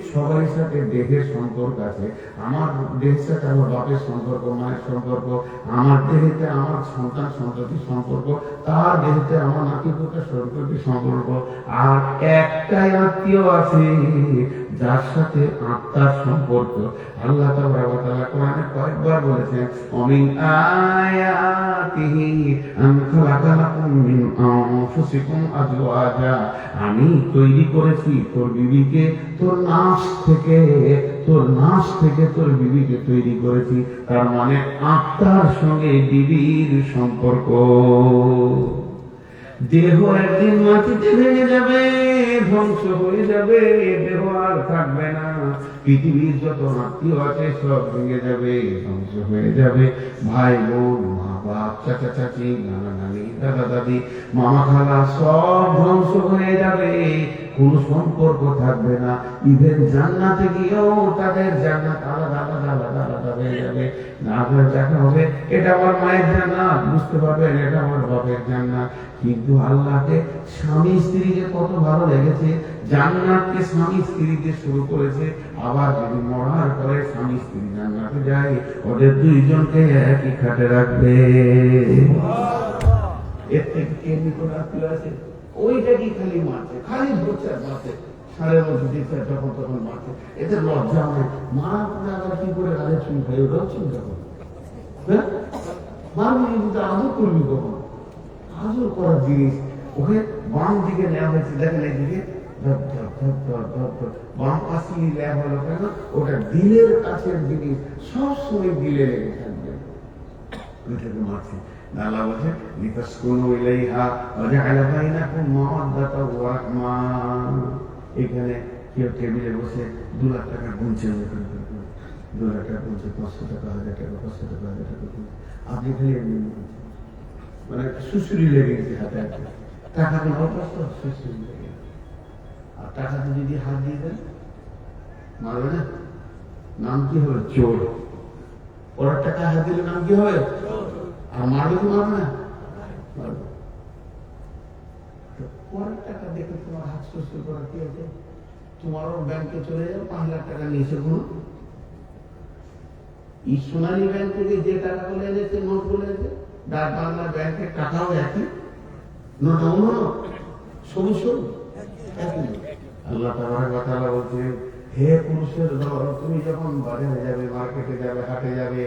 সবার সাথে দেহের সম্পর্ক আছে। আমার দেহের সাথে আমার বাপের সম্পর্ক, মায়ের সম্পর্ক, আমার দেহেতে আমার সন্তান সন্ততির সম্পর্ক, তার দেহেতে আমার নাতি পুত্র সন্ততির সম্পর্ক। আর একটাই আত্মীয় আছে যার সাথে আত্মার সম্পর্ক। আল্লাহ তাআলা কোরআনে কয়েকবার বলেছেন, অমিন আয়াতিহি আন খালাকা লাকুম মিন আনফুসিকুম আজওয়াজা, আমি তৈরি করেছি তোর বিবিকে তোর নাস থেকে, তোর নাস থেকে তোর বিবিকে তৈরি করেছি। তার মানে আত্মার সঙ্গে বিবির সম্পর্ক। দেহ একদিন মাটিতে ভেঙে যাবে, ধ্বংস হয়ে যাবে, দেহ আর থাকবে না। পৃথিবীর যত আত্মীয় আছে সব ভেঙে যাবে, ধ্বংস হয়ে যাবে। ভাই বোন, মা বাপ, চাচা চাচি, নানা নানি, দাদা দাদি, মামা খালা সব ধ্বংস হয়ে যাবে, কোন সম্পর্ক থাকবে না। ইভেন জান্নাতে গিয়েও তাদের জান্নাত আলাদা আলাদা আলাদা আলাদা হয়ে যাবে। না করে দেখা হবে এটা আমার মায়ের জান্নাত, বুঝতে পারবেন এটা আমার বাপের জান্নাত। কিন্তু আল্লাহকে স্বামী স্ত্রীকে কত ভালো লেগেছে, জান্নাতকে স্বামী স্ত্রীকে শুরু করেছে। আবার যদি মরার পরে স্বামী স্ত্রী জান্নাতে যায়, ওদের দুইজনকে একই খাটে রাখবে। এর থেকে কেমনি করে আত্মীয় আছে, ওইটা কি খালি মারছে, খালি বোচার মারছে, সারের মধ্যে দিচ্ছে যখন তখন মারছে। এতে লজ্জা হয়, মারা পরে আবার কি করে রাজা চুল খাই, ওটাও চিন্তা করে। হ্যাঁ, মারবি কিন্তু আদর করবি কখন? আদর করার জিনিস ওকে বাম দিকে নেওয়া হয়েছে, দেখেন এইদিকে বাম পাশে নেওয়া হলো কেন? ওটা দিলের কাছের জিনিস, সবসময় দিলে লেগে থাকবে। ওইটাকে মারছে। আল্লাহ বলছে লিতাসকুনু ইলাইহা ওয়া জাআলা বাইনাকুম মাওয়াদ্দাতাও ওয়া রাহমা। এখানে কেউ টেবিলে বসে 2 লাখ টাকা গুনছে, 2 লাখ টাকা গুনছে, 500 টাকা, 1000 টাকা, 500 টাকা, 1000 টাকা গুনছে। আপনি খালি মানে সুসুরি লেগে গেছে হাতে, টাকা নেওয়ার কষ্ট, সুসুরি লেগে। আর টাকাতে যদি হাত দিয়ে দেন মারবে না, নাম কি হবে? চোর। ওরা টাকা হাত দিলে নাম কি হবে? আর মারবে কি মারবে না? মারবে। পরের টাকা দেখে তোমার হাত সুসুর করা কি আছে? তোমারও ব্যাংকে চলে যাও, 5 লাখ টাকা নিয়েছে কোনো, এই সোনালী ব্যাংক থেকে যে টাকা গুলো এনেছে, নোট গুলো এনেছে, ডাক বাংলা ব্যাংকের টাকাও একই, নোট অন্য সবুজ সবুজ একই। আল্লাহ তাআলা বলছেন, হে পুরুষের দল, তুমি যখন বাজারে যাবে, মার্কেটে যাবে, হাটে যাবে,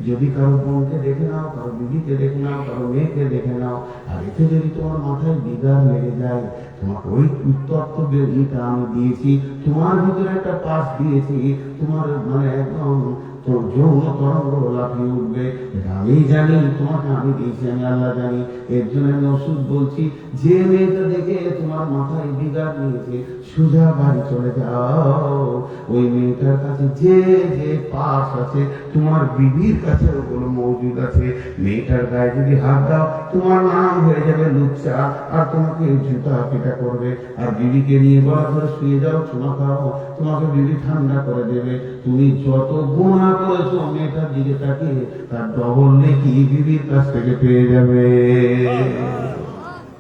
যদি কারো বোনকে দেখে নাও, কারো দিদিকে দেখে নাও, কারো মেয়েকে দেখে নাও, আর এতে যদি তোমার মাথায় বিগার লেগে যায়, তোমাকে ওই উত্তপ্ত বেরিটা আমি দিয়েছি, তোমার ভিতরে একটা পাশ দিয়েছি, তোমার মানে একদম তোর যৌন তরঙ্গ লাফিয়ে উঠবে। এটা আমি জানি, তোমাকে আমি দিয়েছি, আমি আল্লাহ জানি। এর জন্য আমি ওষুধ বলছি, যে মেয়েটা দেখে তোমার মাথায় বিগার নিয়েছে, সোজা বাড়ি চলে যাও। ওই মেয়েটার কাছে যে যে পাশ আছে, তোমার বিবির কাছে ওগুলো মজুদ আছে। মেয়েটার গায়ে যদি হাত দাও, তোমার নাম হয়ে যাবে লুচ্চা, আর তোমাকে জুতা পিটা করবে। আর বিবিকে নিয়ে গলা ধরে শুয়ে যাও, চুমা খাও, তোমাকে বিবি ঠান্ডা করে দেবে। তুমি যত গুনাহ করেছো মেয়েটার দিকে তাকিয়ে, তার ডবল নেকি বিবির কাছ থেকে পেয়ে যাবে।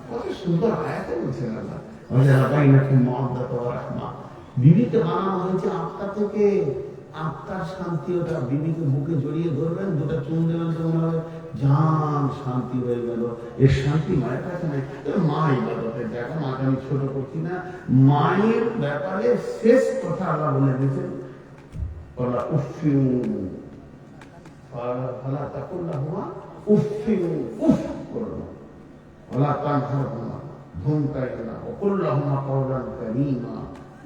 কত সুন্দর আয়াতে বলছেন আল্লাহ, ওয়াজালা বাইনাকুম মাওয়াদ্দাতাও ওয়া রাহমা। বিবিকে বানানো হয়েছে আত্মা থেকে, আত্মার শান্তি। ওটা বিবিকে বুকে জড়িয়ে ধরবেন, 2টা চুম দেবেন, তো মনে হবে জান শান্তি হয়ে গেল। এর শান্তি মায়ের কাছে নাই। মা ইবাদতের জায়গা, মাকে আমি ছোট করছি না। মায়ের ব্যাপারে শেষ কথা আল্লাহ বলে দিয়েছেন, ওয়ালা উফিউ ফালা তাকুল লাহুমা উফিউ, উফ করো না, ওয়ালা তানহারহুমা, ধমকাইও না, ওয়া কুল লাহুমা কাওলান কারীমা,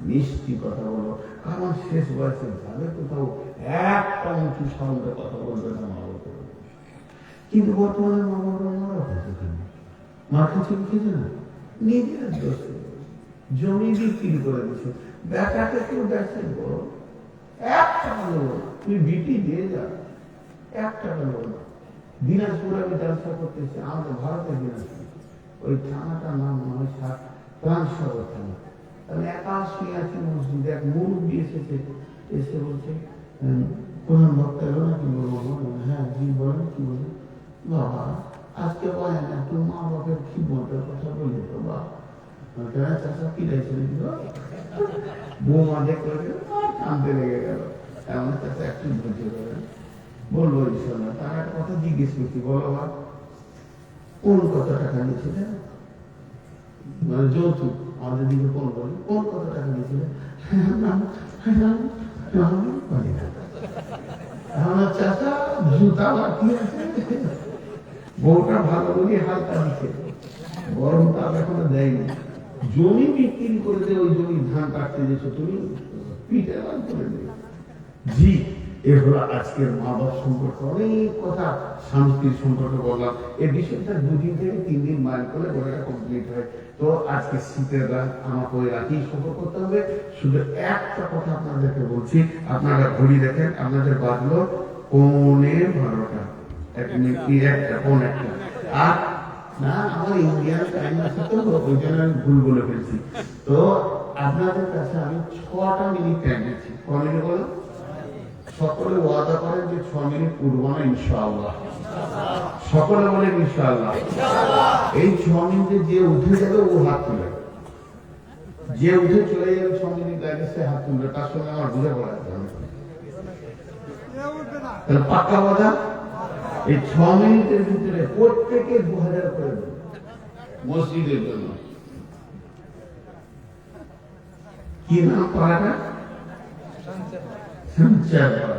মিষ্টি কথা বলো। কারণ শেষ বয়সে যাবে কোথাও, একটা উঁচু সাউন্ডে কথা বলবে না, মা বলতে। কিন্তু বর্তমানে মা বাবা মারা হয়েছে, মার কাছে লিখেছে না, নিজের দোষে জমি বিক্রি করে দিচ্ছে। বেটাকে কেউ দেখছে বড়, 1 টাকা নেবো, তুই বিটি দিয়ে যা, 1 টাকা নেবো না। দিনাজপুরে আমি ব্যবসা করতেছি, আমাদের ভারতের দিনাজপুর, ওই থানাটার নাম মনে হয় প্রাণসাগর থানা। আমি একা শুয়ে আছি মসজিদে, এক মুরব্বী এসেছে, এসে বলছে প্রধান বক্তা এলো নাকি? বলবো হ্যাঁ, জি বলেন, কি বলেন? বাবা আজকে বলেন একটু মা বাপের খিদমতের কথা বলি তো। বা চাষা কিনেছিল, বৌমা দেখতে কানতে লেগে গেল, এমন চাষা একটু ধৈর্য করেন, বলবো ইনশাল্লাহ। তার একটা কথা জিজ্ঞেস করছি, বলো বা কোন কত টাকা নিয়েছিলে? মানে যৌতুক আমাদের দিকে কোন বলি, কোন কত টাকা নিয়েছিলে? আমার চাচা জুতা বাকি আছে, বউটা ভালো বলি হালকা দিচ্ছে, গরম তাপ এখনো দেয়নি। জমি বিক্রি করে দিয়ে ওই জমি ধান কাটতে দিয়েছো তুমি, পিঠে বান করে দেবে। জি, এ হলো আজকের মা বাপ সম্পর্কে অনেক কথা, শান্তির সম্পর্কে বললাম। এই বিষয়টা 2 দিন থেকে 3 দিন মাইল করে ওটা কমপ্লিট হয়। তো আজকে শীতের রাত আমাকে ওই রাতেই সফর করতে হবে। শুধু একটা কথা আপনাদেরকে বলছি, আপনারা ঘড়ি দেখেন, আপনাদের বাজলো 11:15, 1 মিনিট একটা 1:15। আর না, আমার ইন্ডিয়ান টাইম আছে তো, ওই জন্য আমি ভুল বলে ফেলছি। তো আপনাদের কাছে আমি 6টা মিনিট টাইম দিচ্ছি। ক মিনিট বলো? সকলে ওয়াদা করেন যে 6 মিনিট উঠবো না ইনশাআল্লাহ। সকলে বলেন ইনশাআল্লাহ। এই 6 মিনিটে যে উঠে যাবে ও হাত তুলে, যে উঠে চলে যাবে 6 মিনিট লাগে সে হাত তুলবে, তার সঙ্গে আমার বুঝে পড়া যেতে হবে। তাহলে পাক্কা ওয়াদা? এই 6 মিনিটের ভিতরে প্রত্যেকে 2000 করে দেবে মসজিদের জন্য। কি নাম পাড়াটা? সঞ্চার পাড়া।